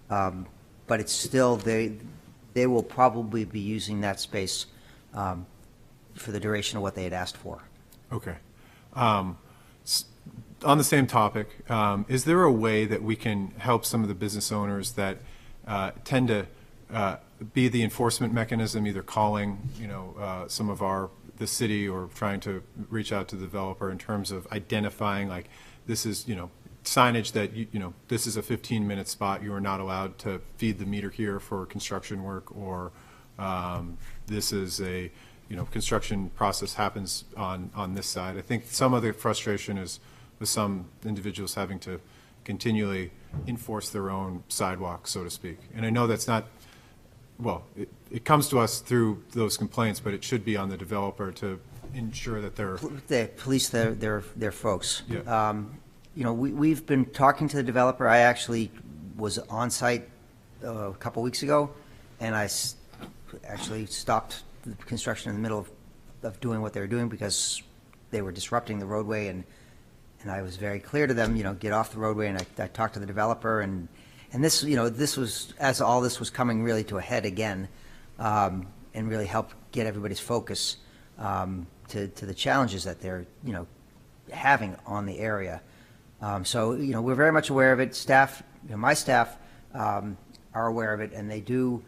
but it's still, they will probably be using that space for the duration of what they had asked for. Okay. On the same topic, is there a way that we can help some of the business owners that tend to be the enforcement mechanism, either calling, some of the city, or trying to reach out to the developer in terms of identifying, like, this is, signage that, this is a 15-minute spot, you are not allowed to feed the meter here for construction work, or this is a, construction process happens on this side. I think some of the frustration is with some individuals having to continually enforce their own sidewalk, so to speak. And I know that's not, well, it comes to us through those complaints, but it should be on the developer to ensure that they're. They police their folks. Yeah. We've been talking to the developer. I actually was on site a couple weeks ago, and I actually stopped the construction in the middle of doing what they were doing because they were disrupting the roadway, and I was very clear to them, get off the roadway, and I talked to the developer, and this, this was, as all this was coming really to a head again, and really helped get everybody's focus to the challenges that they're, having on the area. So, we're very much aware of it. Staff, my staff are aware of it, and they do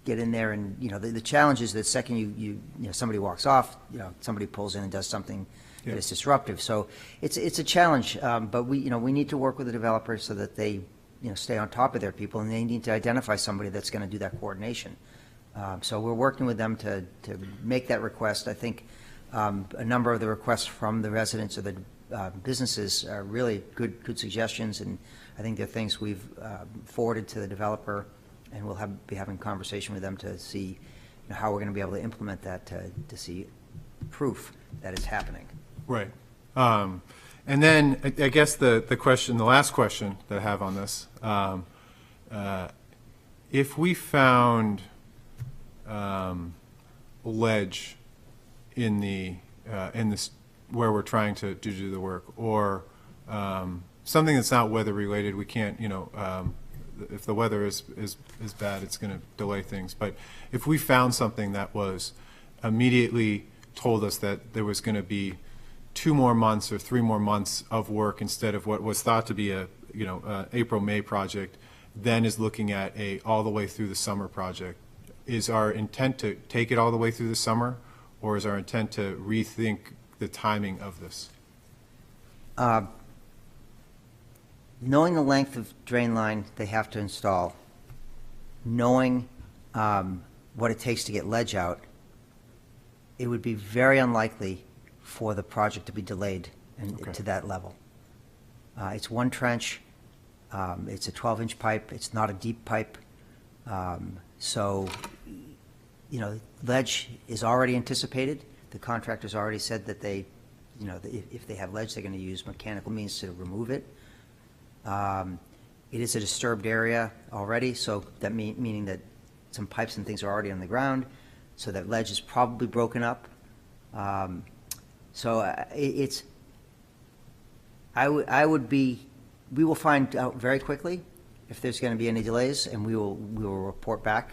get in there and, the challenge is that the second somebody walks off, somebody pulls in and does something that is disruptive. So it's a challenge, but we need to work with the developers so that they, stay on top of their people, and they need to identify somebody that's going to do that coordination. So we're working with them to make that request. I think a number of the requests from the residents or the businesses are really good suggestions, and I think they're things we've forwarded to the developer, and we'll be having a conversation with them to see how we're going to be able to implement that to see proof that it's happening. Right. And then I guess the last question that I have on this, if we found ledge in this where we're trying to do the work, or something that's not weather related, we can't, if the weather is bad, it's going to delay things. But if we found something that was immediately told us that there was going to be 2 more months or 3 more months of work instead of what was thought to be a April-May project, then is looking at a all the way through the summer project. Is our intent to take it all the way through the summer, or is our intent to rethink the timing of this? Knowing the length of drain line they have to install, knowing what it takes to get ledge out, it would be very unlikely for the project to be delayed to that level. It's one trench. It's a 12-inch pipe. It's not a deep pipe. So, ledge is already anticipated. The contractor's already said that they, if they have ledge, they're going to use mechanical means to remove it. It is a disturbed area already, so that meaning that some pipes and things are already on the ground, so that ledge is probably broken up. We will find out very quickly if there's going to be any delays, and we will report back.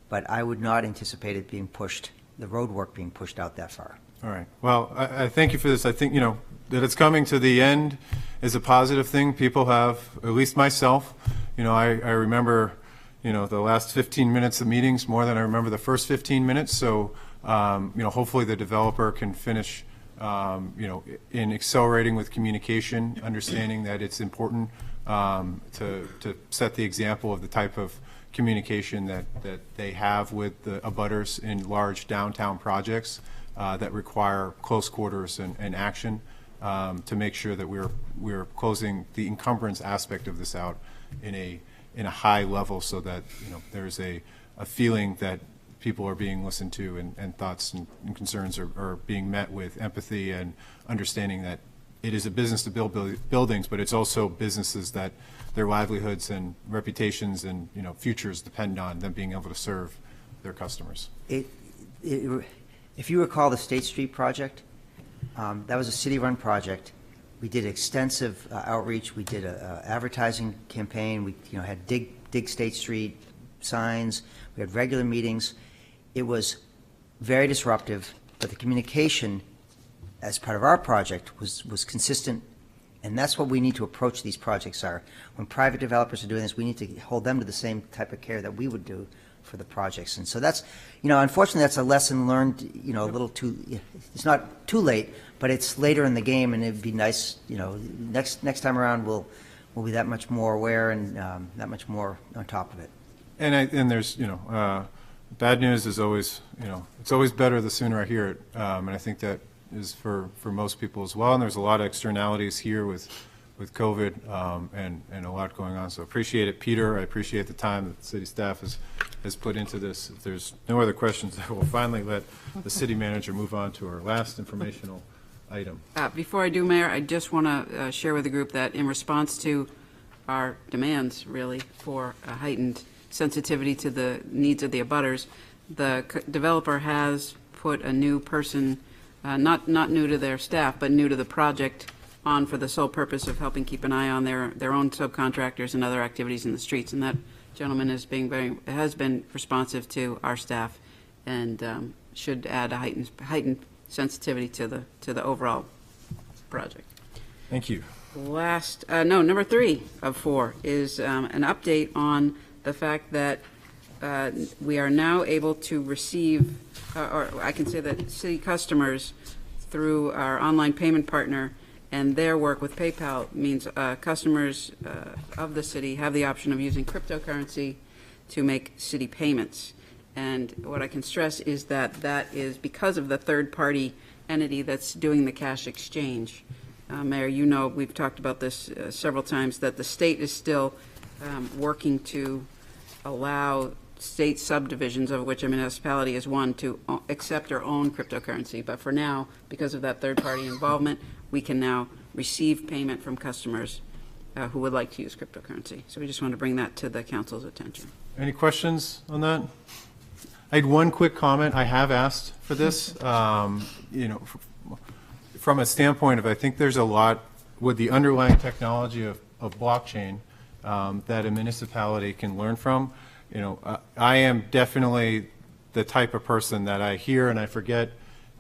But I would not anticipate it being pushed, the road work being pushed out that far. All right. Well, I thank you for this. I think, that it's coming to the end is a positive thing. People have, at least myself, I remember, the last 15 minutes of meetings more than I remember the first 15 minutes. So, hopefully the developer can finish, in accelerating with communication, understanding that it's important to set the example of the type of communication that they have with the abutters in large downtown projects that require close quarters and action, to make sure that we're closing the encumbrance aspect of this out in a high level, so that there's a feeling that people are being listened to, and thoughts and concerns are being met with empathy and understanding that it is a business to build buildings, but it's also businesses that their livelihoods and reputations and futures depend on them being able to serve their customers. If you recall the State Street project, that was a city-run project. We did extensive outreach. We did a advertising campaign. We had dig State Street signs. We had regular meetings. It was very disruptive, but the communication as part of our project was consistent, and that's what we need to approach these projects are. When private developers are doing this, we need to hold them to the same type of care that we would do for the projects. And so that's, unfortunately, that's a lesson learned, a little too, it's not too late, but it's later in the game, and it'd be nice, next time around we'll be that much more aware and that much more on top of it. And there's, bad news is always, it's always better the sooner I hear it. And I think that is for most people as well. And there's a lot of externalities here with COVID and a lot going on. So appreciate it, Peter. I appreciate the time that the city staff has put into this. If there's no other questions, I will finally let the city manager move on to our last informational item. Before I do, Mayor, I just want to share with the group that in response to our demands, really, for a heightened sensitivity to the needs of the abutters, the developer has put a new person, not new to their staff, but new to the project, on for the sole purpose of helping keep an eye on their own subcontractors and other activities in the streets. And that gentleman has been responsive to our staff, and should add a heightened sensitivity to the overall project. Thank you. Number 3 of 4 is an update on the fact that we are now able to receive, or I can say that city customers, through our online payment partner and their work with PayPal, means customers of the city have the option of using cryptocurrency to make city payments. And what I can stress is that that is because of the third-party entity that's doing the cash exchange. Mayor, you know, we've talked about this several times, that the state is still working to allow state subdivisions, of which a municipality is one, to accept or own cryptocurrency. But for now, because of that third-party involvement, we can now receive payment from customers who would like to use cryptocurrency. So we just want to bring that to the council's attention. Any questions on that? I had one quick comment. I have asked for this. You know, from a standpoint of, I think there's a lot with the underlying technology of blockchain that a municipality can learn from. You know, I am definitely the type of person that I hear and I forget,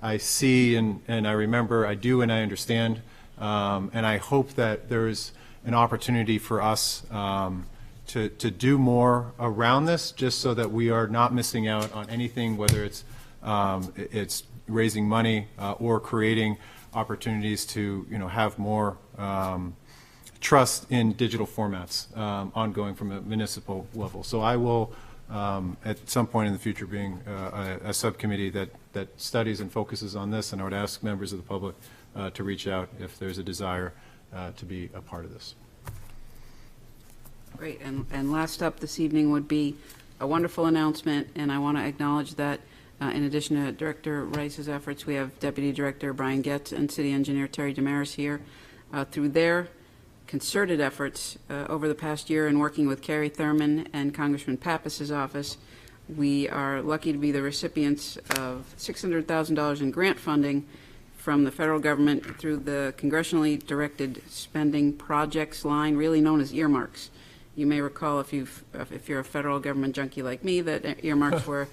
I see and I remember, I do and I understand. And I hope that there's an opportunity for us to do more around this, just so that we are not missing out on anything, whether it's raising money or creating opportunities to, you know, have more trust in digital formats ongoing from a municipal level. So I will, at some point in the future, being a subcommittee that studies and focuses on this, and I would ask members of the public to reach out if there's a desire to be a part of this. Great, and last up this evening would be a wonderful announcement, and I want to acknowledge that in addition to Director Rice's efforts, we have Deputy Director Brian Getz and City Engineer Terry Damaris here. Through their concerted efforts over the past year in working with Carrie Thurman and Congressman Pappas's office, we are lucky to be the recipients of $600,000 in grant funding from the federal government through the Congressionally Directed Spending Projects line, really known as earmarks. You may recall, if you're a federal government junkie like me, that earmarks were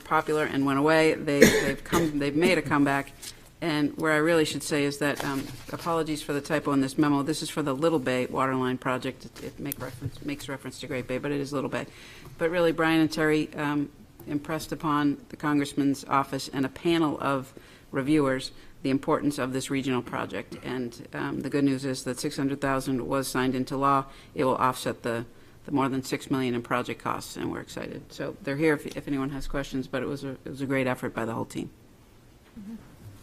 popular and went away. They've made a comeback. And where I really should say is that, apologies for the typo in this memo, this is for the Little Bay Waterline Project. It makes reference to Great Bay, but it is Little Bay. But really, Brian and Terry impressed upon the Congressman's office and a panel of reviewers the importance of this regional project. And the good news is that $600,000 was signed into law. It will offset the more than $6 million in project costs, and we're excited. So they're here if anyone has questions, but it was a great effort by the whole team. Mm-hmm.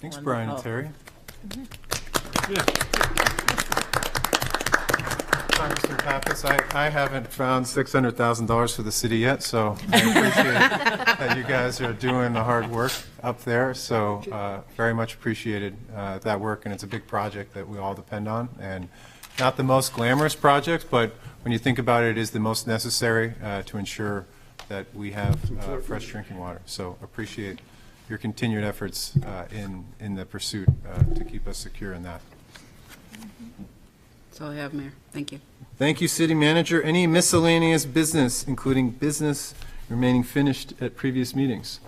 Thanks, Brian and Terry. Congressman Pappas, I haven't found $600,000 for the city yet, so I appreciate that you guys are doing the hard work up there. So very much appreciated that work, and it's a big project that we all depend on, and not the most glamorous project, but when you think about it, it is the most necessary to ensure that we have fresh drinking water. So appreciate your continued efforts in the pursuit to keep us secure in that. That's all I have, Mayor. Thank you. Thank you, City Manager. Any miscellaneous business, including business remaining finished at previous meetings?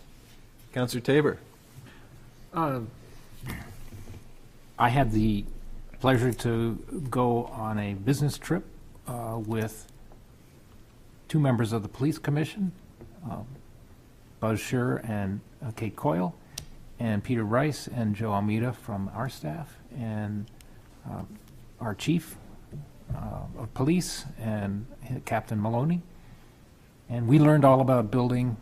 Councilor Tabor. I had the pleasure to go on a business trip with two members of the Police Commission, Buzz Scher and Kate Coyle, and Peter Rice and Joe Almeida from our staff, and our chief of police and Captain Maloney. And we learned all about building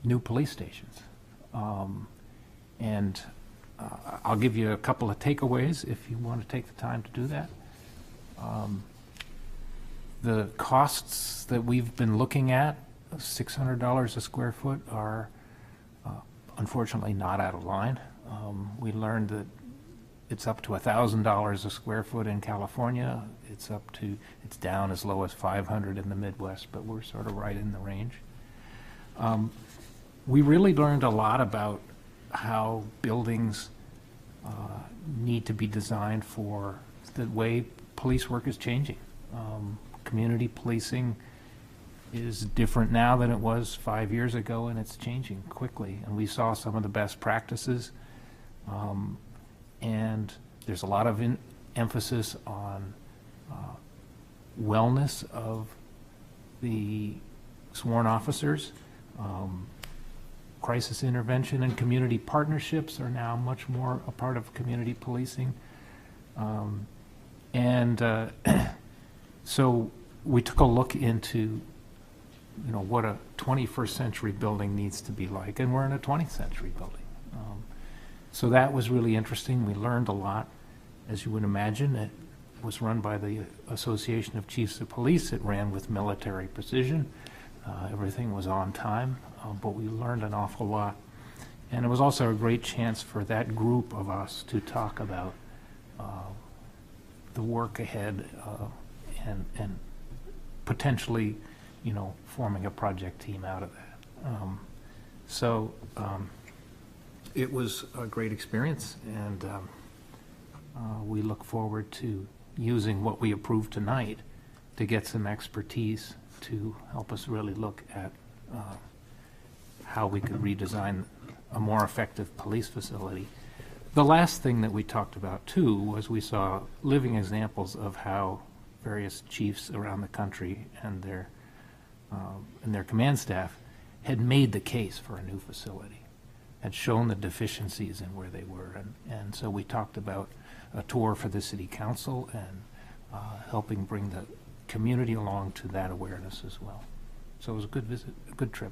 new police stations. And I'll give you a couple of takeaways if you want to take the time to do that. The costs that we've been looking at, $600 a square foot, are unfortunately not out of line. We learned that it's up to $1,000 a square foot in California. It's down as low as $500 in the Midwest, but we're sort of right in the range. We really learned a lot about how buildings need to be designed for the way police work is changing. Community policing is different now than it was 5 years ago, and it's changing quickly. And we saw some of the best practices, and there's a lot of emphasis on wellness of the sworn officers. Crisis intervention and community partnerships are now much more a part of community policing. So we took a look into, what a 21st century building needs to be like, and we're in a 20th century building. So that was really interesting. We learned a lot. As you would imagine, it was run by the Association of Chiefs of Police. It ran with military precision. Everything was on time, but we learned an awful lot. And it was also a great chance for that group of us to talk about the work ahead and potentially, forming a project team out of that. It was a great experience, and we look forward to using what we approved tonight to get some expertise to help us really look at how we could redesign a more effective police facility. The last thing that we talked about, too, was we saw living examples of how various chiefs around the country and their command staff had made the case for a new facility, had shown the deficiencies in where they were. And so we talked about a tour for the city council and helping bring the community along to that awareness as well. So it was a good visit, a good trip.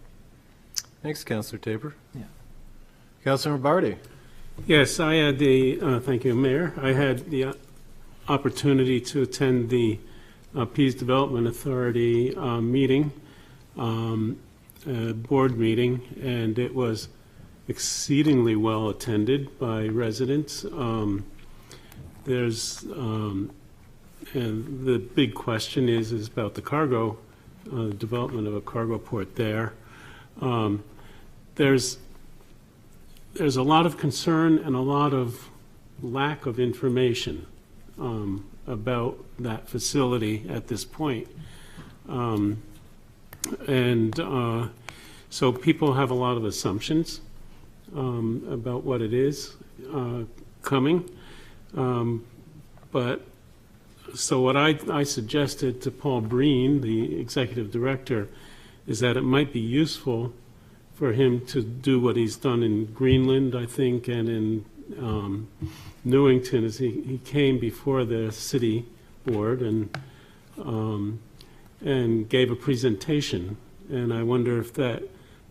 Thanks, Councilor Tabor. Yeah. Councilor Barty. Yes, I had thank you, Mayor. I had the opportunity to attend the Pease Development Authority meeting, board meeting, and it was exceedingly well attended by residents. And the big question is about the cargo, development of a cargo port there. There's a lot of concern and a lot of lack of information about that facility at this point. So people have a lot of assumptions about what it is coming. So what I suggested to Paul Breen, the executive director, is that it might be useful for him to do what he's done in Greenland, I think, and in Newington, as he came before the city board and gave a presentation. And I wonder if that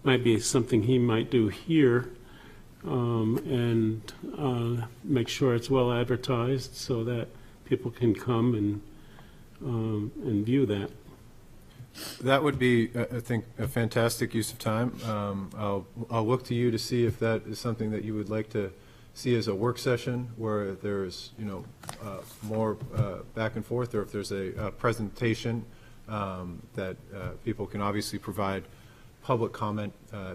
might be something he might do here, and make sure it's well advertised so that people can come and view that. That would be, I think, a fantastic use of time. I'll look to you to see if that is something that you would like to see as a work session where there's, more back and forth, or if there's a presentation that people can obviously provide public comment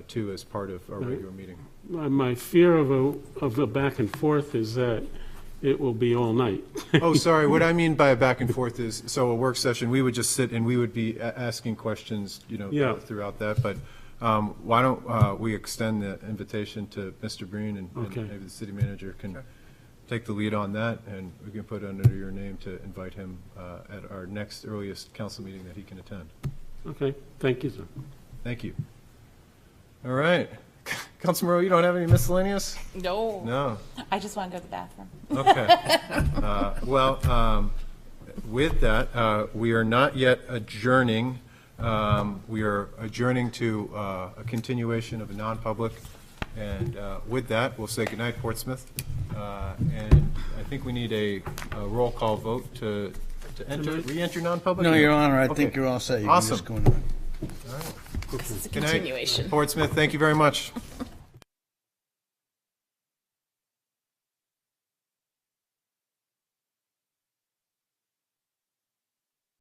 to as part of our regular meeting. My fear of a back and forth is that it will be all night. Oh, sorry. What I mean by a back and forth is, so a work session, we would just sit and we would be asking questions, throughout that. But why don't we extend the invitation to Mr. Breen, and maybe the city manager can take the lead on that, and we can put it under your name to invite him at our next earliest council meeting that he can attend. Okay. Thank you, sir. Thank you. All right. Councilor Moreau, you don't have any miscellaneous? No. No. I just want to go to the bathroom. Okay. With that, we are not yet adjourning. We are adjourning to a continuation of a non-public. And with that, we'll say goodnight, Portsmouth. And I think we need a roll call vote to re-enter non-public? No, Your Honor, I think you're all set. You awesome. can just go in. All right. This is a Good night, continuation. Portsmouth, thank you very much.